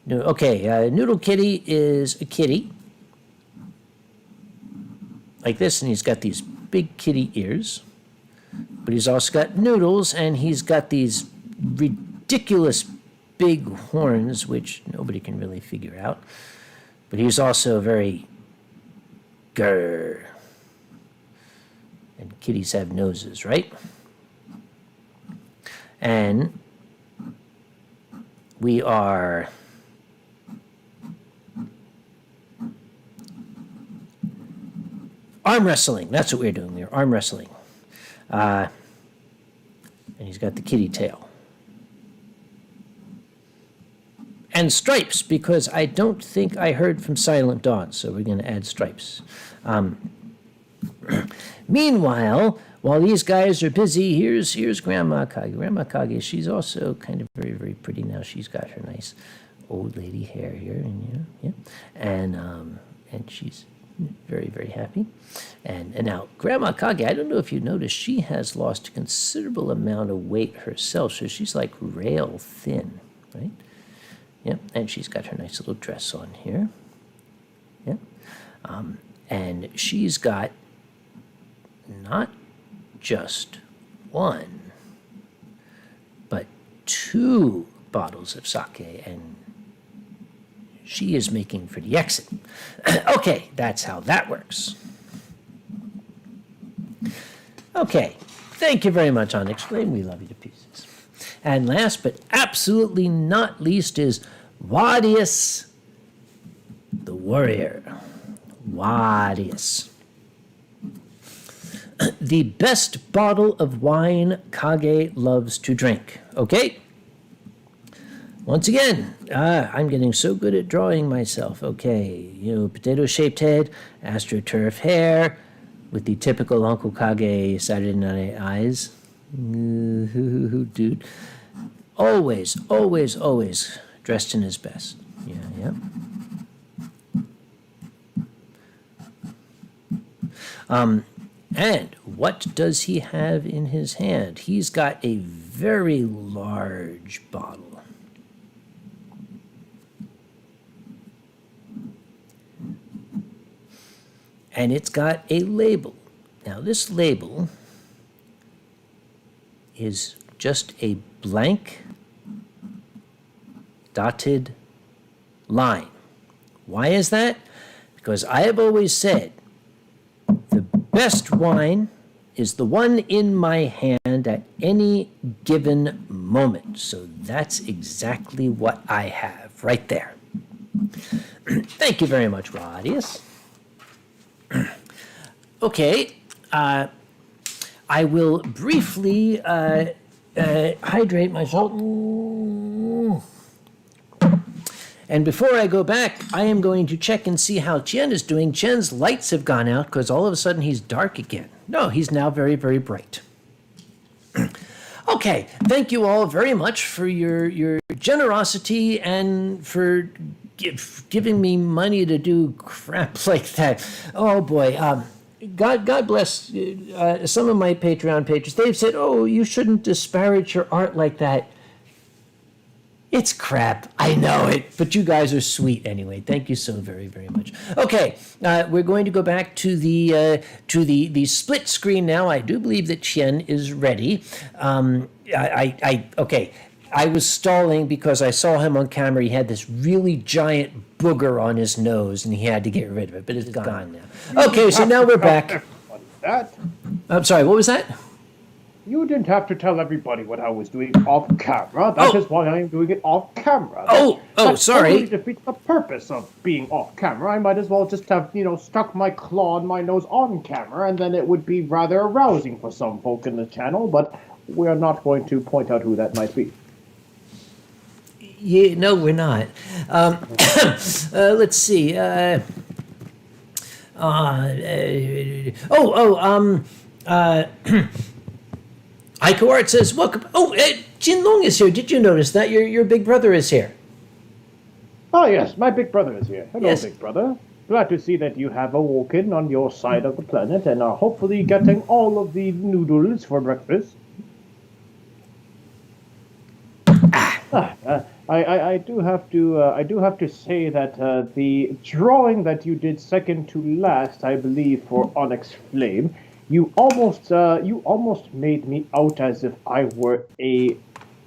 Speaker 1: Noodle Kitty is a kitty like this, and he's got these big kitty ears, but he's also got noodles, and he's got these ridiculous big horns, which nobody can really figure out. But he's also very grrr. And kitties have noses, right? And we are arm wrestling. That's what we're doing. We're arm wrestling. And he's got the kitty tail. And stripes, because I don't think I heard from Silent Dawn, so we're going to add stripes. Meanwhile, while these guys are busy, here's Grandma Kage. Grandma Kage, she's also kind of very, very pretty now. She's got her nice old lady hair here, and and she's very, very happy. And now Grandma Kage, I don't know if you noticed, she has lost a considerable amount of weight herself, so she's like rail thin, right? Yep, and she's got her nice little dress on here. Yep, and she's got not just 1, but 2 bottles of sake, and she is making for the exit. Okay, that's how that works. Okay, thank you very much, Onyx Flame. We love you to pieces. And last but absolutely not least is Wadius the Warrior. Wadius. The best bottle of wine Kage loves to drink. Okay? Once again, I'm getting so good at drawing myself. Okay, potato-shaped head, astroturf hair, with the typical Uncle Kage Saturday Night eyes. Dude. Always dressed in his best. Yeah. And what does he have in his hand? He's got a very large bottle. And it's got a label. Now, this label is just a blank dotted line. Why is that? Because I have always said the best wine is the one in my hand at any given moment. So that's exactly what I have right there. Thank you very much, Rodius. Okay, I will briefly hydrate myself. And before I go back, I am going to check and see how Chen is doing. Chen's lights have gone out because all of a sudden he's dark again. No, he's now very, very bright. Okay, thank you all very much for your generosity and for giving me money to do crap like that. Oh boy, God bless some of my Patreon patrons. They've said, "Oh, you shouldn't disparage your art like that." It's crap. I know it, but you guys are sweet anyway. Thank you so very, very much. Okay, we're going to go back to the split screen now. I do believe that Chen is ready. Okay. I was stalling because I saw him on camera. He had this really giant booger on his nose, and he had to get rid of it, but it's gone now. Okay, so now we're back.
Speaker 2: That
Speaker 1: I'm sorry. What was that?
Speaker 2: you didn't have to tell everybody what I was doing off camera. That is why I am doing it off camera.
Speaker 1: That
Speaker 2: sorry.
Speaker 1: sorry.
Speaker 2: Defeats the purpose of being off camera. I might as well just have, stuck my claw in my nose on camera, and then it would be rather arousing for some folk in the channel, but we are not going to point out who that might be.
Speaker 1: Yeah, no, we're not. Let's see. Aiko Art says, welcome. Oh, Jin Long is here. Did you notice that? Your big brother is here.
Speaker 2: Oh, yes, my big brother is here. Hello,
Speaker 1: Yes.
Speaker 2: big brother. Glad to see that you have awoken on your side of the planet and are hopefully getting all of the noodles for breakfast. I do have to say that the drawing that you did second to last, I believe, for Onyx Flame, you almost made me out as if I were a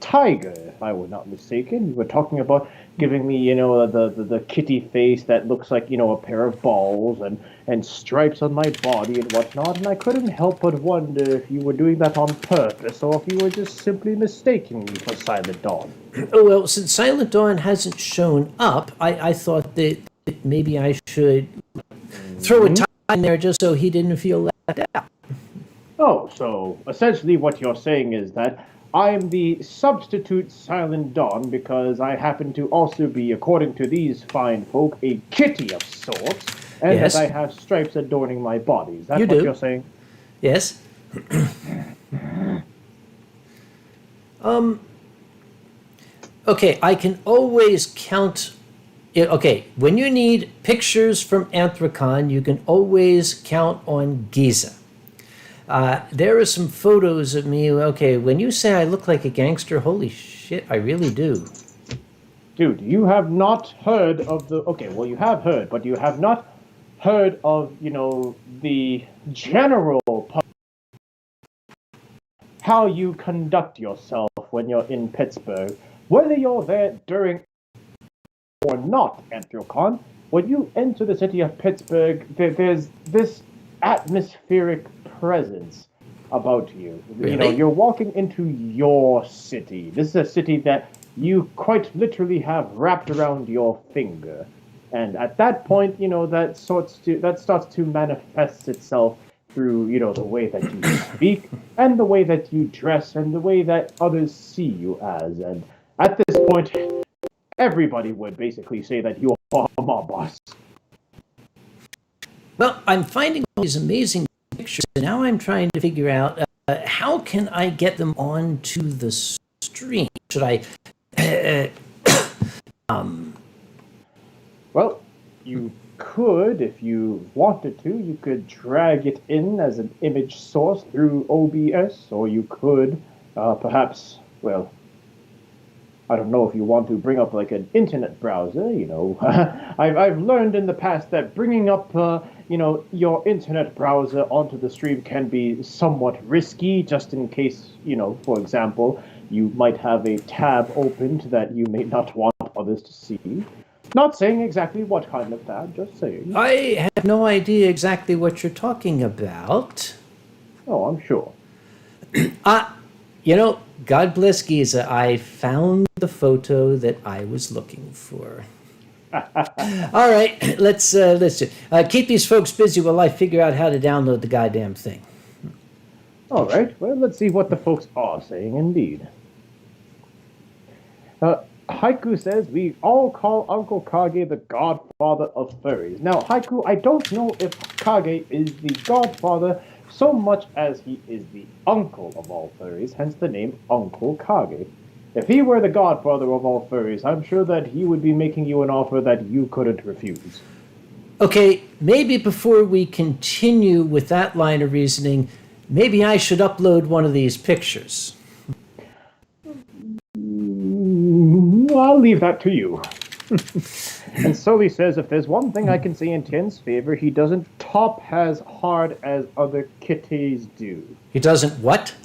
Speaker 2: tiger, if I were not mistaken. You were talking about giving me, the kitty face that looks like, a pair of balls and stripes on my body and whatnot, and I couldn't help but wonder if you were doing that on purpose or if you were just simply mistaking me for Silent Dawn.
Speaker 1: Oh, well, since Silent Dawn hasn't shown up, I thought that maybe I should throw a tie in there just so he didn't feel left out.
Speaker 2: Oh, so essentially what you're saying is that I'm the substitute Silent Dawn because I happen to also be, according to these fine folk, a kitty of sorts, and
Speaker 1: Yes.
Speaker 2: that I have stripes adorning my body. Is that
Speaker 1: You
Speaker 2: what
Speaker 1: do.
Speaker 2: you're saying?
Speaker 1: Yes. Okay, I can always count. Okay, when you need pictures from Anthrocon, you can always count on Giza. There are some photos of me. Okay, when you say I look like a gangster, holy shit, I really do.
Speaker 2: Dude, you have not heard of the... Okay, well, you have heard, but you have not heard of, the general... how you conduct yourself when you're in Pittsburgh. Whether you're there during or not Anthrocon, when you enter the city of Pittsburgh, there's this atmospheric presence about you.
Speaker 1: Really?
Speaker 2: You're walking into your city. This is a city that you quite literally have wrapped around your finger. And at that point, that starts to manifest itself through, the way that you speak and the way that you dress and the way that others see you as. And at this point, everybody would basically say that you're a mob boss.
Speaker 1: Well, I'm finding all these amazing pictures, and now I'm trying to figure out how can I get them onto the stream? Should I?
Speaker 2: Well, you could, if you wanted to, you could drag it in as an image source through OBS, or you could perhaps, well, I don't know if you want to bring up like an internet browser, I've learned in the past that bringing up, your internet browser onto the stream can be somewhat risky, just in case, for example, you might have a tab opened that you may not want others to see. Not saying exactly what kind of tab, just saying.
Speaker 1: I have no idea exactly what you're talking about.
Speaker 2: Oh, I'm sure.
Speaker 1: God bless Giza. I found the photo that I was looking for. All right, let's keep these folks busy while I figure out how to download the goddamn thing.
Speaker 2: All right, well, let's see what the folks are saying indeed. Haiku says we all call Uncle Kage the godfather of furries. Now, Haiku, I don't know if Kage is the godfather so much as he is the uncle of all furries, hence the name Uncle Kage. If he were the godfather of all furries, I'm sure that he would be making you an offer that you couldn't refuse.
Speaker 1: Okay, maybe before we continue with that line of reasoning, maybe I should upload one of these pictures.
Speaker 2: I'll leave that to you. And Sully says if there's one thing I can say in Tien's favor, he doesn't top as hard as other kitties do.
Speaker 1: He doesn't what?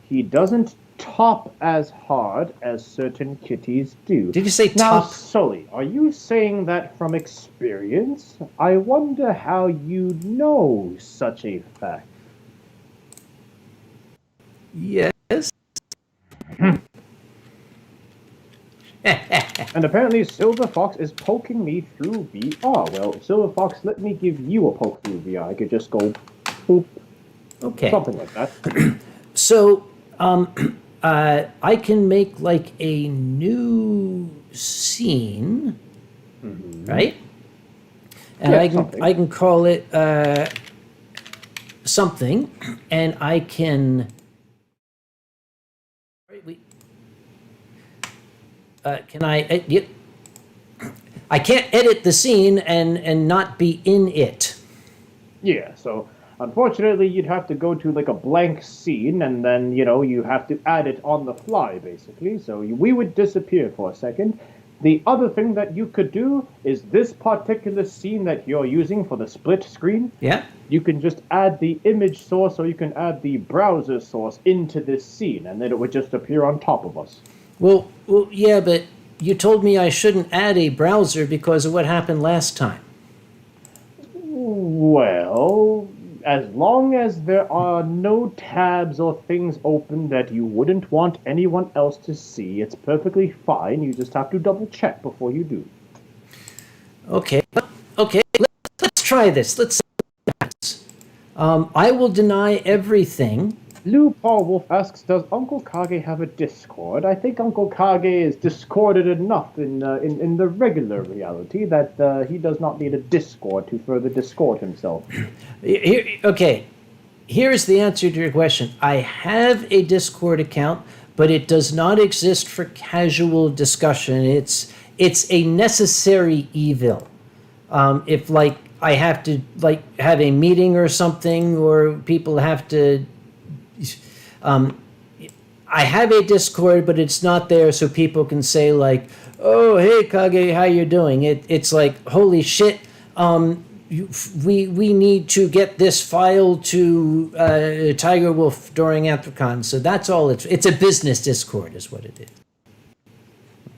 Speaker 2: He doesn't top as hard as certain kitties do.
Speaker 1: Did you say
Speaker 2: Now,
Speaker 1: top?
Speaker 2: Sully, are you saying that from experience? I wonder how you know such a fact.
Speaker 1: Yes.
Speaker 2: And apparently Silver Fox is poking me through VR. Well, Silver Fox, let me give you a poke through VR. I could just go boop.
Speaker 1: Okay.
Speaker 2: Something like that.
Speaker 1: So, I can make like a new scene, right? And
Speaker 2: Yeah,
Speaker 1: I can call it something, and I can. Can I? I can't edit the scene and not be in it.
Speaker 2: Yeah, so unfortunately you'd have to go to like a blank scene and then, you have to add it on the fly, basically. So we would disappear for a second. The other thing that you could do is this particular scene that you're using for the split screen.
Speaker 1: Yeah.
Speaker 2: You can just add the image source or you can add the browser source into this scene and then it would just appear on top of us.
Speaker 1: Well, yeah, but you told me I shouldn't add a browser because of what happened last time.
Speaker 2: Well, as long as there are no tabs or things open that you wouldn't want anyone else to see, it's perfectly fine. You just have to double check before you do.
Speaker 1: Okay, let's try this. Let's see what happens. I will deny everything.
Speaker 2: Lou Paul Wolf asks, does Uncle Kage have a Discord? I think Uncle Kage is discorded enough in the regular reality that he does not need a Discord to further discord himself.
Speaker 1: Okay, here's the answer to your question. I have a Discord account, but it does not exist for casual discussion. It's a necessary evil. If like I have to like have a meeting or something, or people have to. I have a Discord, but it's not there so people can say like, "Oh, hey Kage, how you doing?" It's like, "Holy shit, we need to get this file to Tiger Wolf during Anthrocon." So that's all. It's a business Discord, is what it is.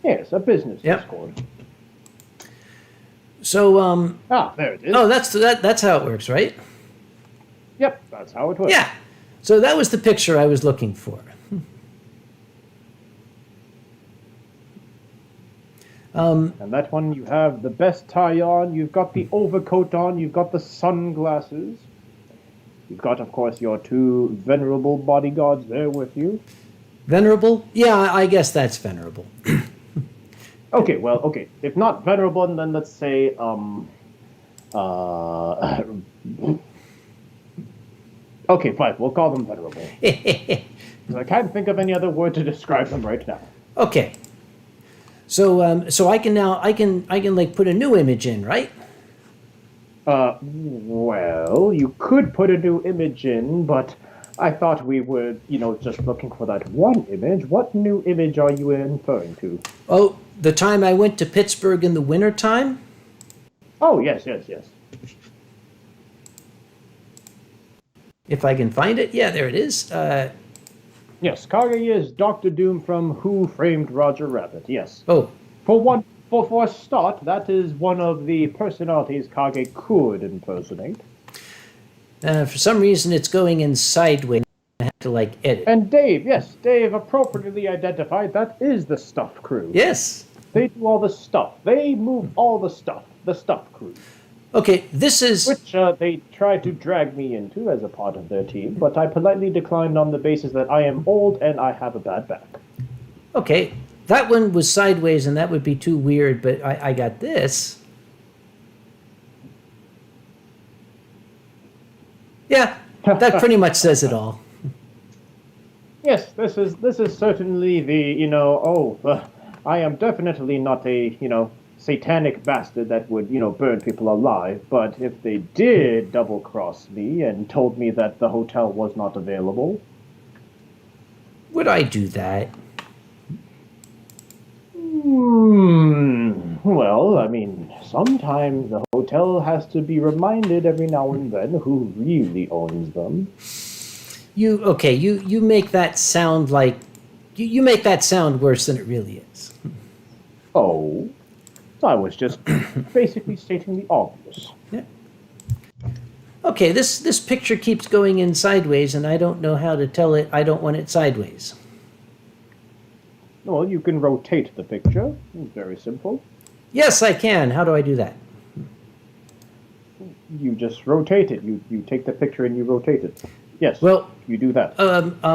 Speaker 2: Yes, a business
Speaker 1: Yep.
Speaker 2: Discord.
Speaker 1: So
Speaker 2: There it is.
Speaker 1: oh, that's how it works, right?
Speaker 2: Yep, that's how it works.
Speaker 1: Yeah. So that was the picture I was looking for.
Speaker 2: And that one, you have the best tie on, you've got the overcoat on, you've got the sunglasses. You've got, of course, your two venerable bodyguards there with you.
Speaker 1: Venerable? Yeah, I guess that's venerable.
Speaker 2: Okay, well, okay. If not venerable, then let's say, okay, fine, we'll call them venerable. 'Cause I can't think of any other word to describe them right now.
Speaker 1: Okay. So I can like put a new image in, right?
Speaker 2: Well, you could put a new image in, but I thought we were, just looking for that one image. What new image are you referring to?
Speaker 1: Oh, the time I went to Pittsburgh in the wintertime?
Speaker 2: Oh, yes.
Speaker 1: If I can find it. Yeah, there it is.
Speaker 2: Yes, Kage is Dr. Doom from Who Framed Roger Rabbit, yes.
Speaker 1: Oh,
Speaker 2: For a start, that is one of the personalities Kage could impersonate.
Speaker 1: for some reason it's going in sideways. I have to like edit.
Speaker 2: And Dave, yes, Dave appropriately identified, that is the Stuff Crew.
Speaker 1: Yes.
Speaker 2: They do all the stuff. They move all the stuff. The Stuff Crew.
Speaker 1: Okay, this is...
Speaker 2: Which they tried to drag me into as a part of their team, but I politely declined on the basis that I am old and I have a bad back.
Speaker 1: Okay, that one was sideways, and that would be too weird, but I got this. Yeah, that pretty much says it all.
Speaker 2: Yes, this is certainly the, I am definitely not a, satanic bastard that would, burn people alive, but if they did double-cross me and told me that the hotel was not available...
Speaker 1: Would I do that?
Speaker 2: Well, I mean, sometimes the hotel has to be reminded every now and then who really owns them.
Speaker 1: You make that sound like you make that sound worse than it really is.
Speaker 2: Oh, I was just basically stating the obvious.
Speaker 1: Yeah. Okay, this picture keeps going in sideways, and I don't know how to tell it I don't want it sideways.
Speaker 2: Well, you can rotate the picture. It's very simple.
Speaker 1: Yes, I can. How do I do that?
Speaker 2: You just rotate it. You take the picture and you rotate it. Yes,
Speaker 1: well,
Speaker 2: you do that.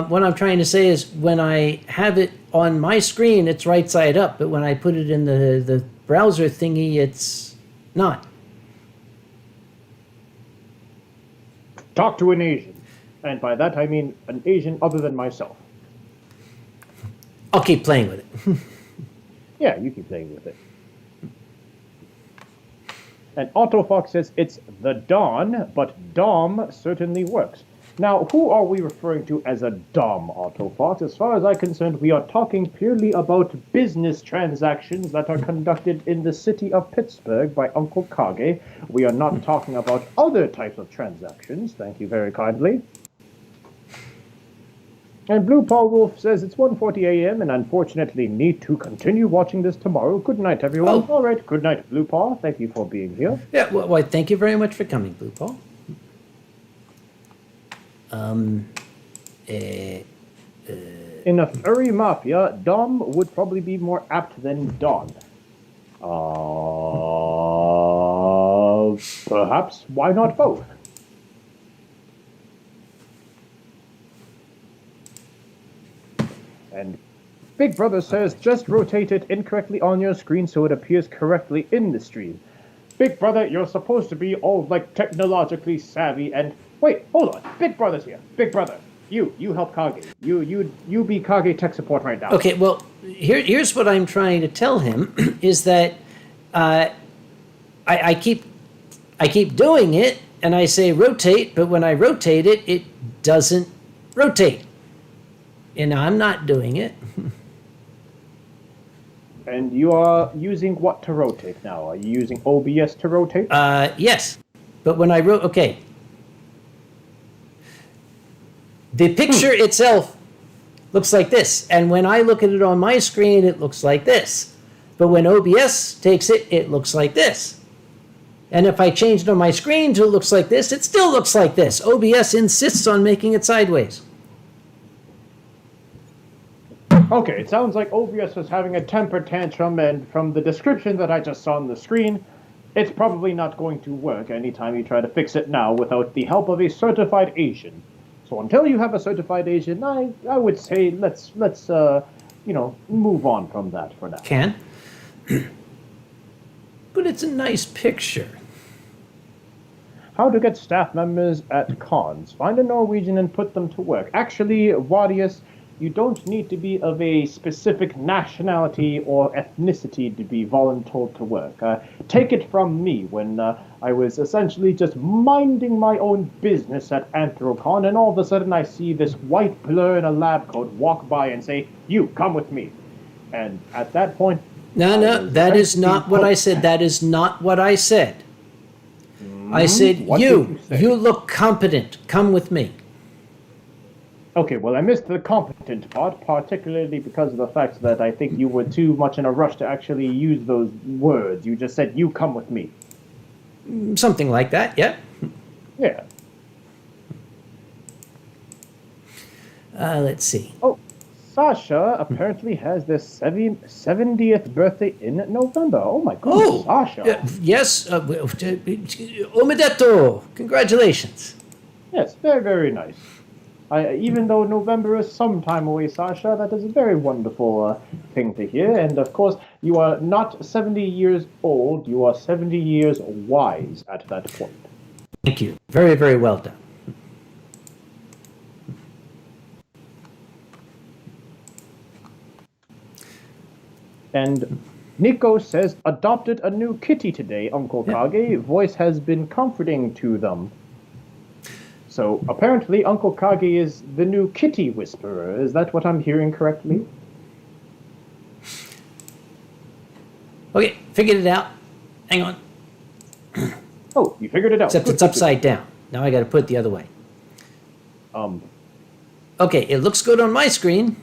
Speaker 1: What I'm trying to say is when I have it on my screen, it's right side up, but when I put it in the browser thingy, it's not.
Speaker 2: Talk to an Asian. And by that I mean an Asian other than myself.
Speaker 1: I'll keep playing with it.
Speaker 2: Yeah, you keep playing with it. And Autofox says it's the Dawn, but Dom certainly works. Now, who are we referring to as a Dom, Autofox? As far as I'm concerned, we are talking purely about business transactions that are conducted in the city of Pittsburgh by Uncle Kage. We are not talking about other types of transactions. Thank you very kindly. And Blue Paw Wolf says it's 1:40 a.m. and unfortunately need to continue watching this tomorrow. Good night, everyone. All right, good night, Blue Paw. Thank you for being here.
Speaker 1: Yeah, well, thank you very much for coming, Blue Paw.
Speaker 2: In a furry mafia, Dom would probably be more apt than Don. Perhaps, why not both? And Big Brother says, just rotate it incorrectly on your screen so it appears correctly in the stream. Big Brother, you're supposed to be all, technologically savvy and... Wait, hold on. Big Brother's here. Big Brother, you help Kage. You be Kage tech support right now.
Speaker 1: Okay, well, here's what I'm trying to tell him, is that I keep doing it, and I say rotate, but when I rotate it, it doesn't rotate. And I'm not doing it.
Speaker 2: And you are using what to rotate now? Are you using OBS to rotate?
Speaker 1: Yes. But when I okay. The picture itself looks like this. And when I look at it on my screen, it looks like this. But when OBS takes it, it looks like this. And if I change it on my screen to it looks like this, it still looks like this. OBS insists on making it sideways.
Speaker 2: Okay, it sounds like OBS was having a temper tantrum, and from the description that I just saw on the screen, it's probably not going to work anytime you try to fix it now without the help of a certified Asian. So until you have a certified Asian, I would say let's move on from that for now.
Speaker 1: Can. But it's a nice picture.
Speaker 2: How to get staff members at cons. Find a Norwegian and put them to work. Actually, Wadius, you don't need to be of a specific nationality or ethnicity to be voluntold to work. Take it from me when I was essentially just minding my own business at Anthrocon, and all of a sudden I see this white blur in a lab coat walk by and say, "You, come with me." And at that point...
Speaker 1: No, that is not what I said. That is not what I said. I said, you look competent. Come with me.
Speaker 2: Okay, well, I missed the competent part, particularly because of the fact that I think you were too much in a rush to actually use those words. You just said, "You come with me."
Speaker 1: Something like that, yeah.
Speaker 2: Yeah.
Speaker 1: Let's see.
Speaker 2: Oh, Sasha apparently has their 70th birthday in November. Oh my goodness, Sasha.
Speaker 1: Yes, omedeto. Congratulations.
Speaker 2: Yes, very, very nice. Even though November is some time away, Sasha, that is a very wonderful thing to hear. And of course, you are not 70 years old, you are 70 years wise at that point.
Speaker 1: Thank you. Very, very well done.
Speaker 2: And Nico says, adopted a new kitty today, Uncle Kage. Voice has been comforting to them. So apparently Uncle Kage is the new kitty whisperer. Is that what I'm hearing correctly?
Speaker 1: Okay, figured it out. Hang on.
Speaker 2: Oh, you figured it out.
Speaker 1: Except it's upside down. Now I got to put it the other way. Okay, it looks good on my screen.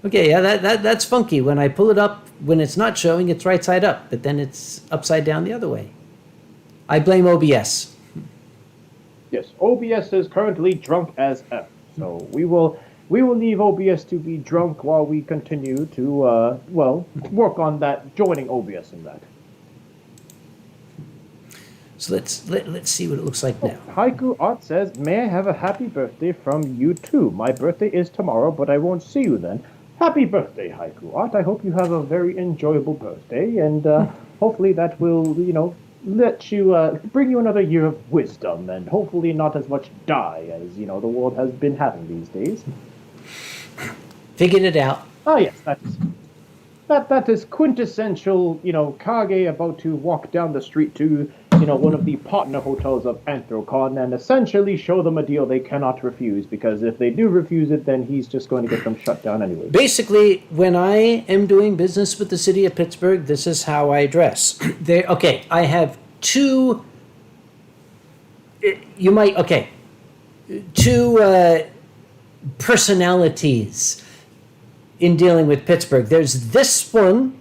Speaker 1: Okay, yeah, that's funky. When I pull it up, when it's not showing, it's right side up, but then it's upside down the other way. I blame OBS.
Speaker 2: Yes, OBS is currently drunk as F. So we will leave OBS to be drunk while we continue to work on that, joining OBS in that.
Speaker 1: So let's see what it looks like now.
Speaker 2: Haiku Art says, may I have a happy birthday from you too? My birthday is tomorrow, but I won't see you then. Happy birthday, Haiku Art. I hope you have a very enjoyable birthday, and hopefully that will, let you bring you another year of wisdom, and hopefully not as much die as the world has been having these days.
Speaker 1: Figured it out.
Speaker 2: Ah, yes, that is quintessential. Kage about to walk down the street to one of the partner hotels of Anthrocon and essentially show them a deal they cannot refuse, because if they do refuse it, then he's just going to get them shut down anyway.
Speaker 1: Basically, when I am doing business with the city of Pittsburgh, this is how I dress. Okay, I have two personalities in dealing with Pittsburgh. There's this one,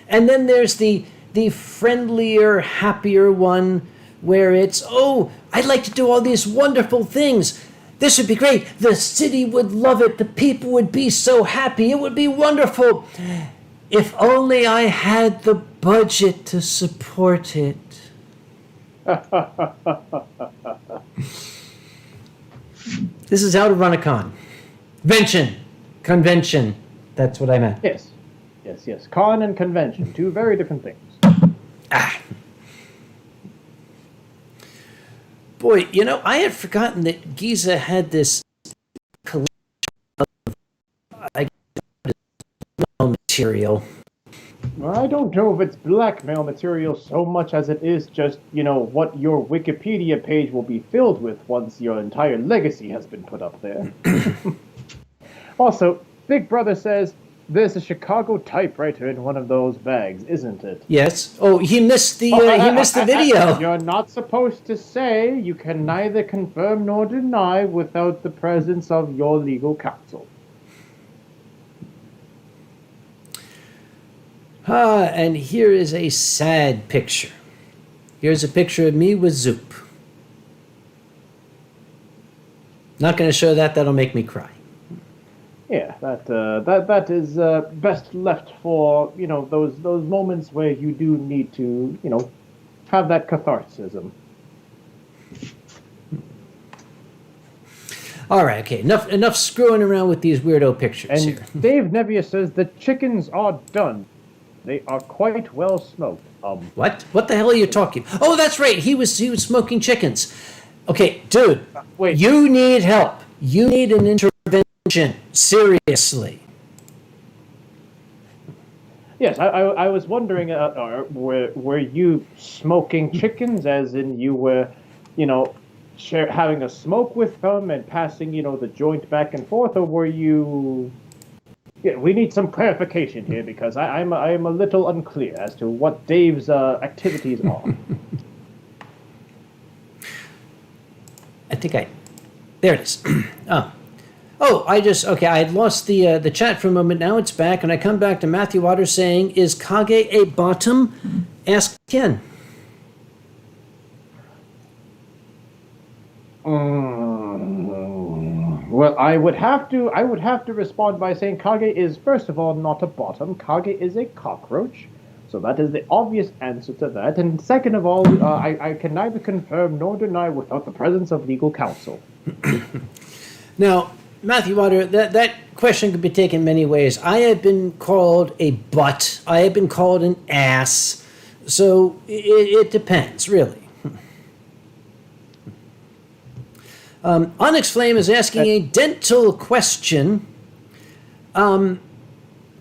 Speaker 1: and then there's the friendlier, happier one where it's, oh, I'd like to do all these wonderful things. This would be great. The city would love it. The people would be so happy. It would be wonderful. If only I had the budget to support it. This is how to run a convention. That's what I meant.
Speaker 2: Yes. Con and convention, two very different things.
Speaker 1: Boy, I had forgotten that Giza had this collection of material.
Speaker 2: Well, I don't know if it's blackmail material so much as it is just, what your Wikipedia page will be filled with once your entire legacy has been put up there. Also, Big Brother says, there's a Chicago typewriter in one of those bags, isn't it?
Speaker 1: Yes. Oh, he missed the video.
Speaker 2: You're not supposed to say. You can neither confirm nor deny without the presence of your legal counsel.
Speaker 1: And here is a sad picture. Here's a picture of me with Zoop. Not going to show that. That'll make me cry.
Speaker 2: Yeah, that is best left for those moments where you do need to have that catharsis.
Speaker 1: All right, okay, enough screwing around with these weirdo pictures
Speaker 2: and
Speaker 1: here.
Speaker 2: Dave Nevius says the chickens are done. They are quite well smoked.
Speaker 1: What? What the hell are you talking? Oh, that's right. He was smoking chickens. Okay, dude.
Speaker 2: Wait.
Speaker 1: You need help. You need an intervention. Seriously.
Speaker 2: Yes, I was wondering, were you smoking chickens, as in you were, having a smoke with them and passing, the joint back and forth, or were you? Yeah, we need some clarification here, because I'm a little unclear as to what Dave's activities are.
Speaker 1: I think there it is. I had lost the chat for a moment. Now it's back, and I come back to Matthew Waters saying, is Kage a bottom? Ask Ken.
Speaker 2: Well, I would have to respond by saying Kage is, first of all, not a bottom. Kage is a cockroach. So that is the obvious answer to that. And second of all, I can neither confirm nor deny without the presence of legal counsel.
Speaker 1: Now, Matthew Water, that question could be taken many ways. I have been called a butt. I have been called an ass. So it depends, really. Onyx Flame is asking a dental question. I'll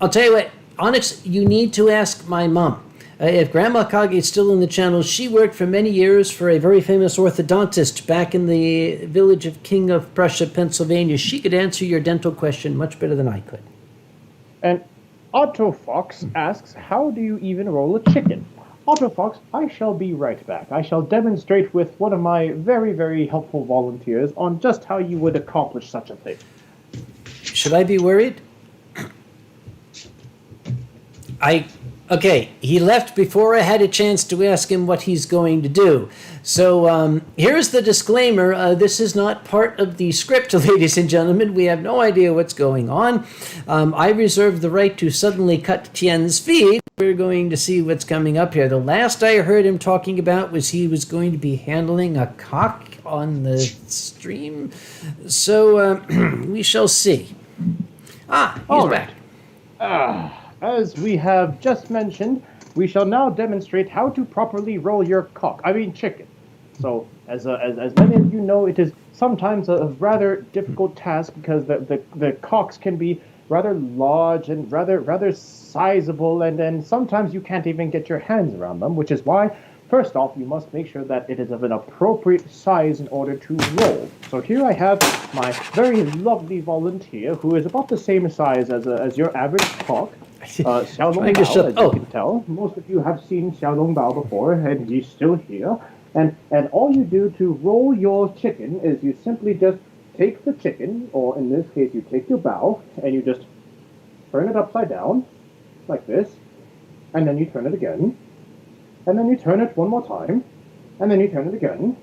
Speaker 1: tell you what, Onyx, you need to ask my mom. If Grandma Kage is still in the channel, she worked for many years for a very famous orthodontist back in the village of King of Prussia, Pennsylvania. She could answer your dental question much better than I could.
Speaker 2: And Otto Fox asks, how do you even roll a chicken? Otto Fox, I shall be right back. I shall demonstrate with one of my very, very helpful volunteers on just how you would accomplish such a thing.
Speaker 1: Should I be worried? Okay, he left before I had a chance to ask him what he's going to do. So here's the disclaimer. This is not part of the script, ladies and gentlemen. We have no idea what's going on. I reserve the right to suddenly cut Tien's feed. We're going to see what's coming up here. The last I heard him talking about was he was going to be handling a cock on the stream. So we shall see. He's back.
Speaker 2: As we have just mentioned, we shall now demonstrate how to properly roll your chicken. So, as many of you know, it is sometimes a rather difficult task because the cocks can be rather large and rather sizable, and sometimes you can't even get your hands around them, which is why, first off, you must make sure that it is of an appropriate size in order to roll. So here I have my very lovely volunteer, who is about the same size as your average cock. Xiaolong Bao, as you can tell. Most of you have seen Xiaolong Bao before, and he's still here. And all you do to roll your chicken is you simply just take the chicken, or in this case, you take your bao, and you just turn it upside down, like this, and then you turn it again, and then you turn it one more time, and then you turn it again.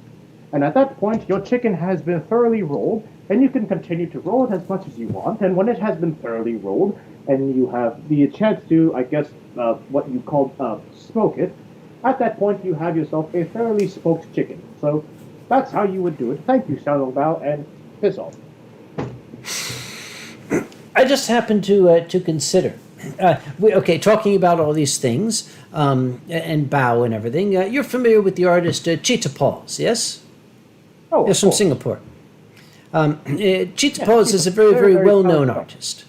Speaker 2: And at that point, your chicken has been thoroughly rolled, and you can continue to roll it as much as you want. And when it has been thoroughly rolled, and you have the chance to, what you call smoke it, at that point you have yourself a thoroughly smoked chicken. So that's how you would do it. Thank you, Xiaolong Bao, and piss off.
Speaker 1: I just happened to consider. Talking about all these things and Bao and everything. You're familiar with the artist Cheetah Paws, yes?
Speaker 2: Oh,
Speaker 1: yes, from Singapore. Cheetah Paws is a very well-known artist.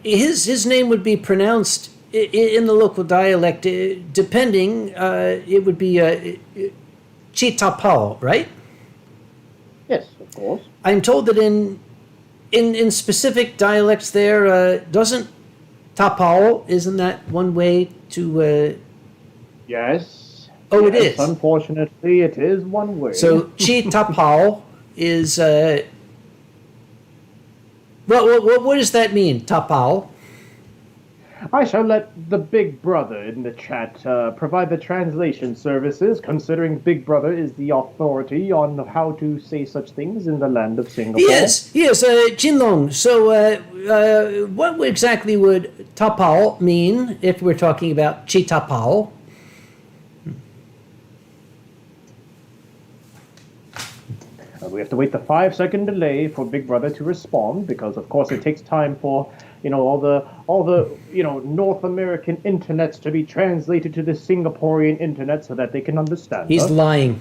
Speaker 1: His name would be pronounced in the local dialect, depending. It would be Cheetah Pao, right?
Speaker 2: Yes, of course.
Speaker 1: I'm told that in specific dialects there, doesn't tapao, isn't that one way to...
Speaker 2: Yes.
Speaker 1: Oh,
Speaker 2: yes,
Speaker 1: it is?
Speaker 2: Unfortunately, it is one way.
Speaker 1: So, chi tapao is... what does that mean, tapao?
Speaker 2: I shall let the Big Brother in the chat provide the translation services, considering Big Brother is the authority on how to say such things in the land of Singapore.
Speaker 1: Yes, Jinlong. So, what exactly would tapao mean if we're talking about chi tapao?
Speaker 2: We have to wait the 5-second delay for Big Brother to respond, because of course it takes time for all the North American internets to be translated to the Singaporean internet so that they can understand.
Speaker 1: He's lying.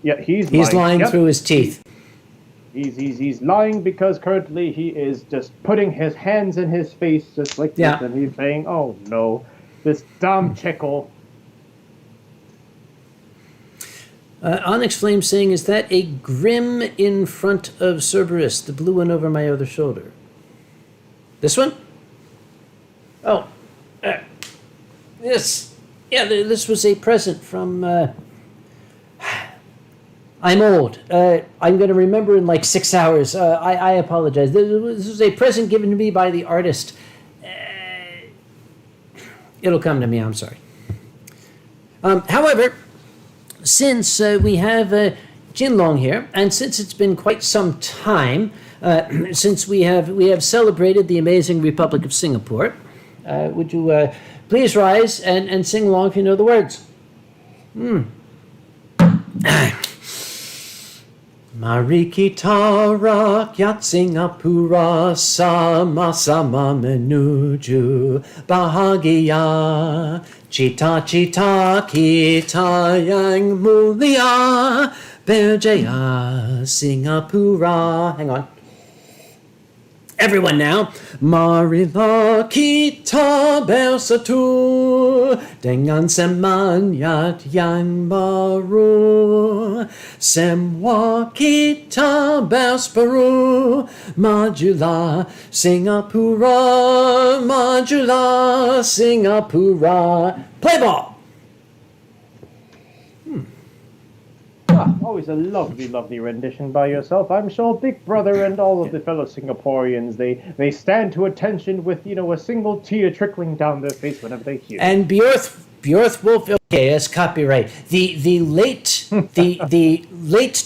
Speaker 2: He's
Speaker 1: lying through his teeth.
Speaker 2: He's lying because currently he is just putting his hands in his face just like this, and he's saying, "Oh no, this damn Checo."
Speaker 1: Onyx Flame saying, is that a Grim in front of Cerberus, the blue one over my other shoulder? This one? Oh. This was a present from... I'm old. I'm going to remember in like 6 hours. I apologize. This was a present given to me by the artist. It'll come to me, I'm sorry. However... Since we have Jinlong here, and since it's been quite some time since we have celebrated the amazing Republic of Singapore, would you please rise and sing along if you know the words? Mari kita rakyat Singapura sama-sama menuju bahagia. Cita-cita kita yang mulia berjaya Singapura. Hang on. Everyone now. Marilah kita bersatu dengan semangat yang baru. Semua kita berseru. Majulah Singapura, majulah Singapura. Play ball!
Speaker 2: Always a lovely, lovely rendition by yourself. I'm sure Big Brother and all of the fellow Singaporeans, they stand to attention with, a single tear trickling down their face whenever they hear it.
Speaker 1: And Bjorth Wolf, okay, that's copyright. The late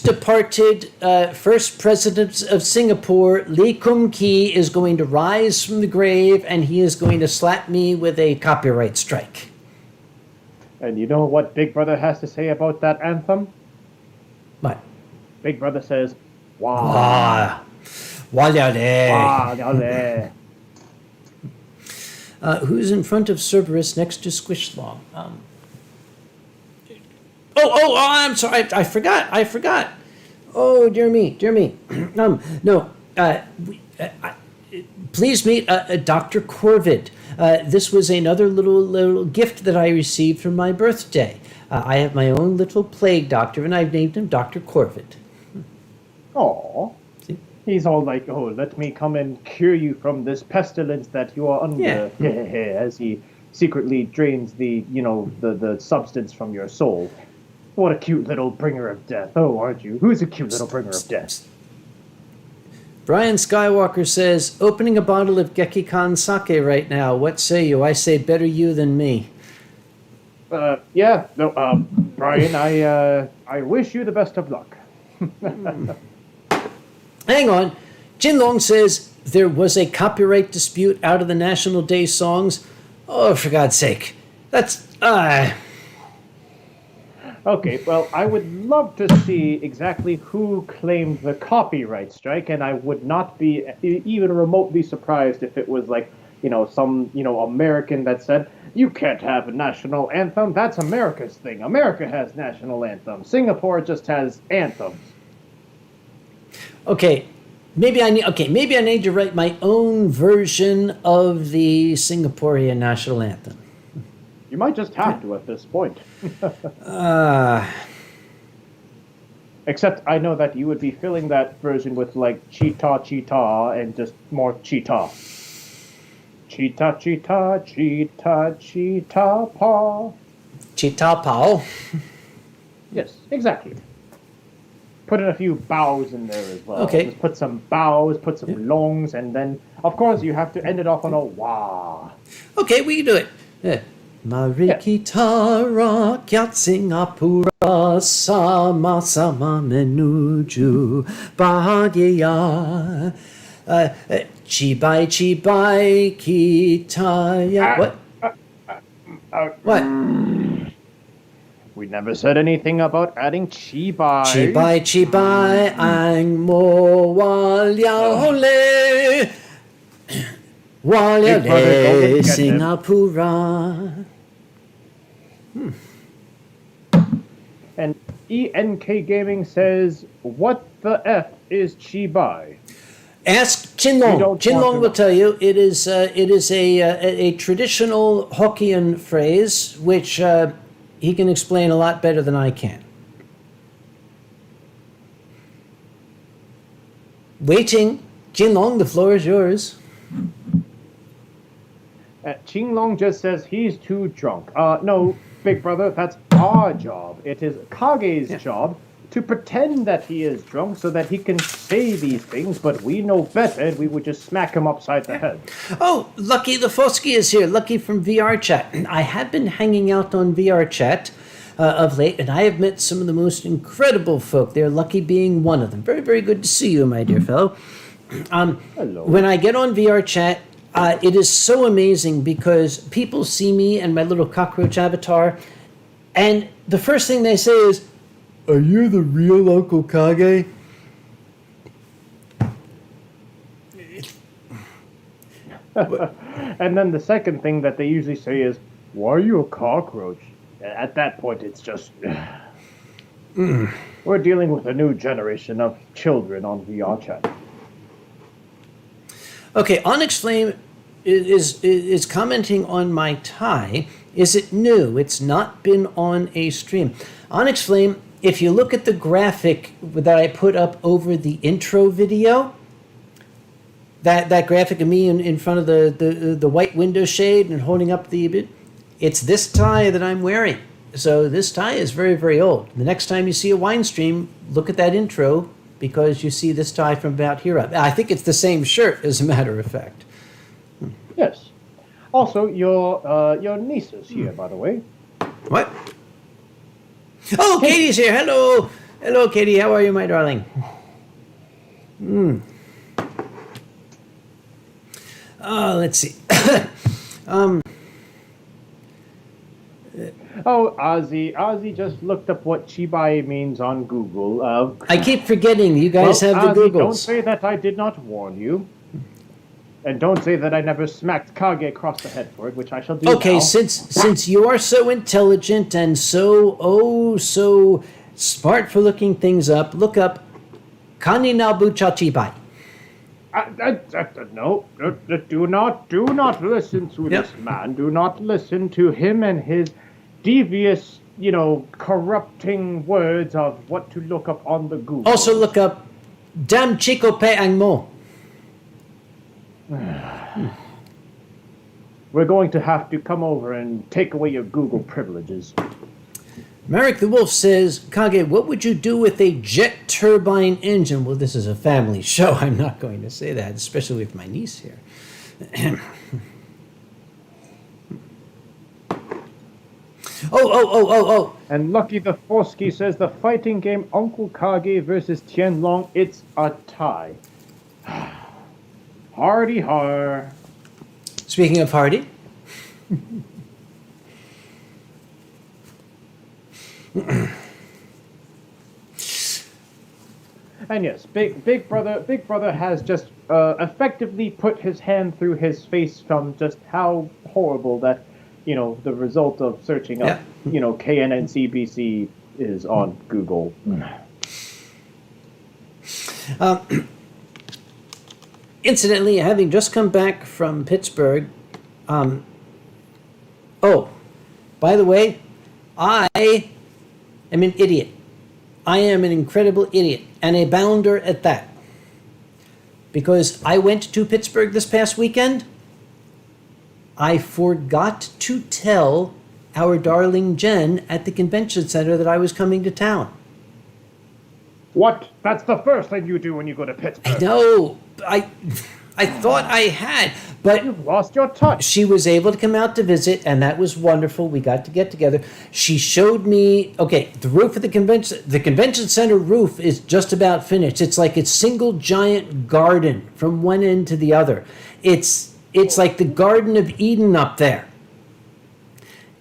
Speaker 1: departed first president of Singapore, Lee Kum Kee, is going to rise from the grave, and he is going to slap me with a copyright strike.
Speaker 2: And you know what Big Brother has to say about that anthem?
Speaker 1: What?
Speaker 2: Big Brother says, "Wah,
Speaker 1: Walyale.
Speaker 2: wah,
Speaker 1: Who's in front of Cerberus next to Squishlong? I'm sorry. I forgot. Oh, dear me. No. Please meet Dr. Corvid. This was another little gift that I received for my birthday. I have my own little plague doctor, and I've named him Dr. Corvid.
Speaker 2: Aw. He's all like, "Oh, let me come and cure you from this pestilence that you are under."
Speaker 1: Yeah.
Speaker 2: As he secretly drains the substance from your soul. What a cute little bringer of death. Oh, aren't you? Who's a cute little bringer of death?
Speaker 1: Brian Skywalker says, opening a bottle of Gekikan sake right now. What say you? I say better you than me.
Speaker 2: Brian, I wish you the best of luck.
Speaker 1: Hang on. Jinlong says there was a copyright dispute out of the National Day songs. Oh, for God's sake. That's,
Speaker 2: Okay, well, I would love to see exactly who claimed the copyright strike, and I would not be even remotely surprised if it was like, some, American that said, "You can't have a national anthem. That's America's thing. America has national anthems. Singapore just has anthems."
Speaker 1: Okay, maybe I need to write my own version of the Singaporean national anthem.
Speaker 2: You might just have to at this point. Except I know that you would be filling that version with like cheetah, cheetah, and just more cheetah. Cheetah, cheetah, cheetah, cheetah, paw.
Speaker 1: Cheetah Pao.
Speaker 2: Yes, exactly. Put in a few bows in there as well.
Speaker 1: Okay.
Speaker 2: Just put some bows, put some longs, and then, of course, you have to end it off on a wah.
Speaker 1: Okay, we can do it. Yeah. Mari kita rakyat Singapura sama-sama menuju bahagia. Cibai kita ya. What? What?
Speaker 2: We never said anything about adding chibai.
Speaker 1: Cibai ang mo walyale. Walyale Singapura.
Speaker 2: And ENK Gaming says, "What the F is chibai?"
Speaker 1: Ask Jinlong. Jinlong will tell you it is a traditional Hokkien phrase which he can explain a lot better than I can. Waiting, Jinlong, the floor is yours.
Speaker 2: Qinglong just says he's too drunk. No, Big Brother, that's our job. It is Kage's job to pretend that he is drunk so that he can say these things, but we know better and we would just smack him upside the head.
Speaker 1: Oh, Lucky Lefosky is here. Lucky from VR Chat. I have been hanging out on VR Chat of late, and I have met some of the most incredible folk there, Lucky being one of them. Very, very good to see you, my dear fellow.
Speaker 2: Hello.
Speaker 1: When I get on VR chat, it is so amazing because people see me and my little cockroach avatar, and the first thing they say is, "Are you the real Uncle Kage?"
Speaker 2: And then the second thing that they usually say is, "Why are you a cockroach?" At that point, it's just we're dealing with a new generation of children on VR chat.
Speaker 1: Okay, Onyx Flame is commenting on my tie. Is it new? It's not been on a stream. Onyx Flame, if you look at the graphic that I put up over the intro video, that graphic of me in front of the white window shade and holding up it's this tie that I'm wearing. So this tie is very, very old. The next time you see a Winestream, look at that intro because you see this tie from about here up. I think it's the same shirt, as a matter of fact.
Speaker 2: Yes. Also, your niece is here, by the way.
Speaker 1: What? Oh, Katie's here. Hello. Hello, Katie. How are you, my darling? Oh, let's see.
Speaker 2: Oh, Ozzy just looked up what Chibai means on Google.
Speaker 1: I keep forgetting you guys have the
Speaker 2: Ozzy,
Speaker 1: Googles.
Speaker 2: don't say that I did not warn you. And don't say that I never smacked Kage across the head for it, which I shall do
Speaker 1: Okay,
Speaker 2: now.
Speaker 1: since you are so intelligent and so smart for looking things up, look up Kani Nabu Chachibai.
Speaker 2: No, do not listen to this man. Do not listen to him and his devious, corrupting words of what to look up on the Google.
Speaker 1: Also look up Dam Chico Pe Ang Mo.
Speaker 2: We're going to have to come over and take away your Google privileges.
Speaker 1: Merrick the Wolf says, Kage, what would you do with a jet turbine engine? Well, this is a family show. I'm not going to say that, especially with my niece here. Oh.
Speaker 2: And Lucky the Forsky says the fighting game Uncle Kage versus Tianlong, it's a tie. Hardy har.
Speaker 1: Speaking of Hardy.
Speaker 2: And yes, Big Brother has just effectively put his hand through his face from just how horrible that, the result of searching up, KNNCBC is on Google.
Speaker 1: Incidentally, having just come back from Pittsburgh, by the way, I am an idiot. I am an incredible idiot, and a bounder at that. Because I went to Pittsburgh this past weekend, I forgot to tell our darling Jen at the convention center that I was coming to town.
Speaker 2: What? That's the first thing you do when you go to Pittsburgh.
Speaker 1: No, I thought I had, but
Speaker 2: You've lost your touch.
Speaker 1: she was able to come out to visit, and that was wonderful. We got to get together. She showed me, the roof of the convention center roof is just about finished. It's like a single giant garden from one end to the other. It's like the Garden of Eden up there.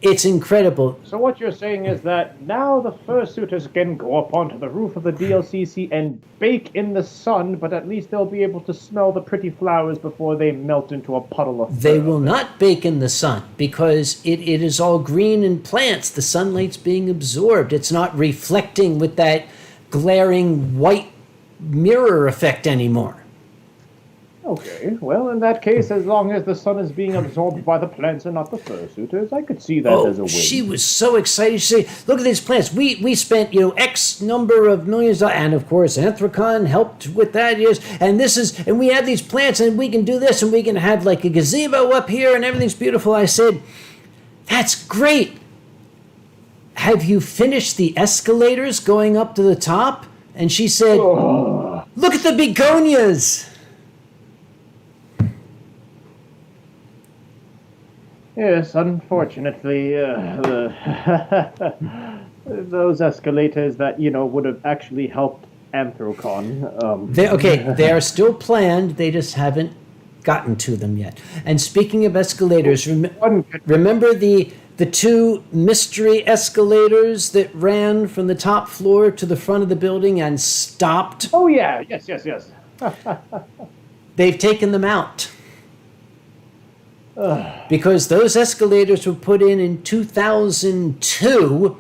Speaker 1: It's incredible.
Speaker 2: So what you're saying is that now the fursuiters can go up onto the roof of the DLCC and bake in the sun, but at least they'll be able to smell the pretty flowers before they melt into a puddle of
Speaker 1: They
Speaker 2: fur.
Speaker 1: will not bake in the sun because it is all green and plants. The sunlight's being absorbed. It's not reflecting with that glaring white mirror effect anymore.
Speaker 2: Okay, well, in that case, as long as the sun is being absorbed by the plants and not the fursuiters, I could see that as a win.
Speaker 1: She was so excited. She said, look at these plants. We spent, X number of millions, and of course, Anthrocon helped with that, yes, and we have these plants, and we can do this, and we can have like a gazebo up here, and everything's beautiful. I said, that's great. Have you finished the escalators going up to the top? And she said, look at the begonias.
Speaker 2: Yes, unfortunately, those escalators that, would have actually helped Anthrocon.
Speaker 1: They are still planned. They just haven't gotten to them yet. And speaking of escalators, remember the two mystery escalators that ran from the top floor to the front of the building and stopped?
Speaker 2: Oh yeah, yes.
Speaker 1: They've taken them out. Because those escalators were put in 2002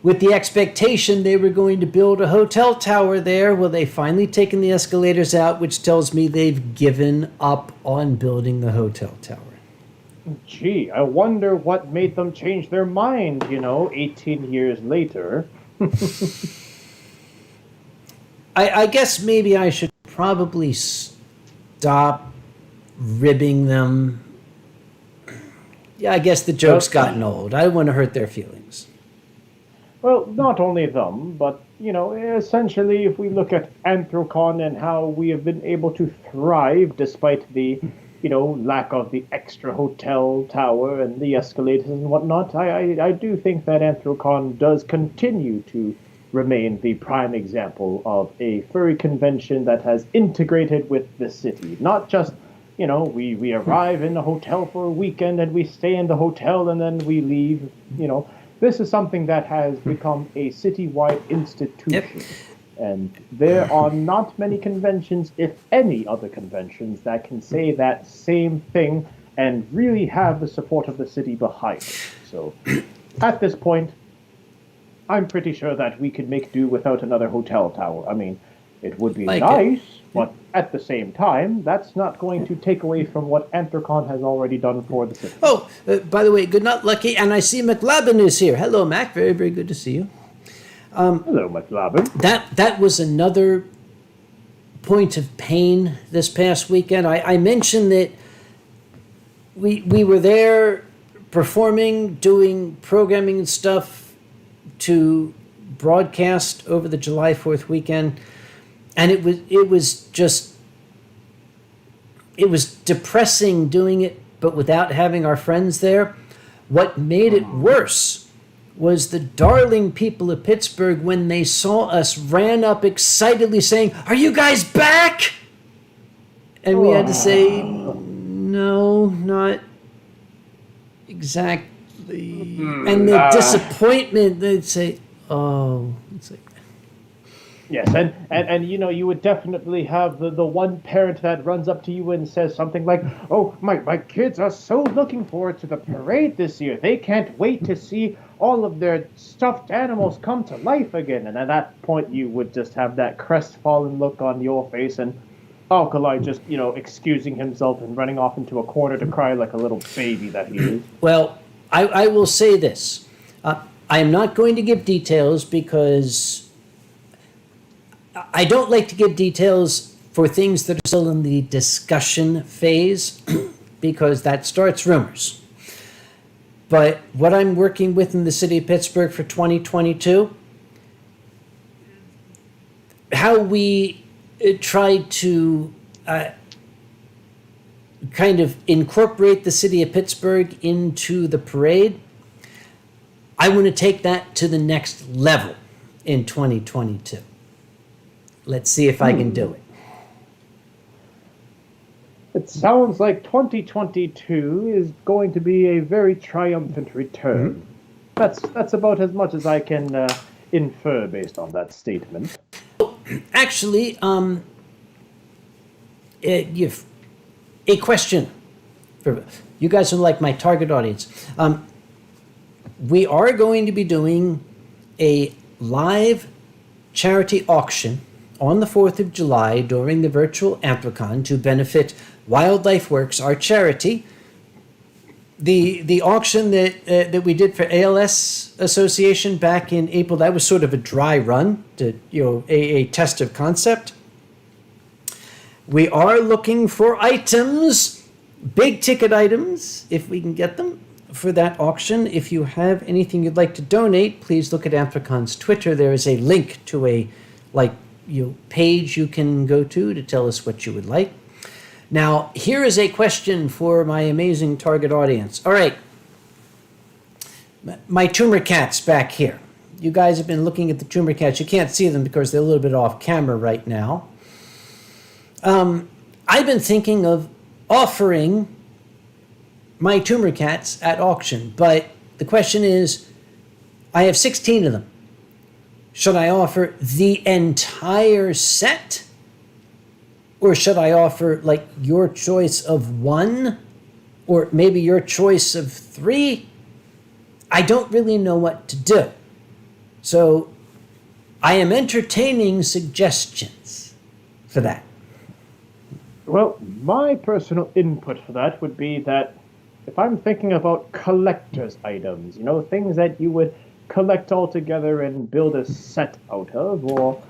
Speaker 1: with the expectation they were going to build a hotel tower there. Well, they've finally taken the escalators out, which tells me they've given up on building the hotel tower.
Speaker 2: Gee, I wonder what made them change their mind, 18 years later.
Speaker 1: I guess maybe I should probably stop ribbing them. Yeah, I guess the joke's gotten old. I don't want to hurt their feelings.
Speaker 2: Well, not only them, but, essentially if we look at Anthrocon and how we have been able to thrive despite the, lack of the extra hotel tower and the escalators and whatnot, I do think that Anthrocon does continue to remain the prime example of a furry convention that has integrated with the city. Not just, we arrive in the hotel for a weekend and we stay in the hotel and then we leave, This is something that has become a citywide institution.
Speaker 1: Yep.
Speaker 2: And there are not many conventions, if any other conventions, that can say that same thing and really have the support of the city behind it. So, at this point, I'm pretty sure that we could make do without another hotel tower. I mean, it would be nice, but at the same time, that's not going to take away from what Anthrocon has already done for the city.
Speaker 1: Oh, by the way, good night, Lucky. And I see McLabin is here. Hello, Mac. Very, very good to see you.
Speaker 2: Hello, McLabin.
Speaker 1: That was another point of pain this past weekend. I mentioned that we were there performing, doing programming and stuff to broadcast over the July 4th weekend. And it was depressing doing it, but without having our friends there. What made it worse was the darling people of Pittsburgh, when they saw us, ran up excitedly saying, "Are you guys back?" And we had to say, "No, not exactly." And the disappointment, they'd say, "Oh," it's like.
Speaker 2: Yes, and you would definitely have the one parent that runs up to you and says something like, "Oh, my kids are so looking forward to the parade this year. They can't wait to see all of their stuffed animals come to life again." And at that point, you would just have that crestfallen look on your face, and Uncle Kage just, excusing himself and running off into a corner to cry like a little baby that he is.
Speaker 1: Well, I will say this. I am not going to give details because I don't like to give details for things that are still in the discussion phase because that starts rumors. But what I'm working with in the city of Pittsburgh for 2022, how we try to kind of incorporate the city of Pittsburgh into the parade, I want to take that to the next level in 2022. Let's see if I can do it.
Speaker 2: It sounds like 2022 is going to be a very triumphant return. That's about as much as I can infer based on that statement.
Speaker 1: Actually, a question for you guys are like my target audience. We are going to be doing a live charity auction on the 4th of July during the virtual Anthrocon to benefit Wildlife Works, our charity. The auction that we did for ALS Association back in April, that was sort of a dry run, to a test of concept. We are looking for items, big ticket items, if we can get them, for that auction. If you have anything you'd like to donate, please look at Anthrocon's Twitter. There is a link to a page you can go to tell us what you would like. Now, here is a question for my amazing target audience. All right, my tumor cat's back here. you guys have been looking at the tumor cats. You can't see them because they're a little bit off camera right now. I've been thinking of offering my tumor cats at auction, but the question is, I have 16 of them. Should I offer the entire set? Or should I offer like your choice of one? Or maybe your choice of 3? I don't really know what to do. So I am entertaining suggestions for that.
Speaker 2: Well, my personal input for that would be that if I'm thinking about collector's items, things that you would collect all together and build a set out of, or,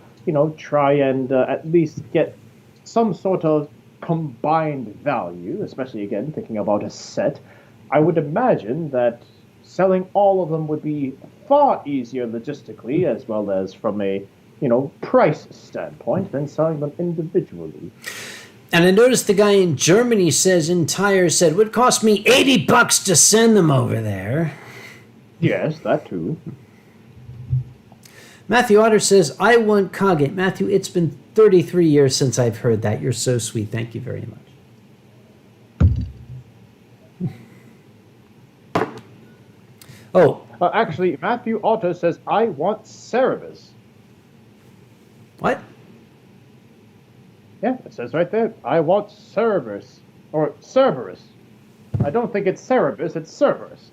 Speaker 2: try and at least get some sort of combined value, especially again thinking about a set, I would imagine that selling all of them would be far easier logistically as well as from a, price standpoint than selling them individually.
Speaker 1: And I noticed the guy in Germany says entire said, it would cost me $80 to send them over there.
Speaker 2: Yes, that too.
Speaker 1: Matthew Otter says, I want Kage. Matthew, it's been 33 years since I've heard that. You're so sweet. Thank you very much. Oh.
Speaker 2: Actually, Matthew Otter says, I want Cerebus.
Speaker 1: What?
Speaker 2: Yeah, it says right there, I want Cerberus. Or Cerberus. I don't think it's Cerebus, it's Cerberus.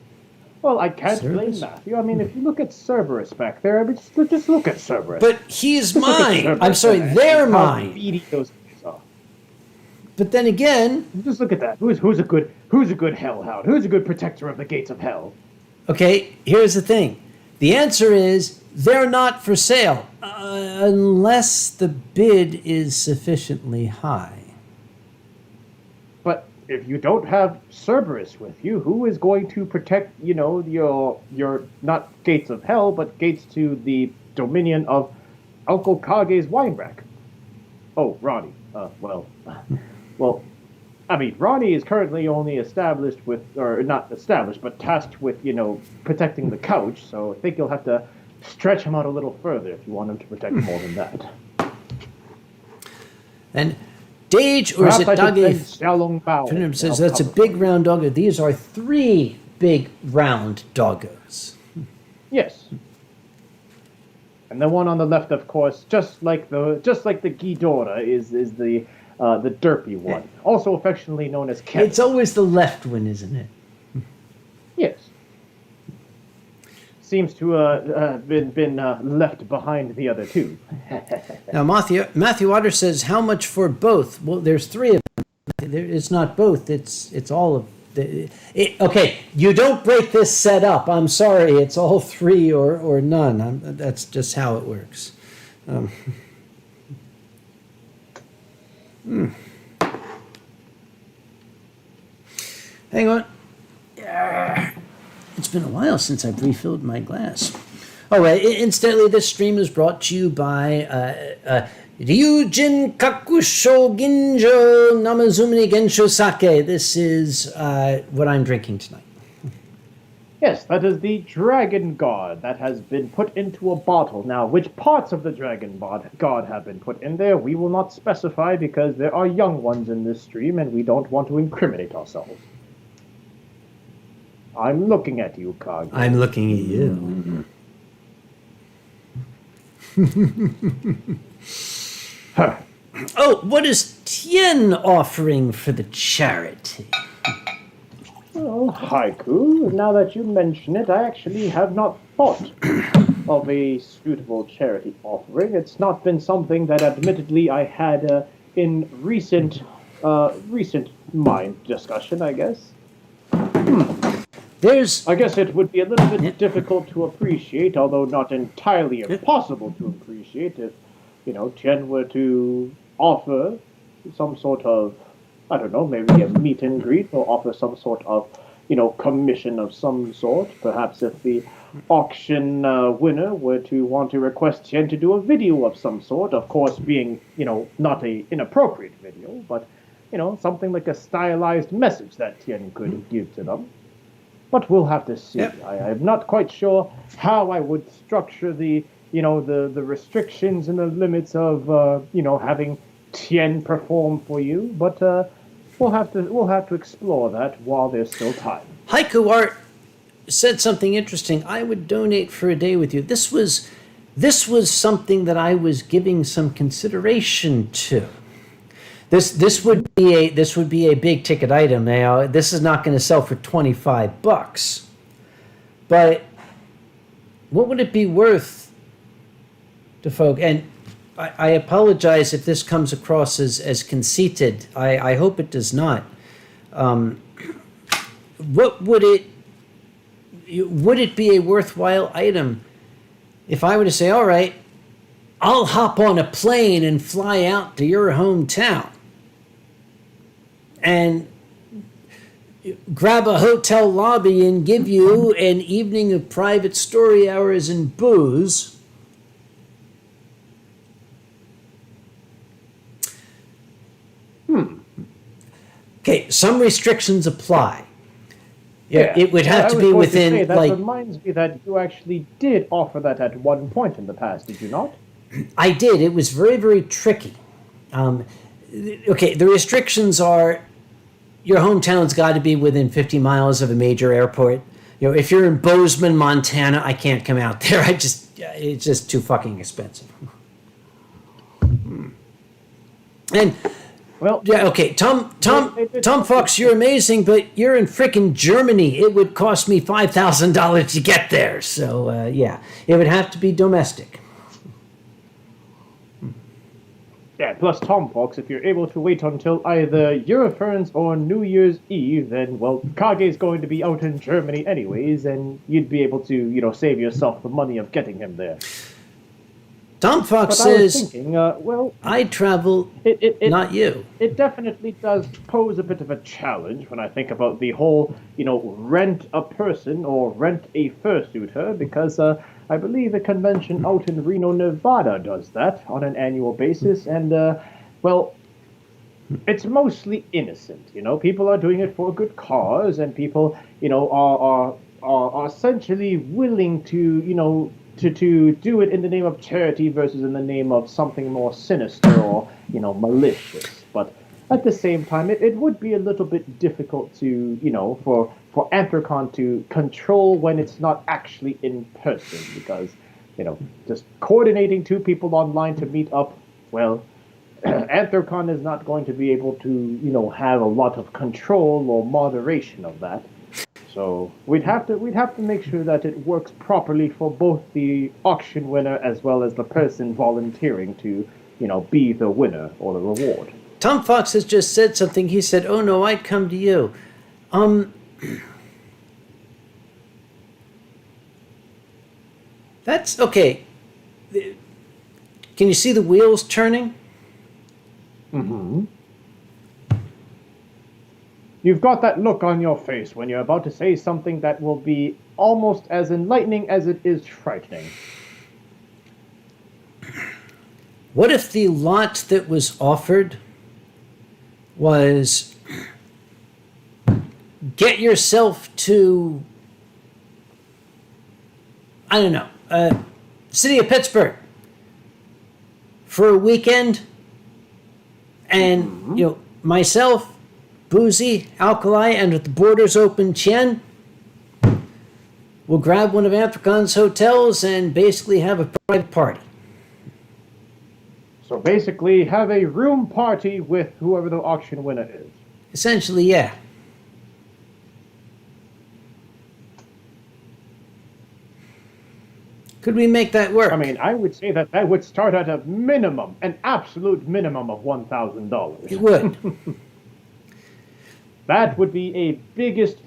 Speaker 2: Well, I can't blame Matthew. I mean, if you look at Cerberus back there, I mean, just look at Cerberus.
Speaker 1: But he's mine. I'm sorry, they're mine.
Speaker 2: Those things are.
Speaker 1: But then again...
Speaker 2: Just look at that. Who's a good hellhound? Who's a good protector of the gates of hell?
Speaker 1: Okay, here's the thing. The answer is, they're not for sale. Unless the bid is sufficiently high.
Speaker 2: But if you don't have Cerberus with you, who is going to protect, your not gates of hell, but gates to the dominion of Uncle Kage's wine rack? Oh, Ronnie. Well, I mean, Ronnie is currently only established with, or not established, but tasked with, protecting the couch, so I think you'll have to stretch him out a little further if you want him to protect more than that.
Speaker 1: And Dage, or
Speaker 2: Perhaps
Speaker 1: is it Doggy? Says that's a big round doggo. These are 3 big round doggos.
Speaker 2: Yes. And the one on the left, of course, just like the Ghidorah, is the derpy one, also affectionately known as Kevin.
Speaker 1: It's always the left one, isn't it?
Speaker 2: Yes. Seems to have been left behind the other two.
Speaker 1: Now, Matthew Otter says, how much for both? Well, there's 3 of them. It's not both. It's all of the... okay, you don't break this set up. I'm sorry. It's all 3 or none. That's just how it works. Hang on. It's been a while since I've refilled my glass. Oh, incidentally, this stream is brought to you by Ryujin Kakusho Ginjo Namazumini Gensho Sake. This is what I'm drinking tonight.
Speaker 2: Yes, that is the Dragon God that has been put into a bottle. Now, which parts of the Dragon God have been put in there, we will not specify because there are young ones in this stream and we don't want to incriminate ourselves. I'm looking at you, Kage.
Speaker 1: I'm looking at you. Oh, what is Tien offering for the charity?
Speaker 2: Well, Haiku, now that you mention it, I actually have not thought of a suitable charity offering. It's not been something that admittedly I had in recent mind discussion, I guess. I guess it would be a little bit difficult to appreciate, although not entirely impossible to appreciate if, Tien were to offer some sort of, I don't know, maybe a meet and greet or offer some sort of, commission of some sort. Perhaps if the auction winner were to want to request Tien to do a video of some sort, of course being, not a inappropriate video, but, something like a stylized message that Tien could give to them. but we'll have to see.
Speaker 1: Yep.
Speaker 2: I'm not quite sure how I would structure the restrictions and the limits of having Tien perform for you, but we'll have to explore that while there's still time.
Speaker 1: Haiku Art said something interesting. I would donate for a day with you. This was something that I was giving some consideration to. This would be a big ticket item. Now, this is not going to sell for $25, but what would it be worth to folk? And I apologize if this comes across as conceited. I hope it does not. What would it be a worthwhile item if I were to say, all right, I'll hop on a plane and fly out to your hometown and grab a hotel lobby and give you an evening of private story hours and booze. Okay, some restrictions apply. Yeah, it would have to be within,
Speaker 2: that
Speaker 1: like...
Speaker 2: reminds me that you actually did offer that at one point in the past, did you not?
Speaker 1: I did. It was very, very tricky. Okay, the restrictions are your hometown's got to be within 50 miles of a major airport. If you're in Bozeman, Montana, I can't come out there. It's just too fucking expensive. And...
Speaker 2: Well,
Speaker 1: yeah, okay, Tom Fox, you're amazing, but you're in frickin' Germany. It would cost me $5,000 to get there. So, yeah, it would have to be domestic.
Speaker 2: Yeah, plus Tom Fox, if you're able to wait until either Eurofurns or New Year's Eve, then, well, Kage's going to be out in Germany anyways, and you'd be able to, save yourself the money of getting him there.
Speaker 1: Tom Fox
Speaker 2: But I was
Speaker 1: says,
Speaker 2: thinking,
Speaker 1: I travel, not you.
Speaker 2: It definitely does pose a bit of a challenge when I think about the whole, rent a person or rent a fursuiter, because I believe a convention out in Reno, Nevada does that on an annual basis, and, well, it's mostly innocent, People are doing it for a good cause, and people, are essentially willing to, to do it in the name of charity versus in the name of something more sinister or, malicious. But at the same time, it would be a little bit difficult to, for Anthrocon to control when it's not actually in person because, just coordinating two people online to meet up, well, Anthrocon is not going to be able to, have a lot of control or moderation of that. So we'd have to make sure that it works properly for both the auction winner as well as the person volunteering to, be the winner or the reward.
Speaker 1: Tom Fox has just said something. He said, "Oh no, I'd come to you." That's okay. Can you see the wheels turning?
Speaker 2: Mm-hmm. You've got that look on your face when you're about to say something that will be almost as enlightening as it is frightening.
Speaker 1: What if the lot that was offered was get yourself to, I don't know, city of Pittsburgh for a weekend, and, myself, Boozy, Alkali, and with the borders open, Tien, we'll grab one of Anthrocon's hotels and basically have a private party.
Speaker 2: So basically, have a room party with whoever the auction winner is.
Speaker 1: Essentially, yeah. Could we make that work?
Speaker 2: I mean, I would say that would start at a minimum, an absolute minimum of $1,000.
Speaker 1: It would.
Speaker 2: That would be the biggest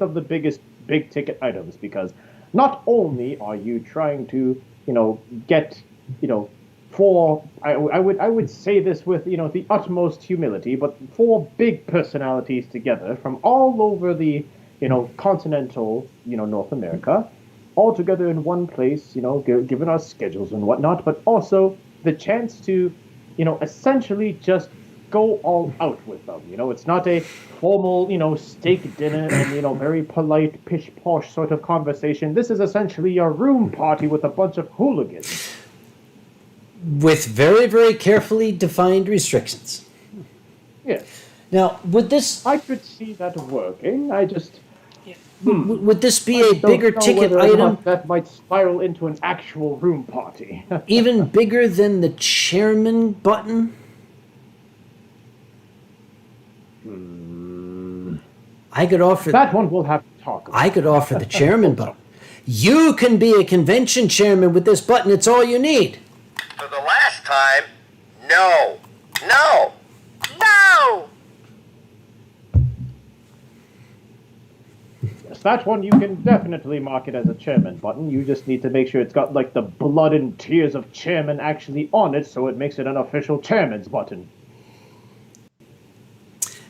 Speaker 2: of the biggest big ticket items, because not only are you trying to, get, I would say this with, the utmost humility, but 4 big personalities together from all over the, continental, North America, all together in one place, given our schedules and whatnot, but also the chance to, essentially just go all out with them. You know, it's not a formal, steak dinner and, very polite, pish-posh sort of conversation. This is essentially your room party with a bunch of hooligans.
Speaker 1: With very, very carefully defined restrictions.
Speaker 2: Yes.
Speaker 1: Now, would this...
Speaker 2: I could see that working. I just...
Speaker 1: Would this be a bigger ticket
Speaker 2: whether or
Speaker 1: item?
Speaker 2: not that might spiral into an actual room party.
Speaker 1: Even bigger than the chairman button? I could offer...
Speaker 2: That one we'll have to talk about.
Speaker 1: I could offer the chairman button. You can be a convention chairman with this button. It's all you need.
Speaker 3: For the last time, no. No. No!
Speaker 2: Yes, that one you can definitely mark it as a chairman button. You just need to make sure it's got like the blood and tears of chairman actually on it, so it makes it an official chairman's button.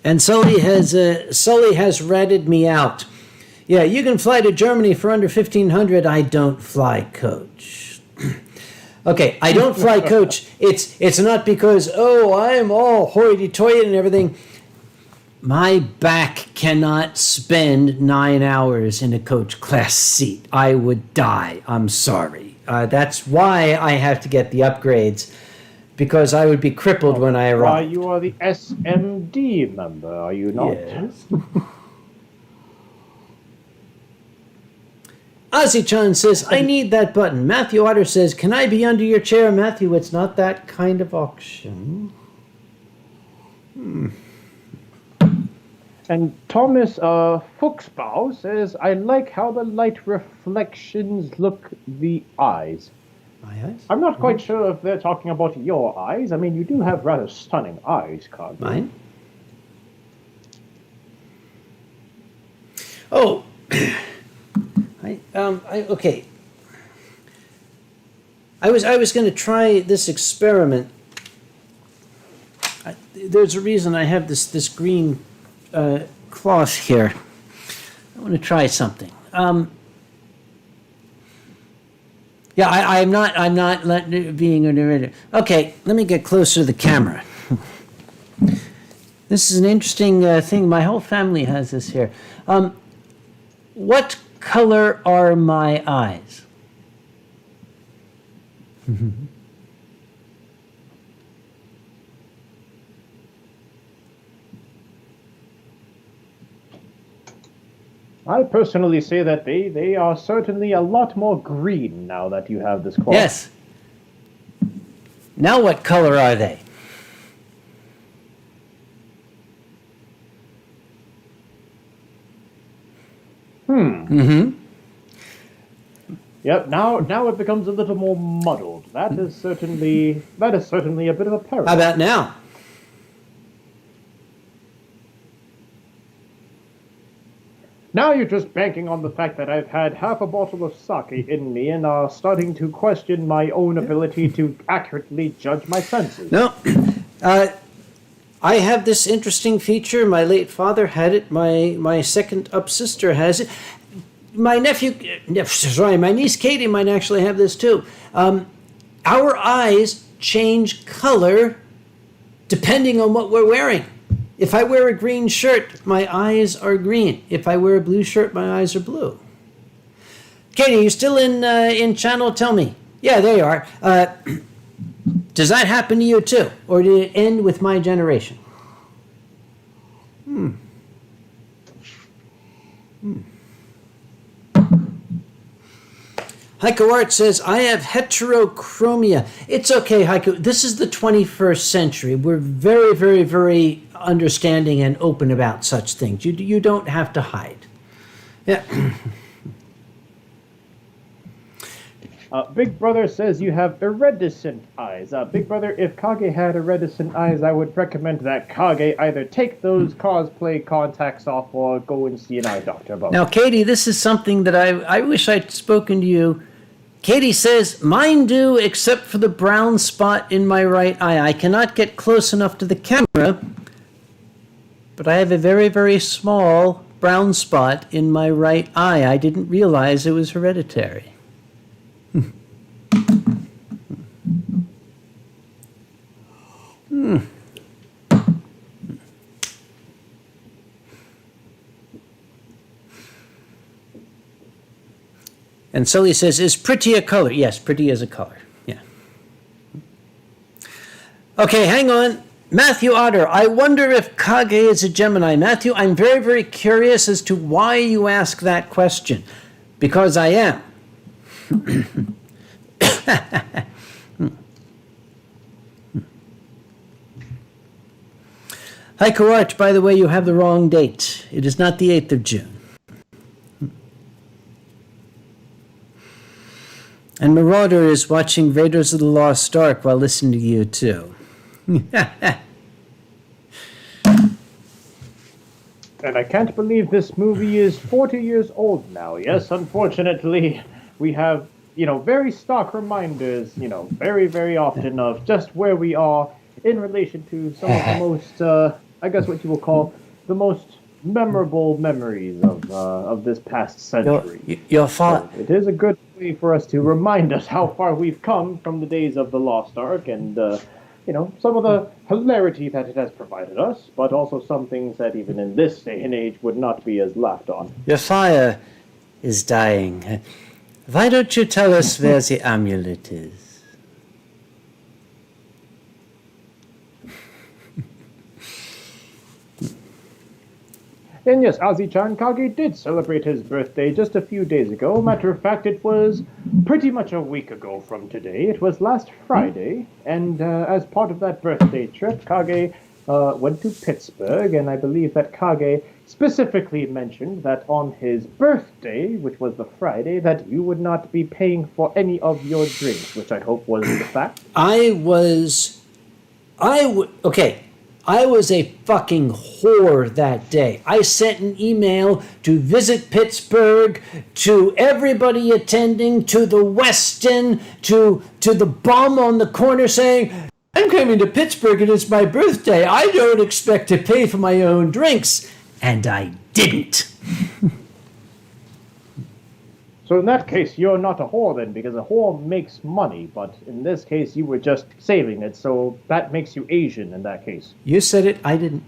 Speaker 1: And Sully has ratted me out. Yeah, you can fly to Germany for under 1,500. I don't fly coach. Okay, I don't fly coach. It's not because, I'm all hoity-toity and everything. My back cannot spend 9 hours in a coach class seat. I would die. I'm sorry. That's why I have to get the upgrades, because I would be crippled when I arrive.
Speaker 2: Why, you are the SMD member, are you not?
Speaker 1: Yes. Ozzy-chan says, I need that button. Matthew Otter says, can I be under your chair? Matthew, it's not that kind of auction.
Speaker 2: And Thomas Fuchsbau says, I like how the light reflections look the eyes.
Speaker 1: My eyes?
Speaker 2: I'm not quite sure if they're talking about your eyes. I mean, you do have rather stunning eyes, Kage.
Speaker 1: Mine? Oh, okay. I was going to try this experiment. There's a reason I have this green cloth here. I want to try something. Yeah, I'm not being an irritant. Okay, let me get closer to the camera. This is an interesting thing. My whole family has this here. What color are my eyes?
Speaker 2: I personally say that they are certainly a lot more green now that you have this cloth.
Speaker 1: Yes. Now what color are they?
Speaker 2: Yep, now it becomes a little more muddled. That is certainly a bit of a paradox.
Speaker 1: How about now?
Speaker 2: Now you're just banking on the fact that I've had half a bottle of sake in me and are starting to question my own ability to accurately judge my senses.
Speaker 1: No. I have this interesting feature. My late father had it. My second up sister has it. My my niece Katie might actually have this too. Our eyes change color depending on what we're wearing. If I wear a green shirt, my eyes are green. If I wear a blue shirt, my eyes are blue. Katie, you still in channel? Tell me. Yeah, there you are. Does that happen to you too? Or did it end with my generation? Haiku Art says, I have heterochromia. It's okay, Haiku. This is the 21st century. We're very, very, very understanding and open about such things. You don't have to hide. Yeah.
Speaker 2: Big Brother says you have iridescent eyes. Big Brother, if Kage had iridescent eyes, I would recommend that Kage either take those cosplay contacts off or go and see an eye doctor about.
Speaker 1: Now, Katie, this is something that I wish I'd spoken to you. Katie says, mine do, except for the brown spot in my right eye. I cannot get close enough to the camera, but I have a very, very small brown spot in my right eye. I didn't realize it was hereditary. And Sully says, is pretty a color? Yes, pretty is a color. Yeah. Okay, hang on. Matthew Otter, I wonder if Kage is a Gemini. Matthew, I'm very, very curious as to why you ask that question. Because I am. Hi, Art, by the way, you have the wrong date. It is not the 8th of June. And Marauder is watching Raiders of the Lost Ark while listening to you, too.
Speaker 2: And I can't believe this movie is 40 years old now. Yes, unfortunately, we have, very stark reminders, very, very often of just where we are in relation to some of the most, I guess what you will call the most memorable memories of this past century. So it is a good way for us to remind us how far we've come from the days of the Lost Ark and, some of the hilarity that it has provided us, but also some things that even in this day and age would not be as laughed on.
Speaker 1: Your fire is dying. Why don't you tell us where the amulet is?
Speaker 2: And yes, Azi-chan, Kage did celebrate his birthday just a few days ago. Matter of fact, it was pretty much a week ago from today. It was last Friday, and as part of that birthday trip, Kage went to Pittsburgh, and I believe that Kage specifically mentioned that on his birthday, which was the Friday, that you would not be paying for any of your drinks, which I hope was the fact.
Speaker 1: I was a fucking whore that day. I sent an email to Visit Pittsburgh, to everybody attending, to the Westin, to the bum on the corner saying, I'm coming to Pittsburgh and it's my birthday. I don't expect to pay for my own drinks. And I didn't.
Speaker 2: So in that case, you're not a whore then, because a whore makes money, but in this case, you were just saving it, so that makes you Asian in that case.
Speaker 1: You said it, I didn't.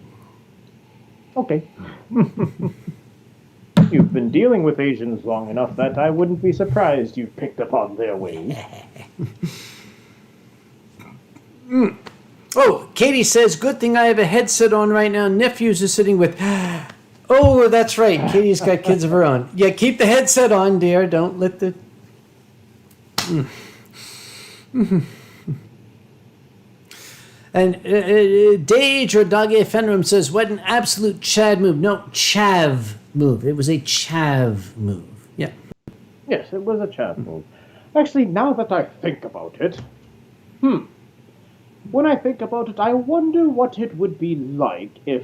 Speaker 2: Okay. You've been dealing with Asians long enough that I wouldn't be surprised you've picked up on their ways.
Speaker 1: Oh, Katie says, good thing I have a headset on right now. Nephews are sitting with... Oh, that's right. Katie's got kids of her own. Yeah, keep the headset on, dear. Don't let the... And Dage or Dage Fenrim says, what an absolute Chad move. No, chav move. It was a chav move. Yeah.
Speaker 2: Yes, it was a chav move. Actually, now that I think about it... When I think about it, I wonder what it would be like if,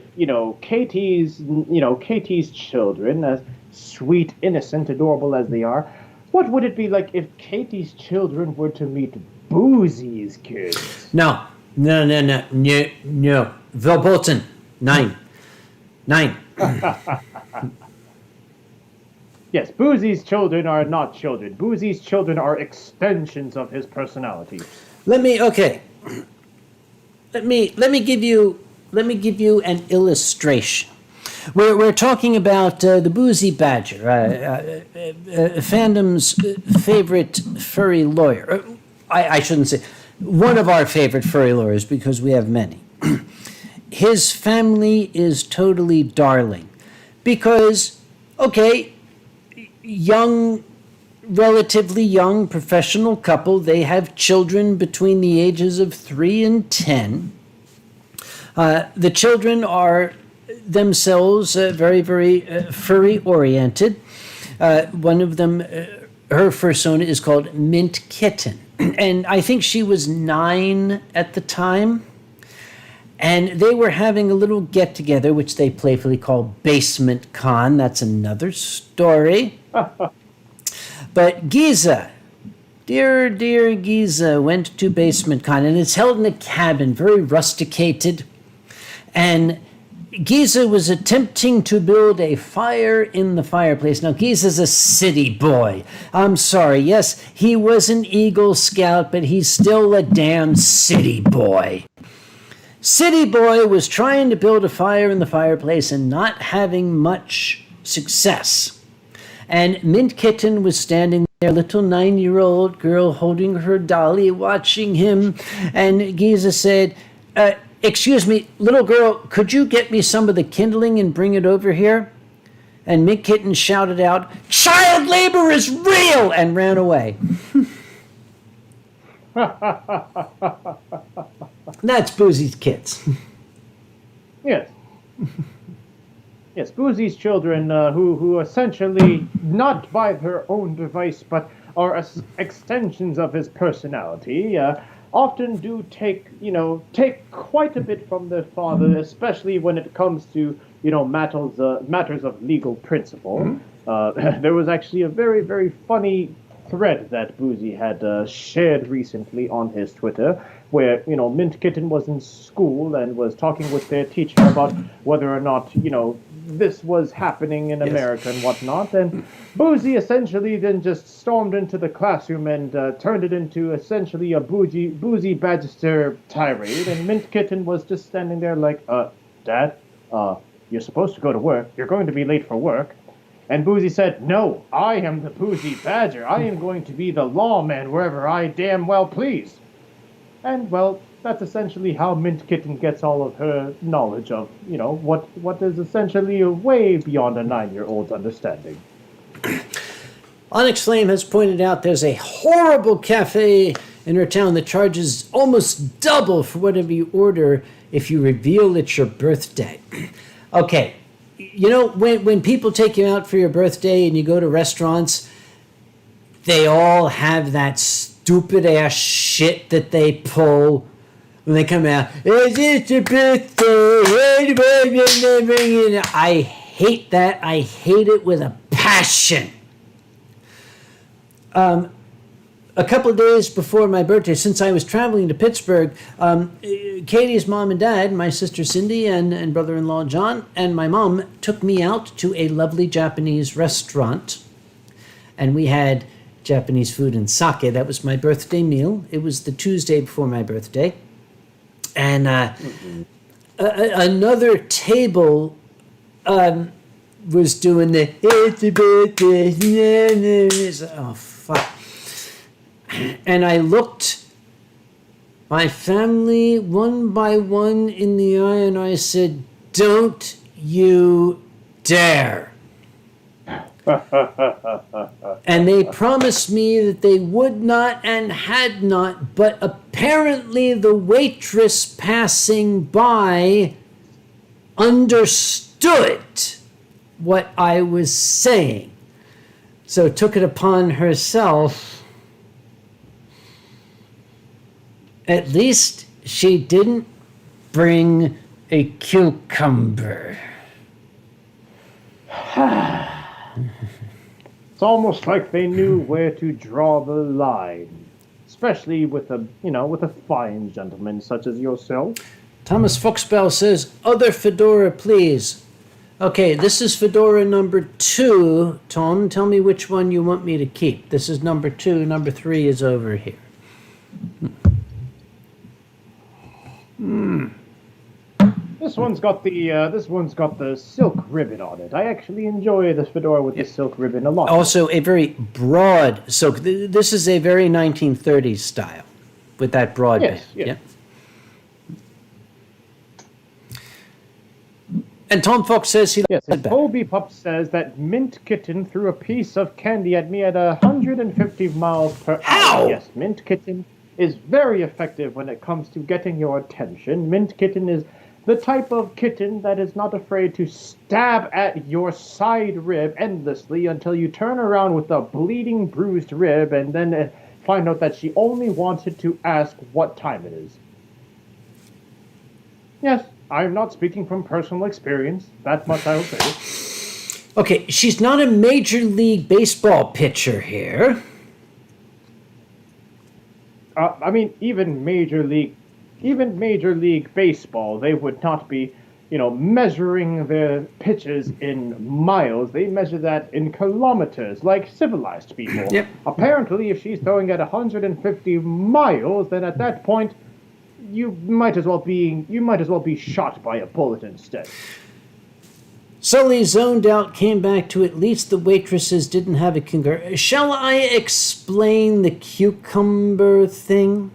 Speaker 2: Katie's children, as sweet, innocent, adorable as they are, what would it be like if Katie's children were to meet Boozy's kids?
Speaker 1: No. Verboten. Nein.
Speaker 2: Yes, Boozy's children are not children. Boozy's children are extensions of his personality.
Speaker 1: Let me give you an illustration. We're talking about the Boozy Badger, fandom's favorite furry lawyer. I shouldn't say one of our favorite furry lawyers because we have many. His family is totally darling because, relatively young professional couple. They have children between the ages of 3 and 10. The children are themselves very, very furry oriented. One of them, her fursona is called Mint Kitten. And I think she was 9 at the time. And they were having a little get together, which they playfully call Basement Con. That's another story. But Giza, dear Giza, went to Basement Con, and it's held in a cabin, very rusticated. And Giza was attempting to build a fire in the fireplace. Now, Giza's a city boy. I'm sorry, yes, he was an Eagle Scout, but he's still a damn city boy. City boy was trying to build a fire in the fireplace and not having much success. And Mint Kitten was standing there, little 9-year-old girl holding her dolly, watching him. And Giza said, excuse me, little girl, could you get me some of the kindling and bring it over here? And Mint Kitten shouted out, child labor is real, and ran away. That's Boozy's kids.
Speaker 2: Yes. Yes, Boozy's children, who essentially, not by their own device, but are extensions of his personality, often do take quite a bit from their father, especially when it comes to, matters of legal principle. There was actually a very, very funny thread that Boozy had shared recently on his Twitter, where, Mint Kitten was in school and was talking with their teacher about whether or not, this was happening in America and whatnot. And Boozy essentially then just stormed into the classroom and turned it into essentially a Boozy Badger tirade. And Mint Kitten was just standing there like, Dad, you're supposed to go to work. You're going to be late for work. And Boozy said, no, I am the Boozy Badger. I am going to be the lawman wherever I damn well please. And, well, that's essentially how Mint Kitten gets all of her knowledge of, what is essentially way beyond a 9-year-old's understanding.
Speaker 1: Onyx Flame has pointed out there's a horrible cafe in her town that charges almost double for whatever you order if you reveal it's your birthday. Okay, when people take you out for your birthday and you go to restaurants, they all have that stupid ass shit that they pull when they come out. Is it your birthday? I hate that. I hate it with a passion. A couple of days before my birthday, since I was traveling to Pittsburgh, Katie's mom and dad, my sister Cindy and brother-in-law John, and my mom took me out to a lovely Japanese restaurant. And we had Japanese food and sake. That was my birthday meal. It was the Tuesday before my birthday. And another table was doing the, it's a birthday. Oh, fuck. And I looked my family one by one in the eye and I said, don't you dare. And they promised me that they would not and had not, but apparently the waitress passing by understood what I was saying. So took it upon herself. At least she didn't bring a cucumber.
Speaker 2: It's almost like they knew where to draw the line, especially with a fine gentleman such as yourself.
Speaker 1: Thomas Foxbell says, other fedora, please. Okay, this is fedora number 2. Tom, tell me which one you want me to keep. This is number 2. Number 3 is over here.
Speaker 2: This one's got the silk ribbon on it. I actually enjoy this fedora with the silk ribbon a lot.
Speaker 1: Also, a very broad silk. This is a very 1930s style with that broad band.
Speaker 2: Yes.
Speaker 1: Yeah. And Tom Fox says he likes it better.
Speaker 2: Colby Pup says that Mint Kitten threw a piece of candy at me at 150 miles per hour.
Speaker 1: Ow!
Speaker 2: Yes, Mint Kitten is very effective when it comes to getting your attention. Mint Kitten is the type of kitten that is not afraid to stab at your side rib endlessly until you turn around with a bleeding, bruised rib and then find out that she only wanted to ask what time it is. Yes, I'm not speaking from personal experience. That much I will say.
Speaker 1: Okay, she's not a Major League Baseball pitcher here.
Speaker 2: I mean, even Major League Baseball, they would not be, measuring their pitches in miles. They measure that in kilometers, like civilized people.
Speaker 1: Yep.
Speaker 2: Apparently, if she's throwing at 150 miles, then at that point, you might as well be shot by a bullet instead.
Speaker 1: Sully zoned out, came back to at least the waitresses didn't have a concur. Shall I explain the cucumber thing?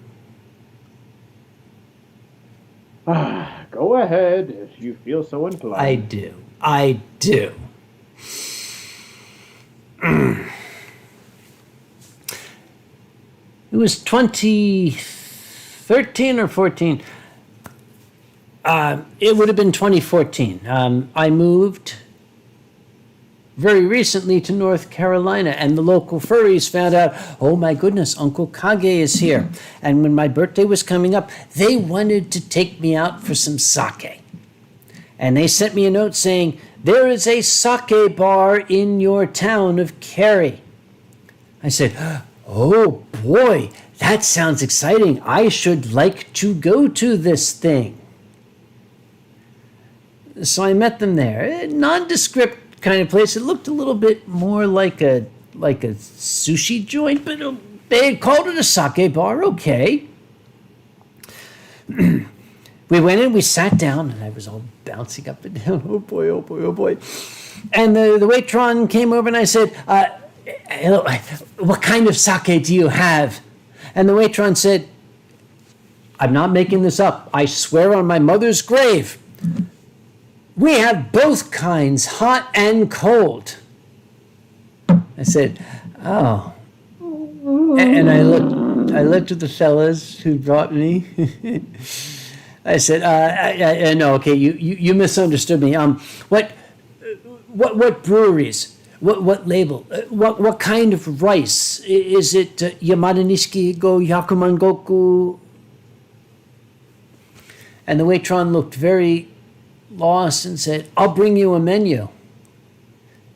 Speaker 2: Go ahead if you feel so inclined.
Speaker 1: I do. It was 2013 or 14. It would have been 2014. I moved very recently to North Carolina, and the local furries found out, oh my goodness, Uncle Kage is here. And when my birthday was coming up, they wanted to take me out for some sake. And they sent me a note saying, there is a sake bar in your town of Cary. I said, oh boy, that sounds exciting. I should like to go to this thing. So I met them there. A nondescript kind of place. It looked a little bit more like a sushi joint, but they had called it a sake bar. Okay. We went in, we sat down, and I was all bouncing up and down. Oh boy, oh boy, oh boy. And the waitron came over and I said, hello, what kind of sake do you have? And the waitron said, I'm not making this up. I swear on my mother's grave. We have both kinds, hot and cold. I said, oh. And I looked at the fellas who brought me. I said, no, okay, you misunderstood me. What breweries? What label? What kind of rice? Is it Yamada Nishiki go Yakuman Goku? And the waitron looked very lost and said, I'll bring you a menu.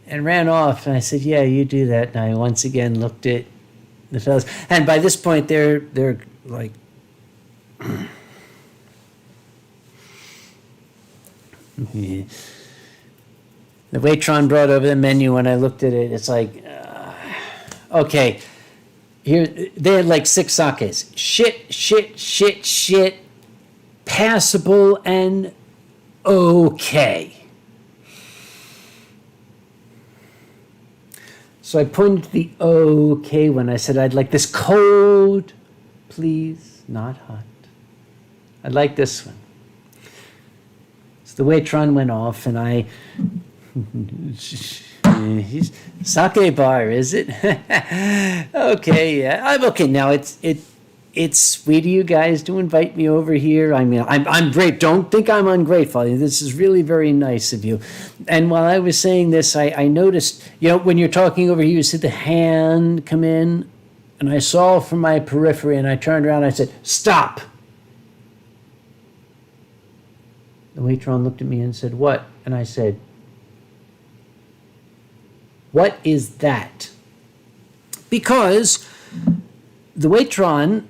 Speaker 1: And ran off. And I said, yeah, you do that. And I once again looked at the fellas. And by this point, they're like... The waitron brought over the menu, and I looked at it. It's like, okay, here they had like 6 sakes. Shit, passable, and okay. So I pointed to the okay one. I said, I'd like this cold, please, not hot. I'd like this one. So the waitron went off, and I... Sake bar, is it? Okay, yeah. I'm okay now. It's sweet of you guys to invite me over here. I mean, I'm great. Don't think I'm ungrateful. This is really very nice of you. And while I was saying this, I noticed, when you're talking over here, you see the hand come in, and I saw from my periphery, and I turned around and I said, stop. The waitron looked at me and said, what? And I said, what is that? Because the waitron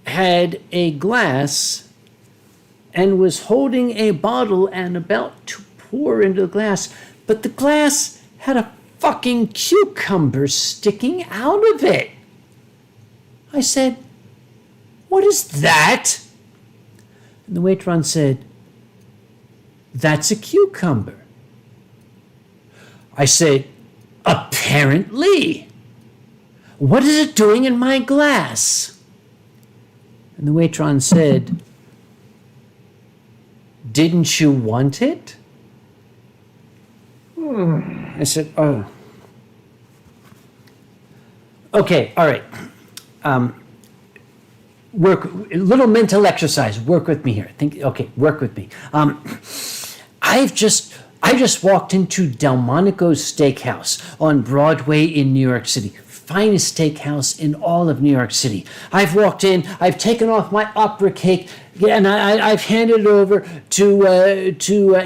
Speaker 1: had a glass and was holding a bottle and about to pour into the glass, but the glass had a fucking cucumber sticking out of it. I said, what is that? And the waitron said, that's a cucumber. I said, apparently. What is it doing in my glass? And the waitron said, didn't you want it? I said, oh. Okay, all right. A little mental exercise. Work with me here. Work with me. I just walked into Delmonico's Steakhouse on Broadway in New York City. Finest steakhouse in all of New York City. I've walked in, I've taken off my opera cake, and I've handed it over to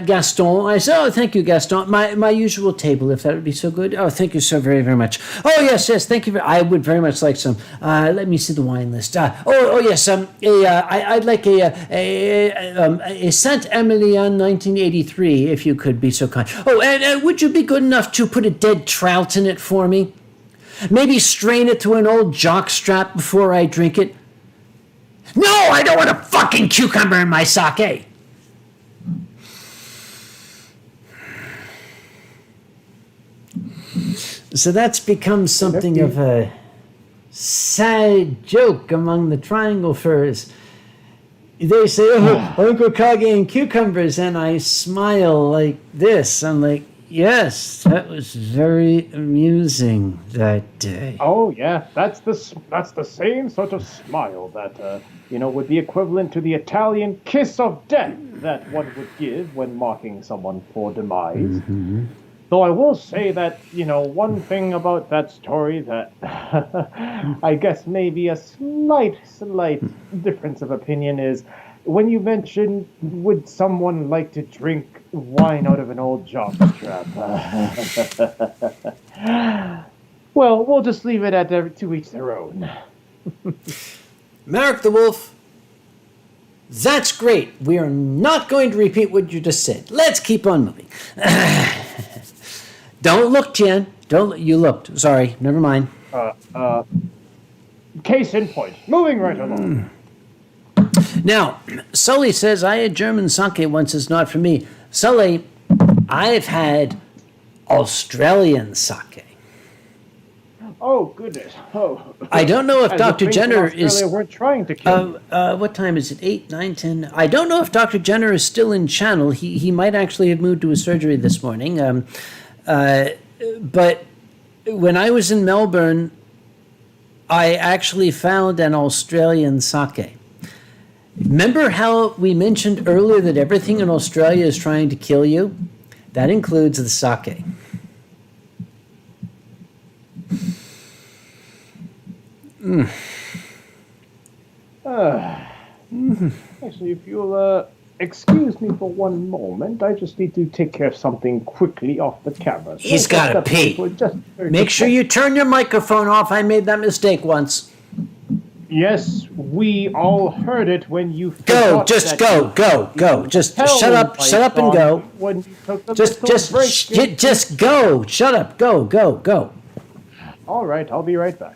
Speaker 1: Gaston. I said, oh, thank you, Gaston. My usual table, if that would be so good. Oh, thank you so very, very much. Oh, yes, thank you. I would very much like some. Let me see the wine list. Yes, I'd like a Saint Emilion 1983, if you could be so kind. Oh, and would you be good enough to put a dead trout in it for me? Maybe strain it through an old jockstrap before I drink it. No, I don't want a fucking cucumber in my sake. So that's become something of a sad joke among the triangle furs. They say, oh, Uncle Kage and cucumbers, and I smile like this. I'm like, yes, that was very amusing that day.
Speaker 2: Oh yeah, that's the same sort of smile that would be equivalent to the Italian kiss of death that one would give when mocking someone for demise.
Speaker 1: Mm-hmm.
Speaker 2: Though I will say that, one thing about that story that I guess maybe a slight difference of opinion is when you mentioned, would someone like to drink wine out of an old jockstrap? Well, we'll just leave it at to each their own.
Speaker 1: Marek the Wolf, that's great. We are not going to repeat what you just said. Let's keep on moving. Don't look, Jen. You looked. Sorry. Never mind.
Speaker 2: Case in point. Moving right along.
Speaker 1: Now, Sully says, I had German sake once. It's not for me. Sully, I've had Australian sake.
Speaker 2: Oh, goodness. Oh.
Speaker 1: I don't know if Dr. Jenner is...
Speaker 2: We're trying to kill
Speaker 1: what time is it? 8, 9, 10? I don't know if Dr. Jenner is still in channel. He might actually have moved to a surgery this morning. But when I was in Melbourne, I actually found an Australian sake. Remember how we mentioned earlier that everything in Australia is trying to kill you? That includes the sake.
Speaker 2: Actually, if you'll excuse me for one moment, I just need to take care of something quickly off the camera. So
Speaker 1: He's got to pee. Make sure you turn your microphone off. I made that mistake once.
Speaker 2: Yes, we all heard it when you
Speaker 1: go. Just go. Just shut up and go.
Speaker 2: When you took the
Speaker 1: just go. Shut up. Go.
Speaker 2: All right, I'll be right back.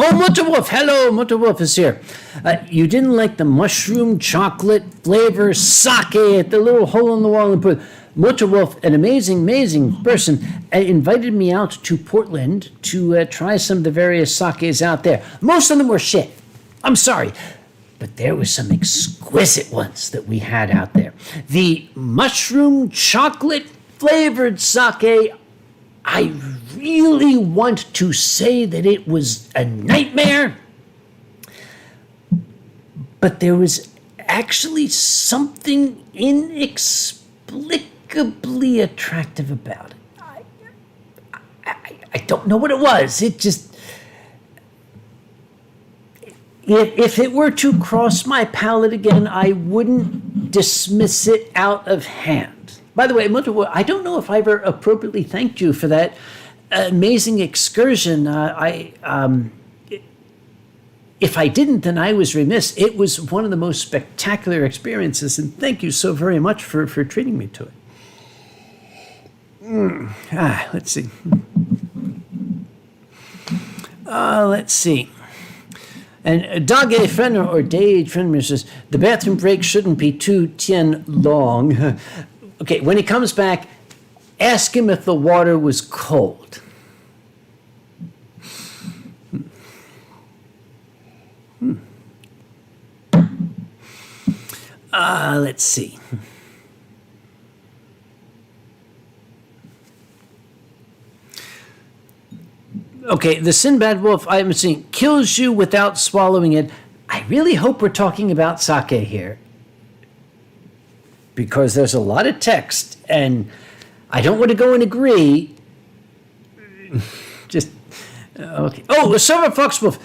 Speaker 1: Oh, Mutterwolf. Hello, Mutterwolf is here. You didn't like the mushroom chocolate flavor sake at the little hole in the wall and put. Mutterwolf, an amazing person, invited me out to Portland to try some of the various sakes out there. Most of them were shit. I'm sorry. But there were some exquisite ones that we had out there. The mushroom chocolate flavored sake, I really want to say that it was a nightmare. But there was actually something inexplicably attractive about it. I don't know what it was. It just... If it were to cross my palate again, I wouldn't dismiss it out of hand. By the way, I don't know if I ever appropriately thanked you for that amazing excursion. If I didn't, then I was remiss. It was one of the most spectacular experiences, and thank you so very much for treating me to it. Let's see. Let's see. And Dage Frenner or Dage Frenner says, the bathroom break shouldn't be too long. Okay, when he comes back, ask him if the water was cold. Let's see. Okay, the Sinbad Wolf, I'm seeing, kills you without swallowing it. I really hope we're talking about sake here, because there's a lot of text, and I don't want to go and agree. Just, okay. Oh, the Silver Fox Wolf.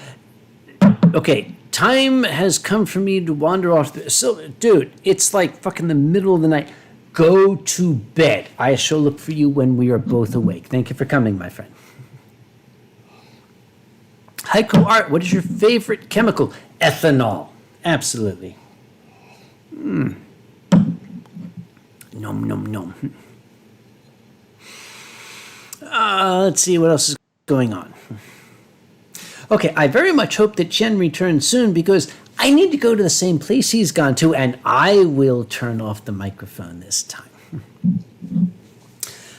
Speaker 1: Okay, time has come for me to wander off. Dude, it's like fucking the middle of the night. Go to bed. I shall look for you when we are both awake. Thank you for coming, my friend. Haiku Art, what is your favorite chemical? Ethanol. Absolutely. Nom, nom, nom. Let's see what else is going on. Okay, I very much hope that Chen returns soon, because I need to go to the same place he's gone to, and I will turn off the microphone this time.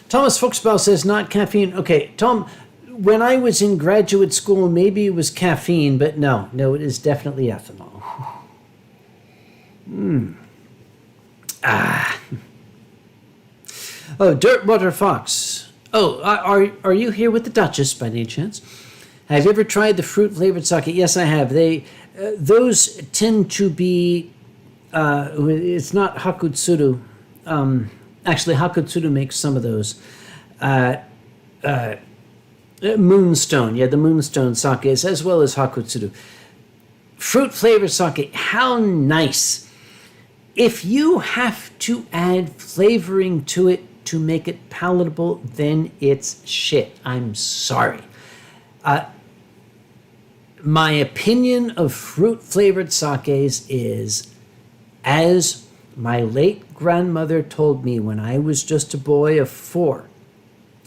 Speaker 1: Thomas Fuchsbaugh says not caffeine. Okay, Tom, when I was in graduate school, maybe it was caffeine, but no, it is definitely ethanol. Oh, Dirtwater Fox. Oh, are you here with the Duchess by any chance? Have you ever tried the fruit-flavored sake? Yes, I have. Those tend to be. It's not Hakutsuru. Actually, Hakutsuru makes some of those. Moonstone, yeah, the Moonstone sake is as well as Hakutsuru. Fruit-flavored sake, how nice. If you have to add flavoring to it to make it palatable, then it's shit. I'm sorry. My opinion of fruit-flavored sakes is, as my late grandmother told me when I was just a boy of 4,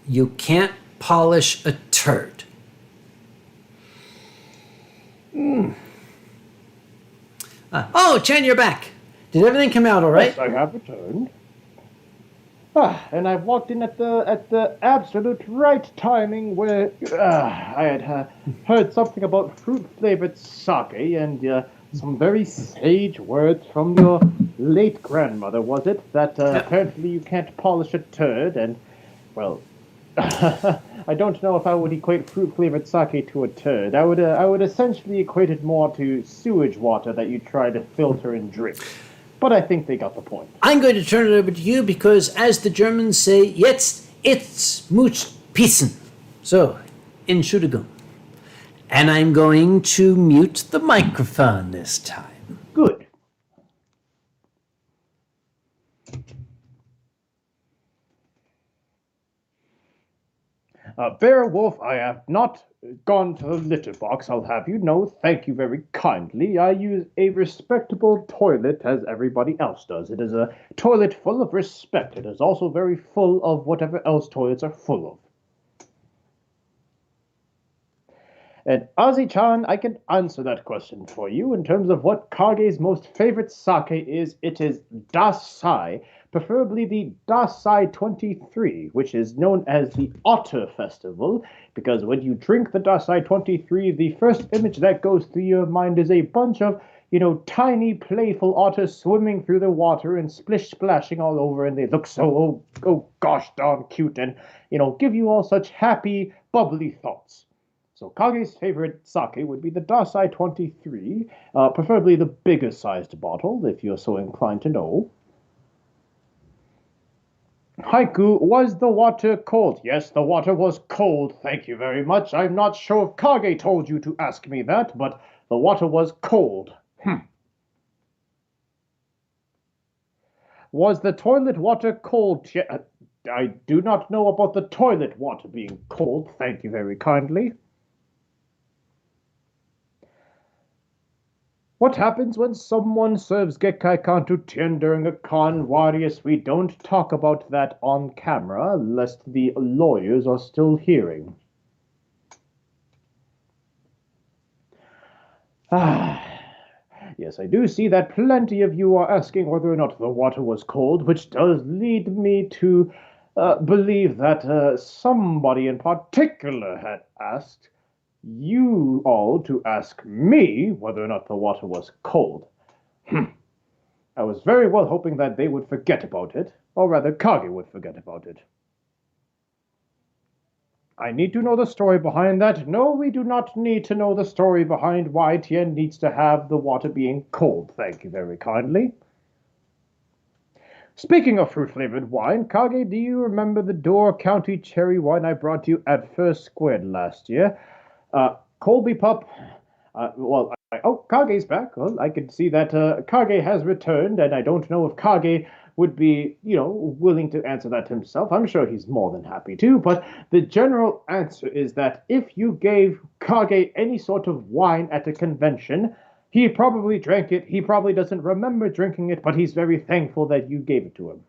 Speaker 1: you can't polish a turd. Oh, Chen, you're back. Did everything come out all right?
Speaker 2: Yes, I have returned. And I've walked in at the absolute right timing where I had heard something about fruit-flavored sake and some very sage words from your late grandmother, was it? That apparently you can't polish a turd, and, well, I don't know if I would equate fruit-flavored sake to a turd. I would essentially equate it more to sewage water that you try to filter and drink. But I think they got the point.
Speaker 1: I'm going to turn it over to you because, as the Germans say, jetzt it's much pissen. So, Entschuldigung. And I'm going to mute the microphone this time.
Speaker 2: Good. Beowulf, I have not gone to the litter box, I'll have you know. Thank you very kindly. I use a respectable toilet as everybody else does. It is a toilet full of respect. It is also very full of whatever else toilets are full of. And Ozzy-chan, I can answer that question for you in terms of what Kage's most favorite sake is. It is Dasai, preferably the Dasai 23, which is known as the Otter Festival, because when you drink the Dasai 23, the first image that goes through your mind is a bunch of, tiny, playful otters swimming through the water and splish-splashing all over, and they look so, oh gosh darn cute, and, give you all such happy, bubbly thoughts. So Kage's favorite sake would be the Dasai 23, preferably the bigger sized bottle, if you're so inclined to know. Haiku, was the water cold? Yes, the water was cold, thank you very much. I'm not sure if Kage told you to ask me that, but the water was cold. Was the toilet water cold? I do not know about the toilet water being cold, thank you very kindly. What happens when someone serves Gekkai Kanto Tien during a con? Warius, we don't talk about that on camera, lest the lawyers are still hearing. Yes, I do see that plenty of you are asking whether or not the water was cold, which does lead me to believe that somebody in particular had asked you all to ask me whether or not the water was cold. I was very well hoping that they would forget about it, or rather Kage would forget about it. I need to know the story behind that. No, we do not need to know the story behind why Tien needs to have the water being cold, thank you very kindly. Speaking of fruit-flavored wine, Kage, do you remember the Door County cherry wine I brought you at First Squared last year? Colby Pup, Kage's back. Well, I can see that Kage has returned, and I don't know if Kage would be, willing to answer that himself. I'm sure he's more than happy to, but the general answer is that if you gave Kage any sort of wine at a convention, he probably drank it. He probably doesn't remember drinking it, but he's very thankful that you gave it to him.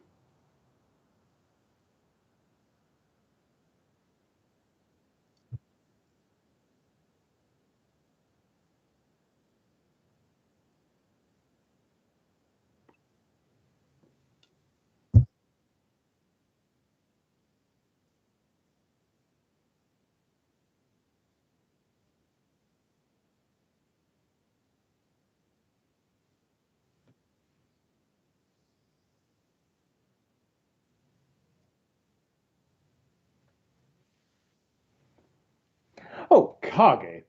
Speaker 2: Kage,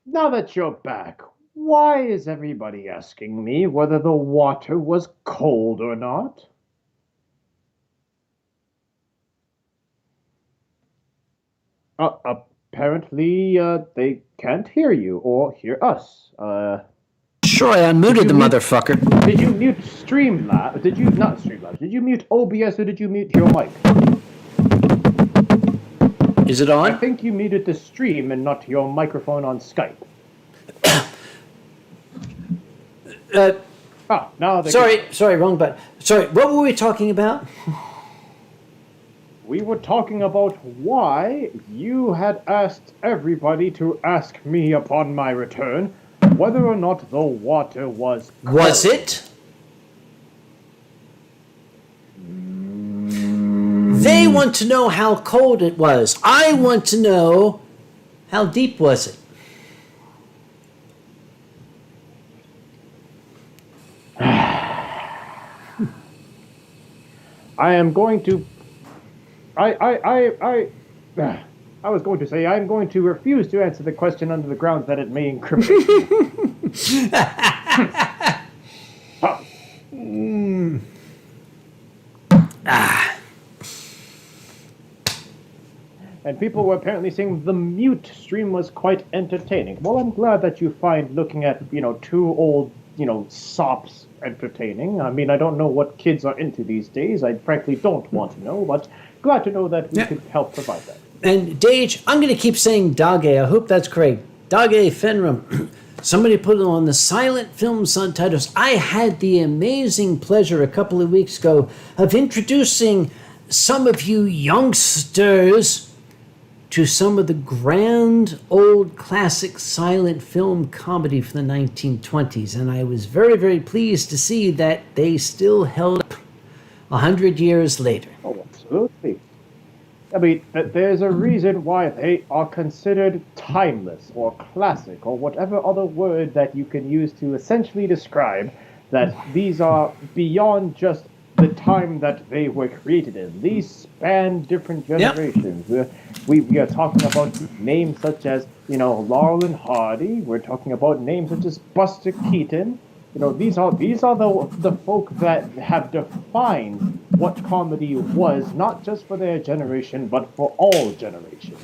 Speaker 2: now that you're back, why is everybody asking me whether the water was cold or not? Apparently, they can't hear you or hear us.
Speaker 1: Sure, I unmuted the motherfucker.
Speaker 2: Did you mute Streamlabs? Did you not Streamlabs? Did you mute OBS or did you mute your mic?
Speaker 1: Is it
Speaker 2: I
Speaker 1: on?
Speaker 2: think you muted the stream and not your microphone on Skype. Now they
Speaker 1: Sorry, wrong button. Sorry, what were we talking about?
Speaker 2: We were talking about why you had asked everybody to ask me upon my return whether or not the water was cold.
Speaker 1: Was it? They want to know how cold it was. I want to know how deep was it.
Speaker 2: I am going to. I was going to say I'm going to refuse to answer the question under the grounds that it may incriminate me. And people were apparently saying the mute stream was quite entertaining. Well, I'm glad that you find looking at, two old, sops entertaining. I mean, I don't know what kids are into these days. I frankly don't want to know, but glad to know that we could help provide that.
Speaker 1: And Dage, I'm going to keep saying Dage. I hope that's correct. Dage Fenrum. Somebody put it on the silent film subtitles. I had the amazing pleasure a couple of weeks ago of introducing some of you youngsters to some of the grand old classic silent film comedy from the 1920s. And I was very, very pleased to see that they still held up 100 years later.
Speaker 2: Oh, absolutely. I mean, there's a reason why they are considered timeless or classic or whatever other word that you can use to essentially describe that these are beyond just the time that they were created in. These span different generations. Yep. We are talking about names such as, Laurel and Hardy. We're talking about names such as Buster Keaton. These are the folk that have defined what comedy was, not just for their generation, but for all generations.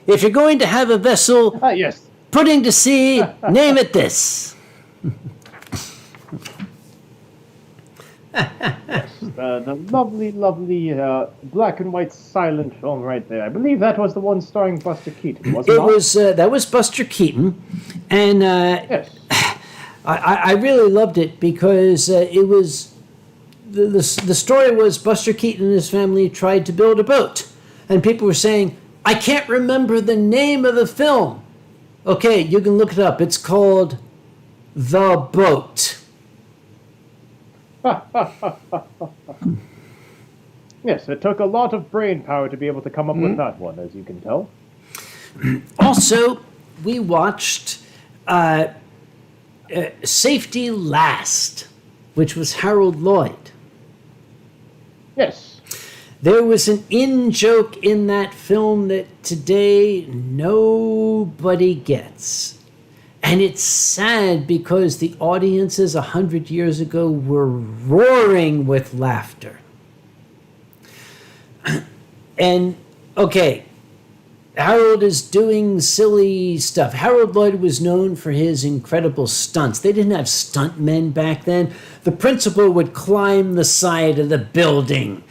Speaker 1: If you're going to have a vessel
Speaker 2: Yes.
Speaker 1: putting to sea, name it this.
Speaker 2: The lovely, lovely black and white silent film right there. I believe that was the one starring Buster Keaton, wasn't it?
Speaker 1: That was Buster Keaton, and
Speaker 2: Yes.
Speaker 1: I really loved it because it was the story was Buster Keaton and his family tried to build a boat, and people were saying, I can't remember the name of the film. Okay, you can look it up. It's called The Boat.
Speaker 2: Yes, it took a lot of brain power to be able to come up with that one, as you can tell.
Speaker 1: Also, we watched Safety Last, which was Harold Lloyd.
Speaker 2: Yes.
Speaker 1: There was an in-joke in that film that today nobody gets. And it's sad because the audiences 100 years ago were roaring with laughter. And, okay, Harold is doing silly stuff. Harold Lloyd was known for his incredible stunts. They didn't have stuntmen back then. The principal would climb the side of the building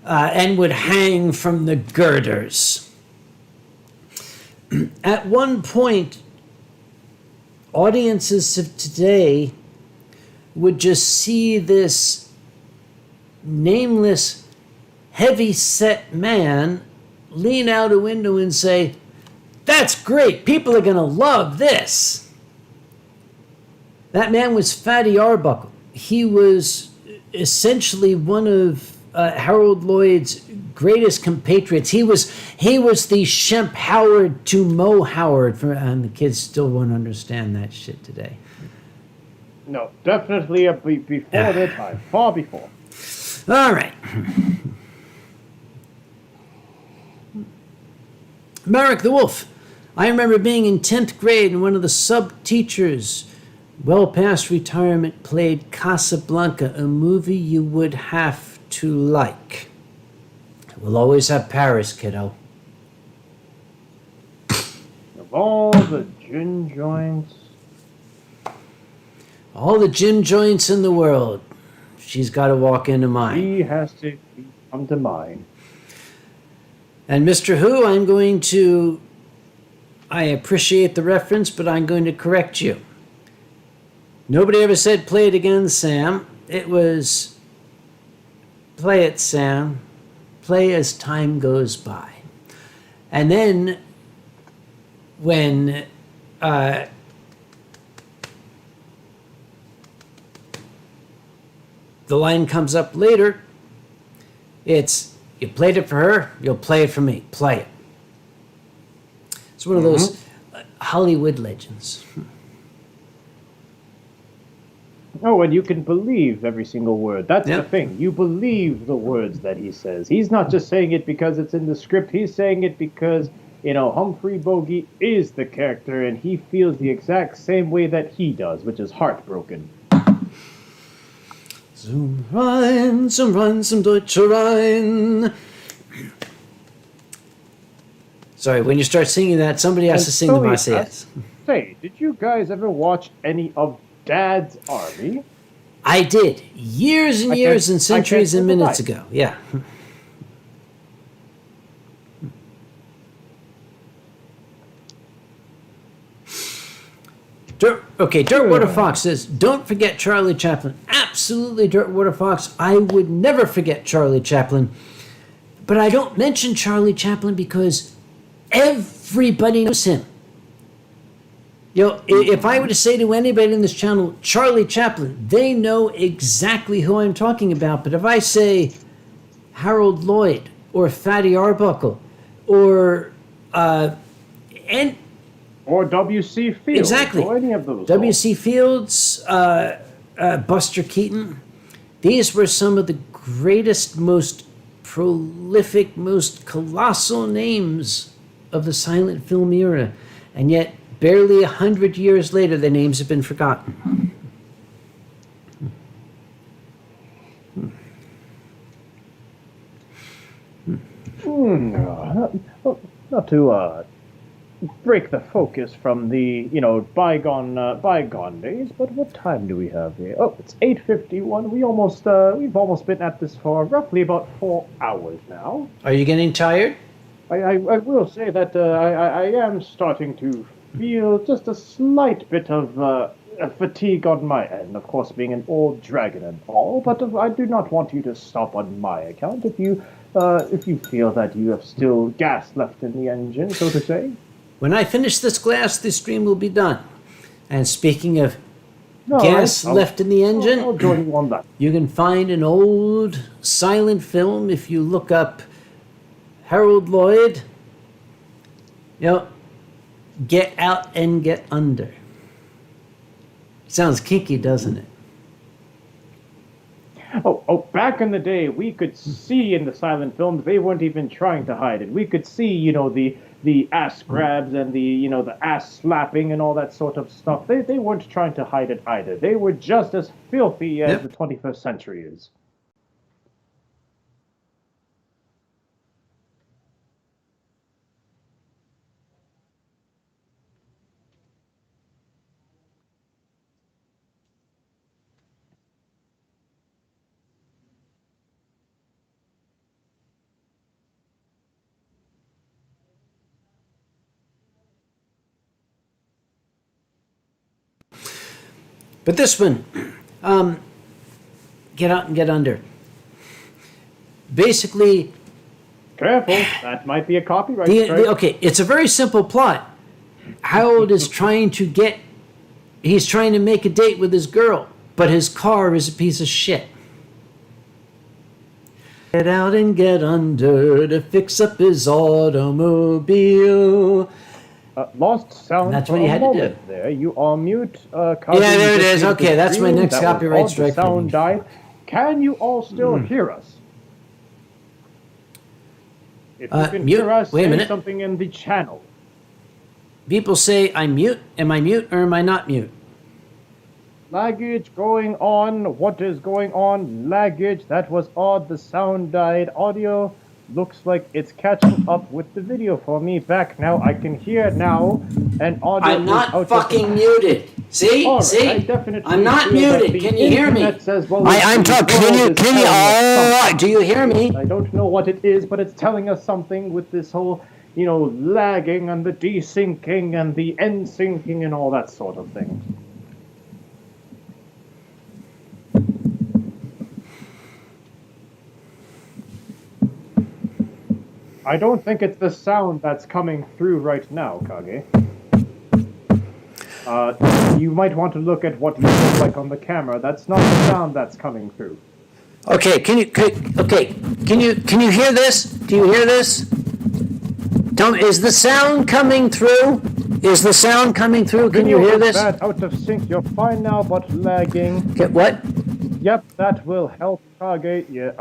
Speaker 1: and would hang from the girders. At one point, audiences of today would just see this nameless, heavy-set man lean out a window and say, "That's great, people are going to love this." That man was Fatty Arbuckle. He was essentially one of Harold Lloyd's greatest compatriots. He was the Shemp Howard to Mo Howard, and the kids still won't understand that shit today.
Speaker 2: No, definitely before their time, far before.
Speaker 1: All right. Merrick the Wolf. I remember being in 10th grade and one of the sub-teachers, well past retirement, played Casablanca, a movie you would have to like. We'll always have Paris, kiddo.
Speaker 2: Of all the gin joints.
Speaker 1: All the gin joints in the world, she's got to walk into mine.
Speaker 2: He has to come to mine.
Speaker 1: And Mr. Who, I appreciate the reference, but I'm going to correct you. Nobody ever said play it again, Sam. It was play it, Sam. Play as time goes by. And then when the line comes up later, it's you played it for her, you'll play it for me. Play it. It's one of those Hollywood legends.
Speaker 2: Oh, and you can believe every single word. That's
Speaker 1: Yep.
Speaker 2: the thing. You believe the words that he says. He's not just saying it because it's in the script. He's saying it because, Humphrey Bogey is the character, and he feels the exact same way that he does, which is heartbroken.
Speaker 1: Zum Rhein, zum deutscher Rhein. Sorry, when you start singing that, somebody has to sing the Marseillaise.
Speaker 2: Say, did you guys ever watch any of Dad's Army?
Speaker 1: I did. Years and years and centuries and minutes ago. Yeah. Dirtwater Fox says, don't forget Charlie Chaplin. Absolutely, Dirtwater Fox. I would never forget Charlie Chaplin. But I don't mention Charlie Chaplin because everybody knows him. If I were to say to anybody in this channel, Charlie Chaplin, they know exactly who I'm talking about. But if I say Harold Lloyd or Fatty Arbuckle or
Speaker 2: W.C. Fields.
Speaker 1: Exactly.
Speaker 2: Or any of those.
Speaker 1: W.C. Fields, Buster Keaton. These were some of the greatest, most prolific, most colossal names of the silent film era. And yet, barely 100 years later, their names have been forgotten.
Speaker 2: Not to break the focus from the bygone days, but what time do we have here? Oh, it's 8:51. We've almost been at this for roughly about 4 hours now.
Speaker 1: Are you getting tired?
Speaker 2: I will say that I am starting to feel just a slight bit of fatigue on my end, of course, being an old dragon and all, but I do not want you to stop on my account if you feel that you have still gas left in the engine, so to say.
Speaker 1: When I finish this glass, this stream will be done. And speaking of gas left in the engine,
Speaker 2: I'll join you on that.
Speaker 1: you can find an old silent film if you look up Harold Lloyd. Get out and get under. Sounds kinky, doesn't it?
Speaker 2: Oh, back in the day, we could see in the silent films, they weren't even trying to hide it. We could see, the ass grabs and the ass slapping and all that sort of stuff. They weren't trying to hide it either. They were just as filthy as the 21st century is.
Speaker 1: But this one, get out and get under. Basically,
Speaker 2: Careful, that might be a copyright strike.
Speaker 1: okay, it's a very simple plot. Harold is trying to make a date with his girl, but his car is a piece of shit. Get out and get under to fix up his automobile.
Speaker 2: Lost sound.
Speaker 1: That's
Speaker 2: for
Speaker 1: what he
Speaker 2: a
Speaker 1: had to do.
Speaker 2: moment there. You are mute.
Speaker 1: Yeah, there it is. Okay, that's my next copyright strike.
Speaker 2: Sound died. can you all still hear us? If you can
Speaker 1: mute.
Speaker 2: hear us,
Speaker 1: Wait a
Speaker 2: say
Speaker 1: minute.
Speaker 2: something in the channel.
Speaker 1: People say I'm mute. Am I mute or am I not mute?
Speaker 2: Laggage going on. What is going on? Laggage. That was odd. The sound died. Audio looks like it's catching up with the video for me. Back now. I can hear now. And audio
Speaker 1: I'm
Speaker 2: is
Speaker 1: not
Speaker 2: out
Speaker 1: fucking
Speaker 2: of the...
Speaker 1: muted. See?
Speaker 2: All right,
Speaker 1: See?
Speaker 2: I definitely
Speaker 1: I'm not
Speaker 2: feel that
Speaker 1: muted.
Speaker 2: the
Speaker 1: Can you hear me?
Speaker 2: internet says, well, the
Speaker 1: talking.
Speaker 2: world is telling us something.
Speaker 1: Do you hear me?
Speaker 2: I don't know what it is, but it's telling us something with this whole, lagging and the desyncing and the end-syncing and all that sort of thing. I don't think it's the sound that's coming through right now, Kage. You might want to look at what you look like on the camera. That's not the sound that's coming through.
Speaker 1: Okay, can you hear this? Do you hear this? Is the sound coming through? Is the sound coming through? Can you hear this?
Speaker 2: Bad, out of sync. You're fine now, but lagging.
Speaker 1: Get what?
Speaker 2: Yep, that will help, Kage. Yeah,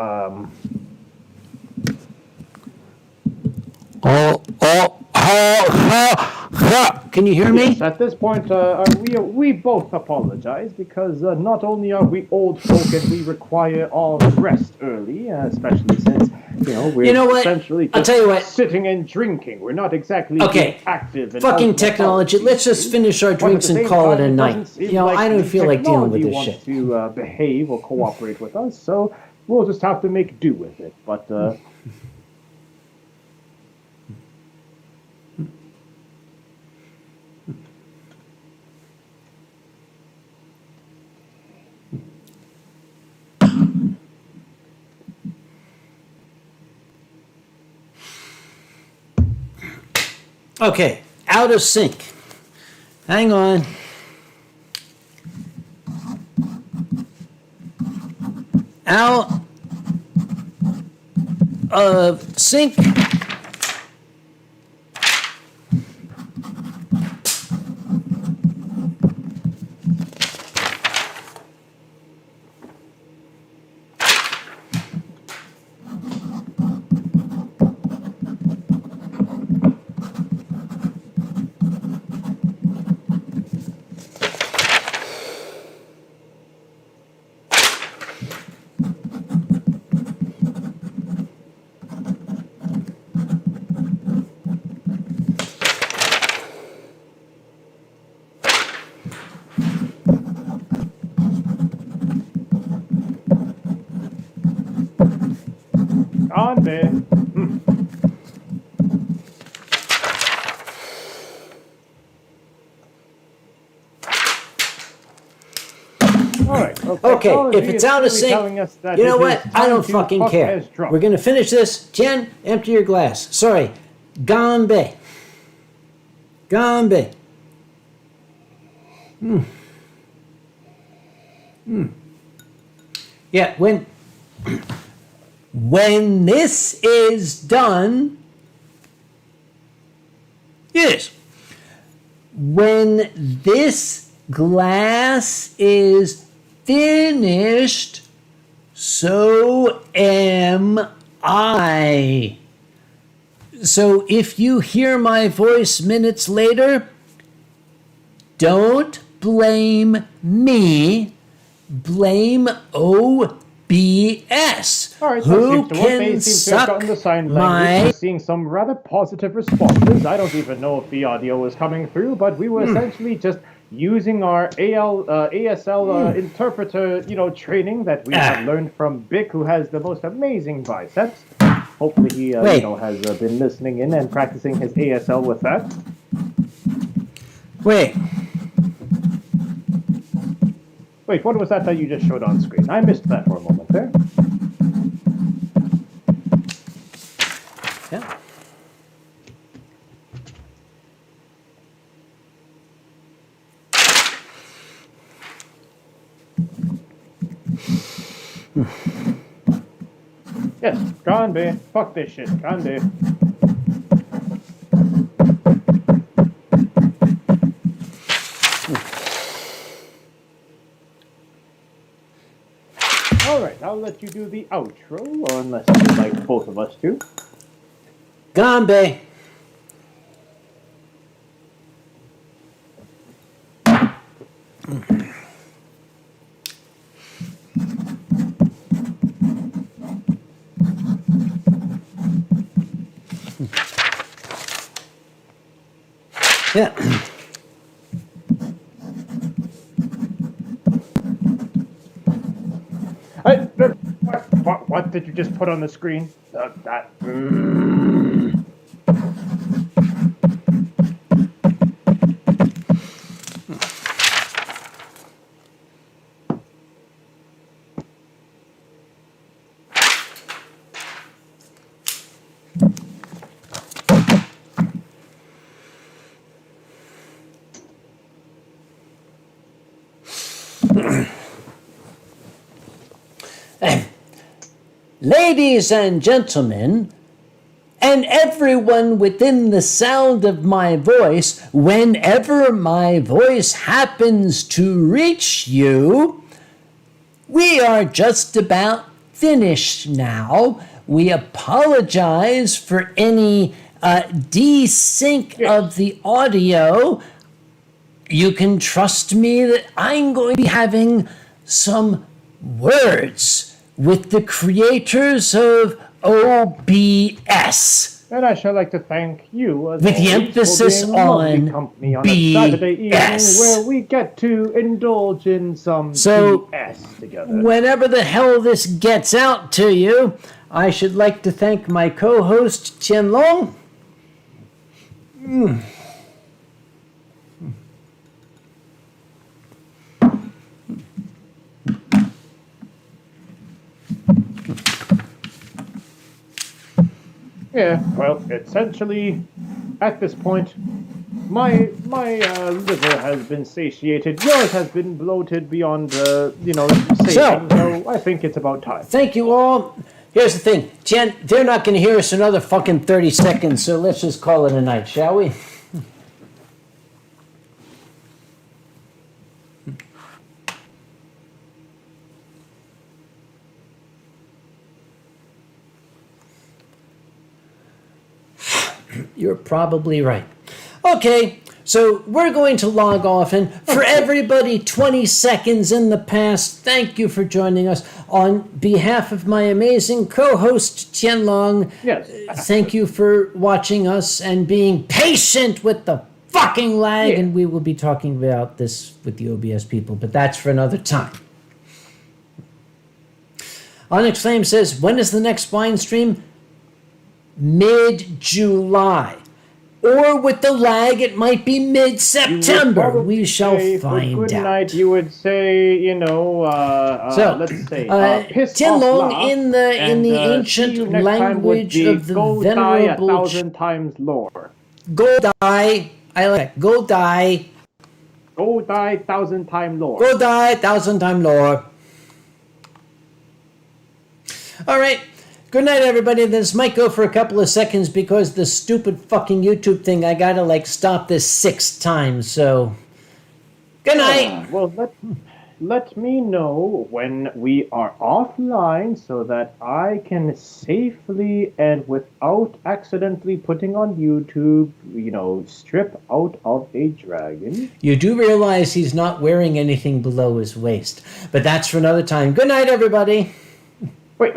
Speaker 1: Can you hear me?
Speaker 2: Yes, at this point, we both apologize because not only are we old folk and we require all rest early, especially since we're
Speaker 1: You know what?
Speaker 2: essentially
Speaker 1: I'll
Speaker 2: just
Speaker 1: tell you what.
Speaker 2: sitting and drinking. We're not exactly
Speaker 1: Okay.
Speaker 2: being active. And
Speaker 1: Fucking
Speaker 2: out
Speaker 1: technology.
Speaker 2: and about
Speaker 1: Let's just
Speaker 2: these
Speaker 1: finish our
Speaker 2: days. But at
Speaker 1: drinks
Speaker 2: the
Speaker 1: and
Speaker 2: same
Speaker 1: call it
Speaker 2: time,
Speaker 1: a night.
Speaker 2: doesn't seem like
Speaker 1: I don't
Speaker 2: the
Speaker 1: feel like dealing with
Speaker 2: technology
Speaker 1: this
Speaker 2: wants
Speaker 1: shit.
Speaker 2: to behave or cooperate with us, so we'll just have to make do with it. But
Speaker 1: Okay, out of sync. Hang on. Out of sync.
Speaker 2: on there. All right.
Speaker 1: Okay, if it's out of sync, you know what? I don't fucking care. We're going to finish this. Jen, empty your glass. Sorry. Gambe. Gambe. Yeah, when this is done, yes, when this glass is finished, so am I. So if you hear my voice minutes later, don't blame me, blame OBS.
Speaker 2: All right,
Speaker 1: Who
Speaker 2: so what may
Speaker 1: can
Speaker 2: seem to have gotten the
Speaker 1: suck
Speaker 2: sign language.
Speaker 1: my...
Speaker 2: We're seeing some rather positive responses. I don't even know if the audio was coming through, but we were essentially just using our ASL interpreter, training that we have learned from Bick, who has the most amazing biceps. Hopefully he, has been listening in and practicing his ASL with that.
Speaker 1: Wait.
Speaker 2: Wait, what was that you just showed on screen? I missed that for a moment there.
Speaker 1: Yeah.
Speaker 2: Yes, Grande. Fuck this shit, Grande. All right, I'll let you do the outro, unless you'd like both of us to.
Speaker 1: Gambe. Yeah.
Speaker 2: What did you just put on the screen? That.
Speaker 1: Ladies and gentlemen, and everyone within the sound of my voice, whenever my voice happens to reach you, we are just about finished now. We apologize for any desync of the audio. You can trust me that I'm going to be having some words with the creators of OBS.
Speaker 2: And I shall like to thank you as
Speaker 1: with the
Speaker 2: always
Speaker 1: emphasis
Speaker 2: for being a lovely
Speaker 1: on
Speaker 2: company on a Saturday evening
Speaker 1: BS.
Speaker 2: where we get to indulge in some
Speaker 1: So,
Speaker 2: BS together.
Speaker 1: whenever the hell this gets out to you, I should like to thank my co-host Tianlong.
Speaker 2: Yeah, well, essentially, at this point, my liver has been satiated. Yours has been bloated beyond, saving. So I think it's about time.
Speaker 1: Thank you all. Here's the thing, Tian, they're not going to hear us another fucking 30 seconds, so let's just call it a night, shall we? You're probably right. Okay, so we're going to log off, and for everybody 20 seconds in the past, thank you for joining us. On behalf of my amazing co-host Tianlong,
Speaker 2: Yes.
Speaker 1: thank you for watching us and being patient with the fucking lag,
Speaker 2: Yeah.
Speaker 1: and we will be talking about this with the OBS people, but that's for another time. Onyx Flame says, when is the next Winestream? Mid-July. Or with the lag, it might be mid-September. We shall find
Speaker 2: good
Speaker 1: out.
Speaker 2: night, you would say,
Speaker 1: So,
Speaker 2: let's say, piss
Speaker 1: Tianlong,
Speaker 2: off,
Speaker 1: in the ancient
Speaker 2: see you next time would
Speaker 1: language
Speaker 2: be
Speaker 1: of the
Speaker 2: go
Speaker 1: venerable
Speaker 2: die 1,000 times lore.
Speaker 1: Go die. I like that. Go die.
Speaker 2: Go die 1,000 time lore.
Speaker 1: Go die. 1,000 time lore. All right. Good night, everybody. This might go for a couple of seconds because the stupid fucking YouTube thing, I gotta, stop this 6 times, so... Good night!
Speaker 2: Well, let me know when we are offline so that I can safely and without accidentally putting on YouTube, strip out of a dragon.
Speaker 1: You do realize he's not wearing anything below his waist, but that's for another time. Good night, everybody!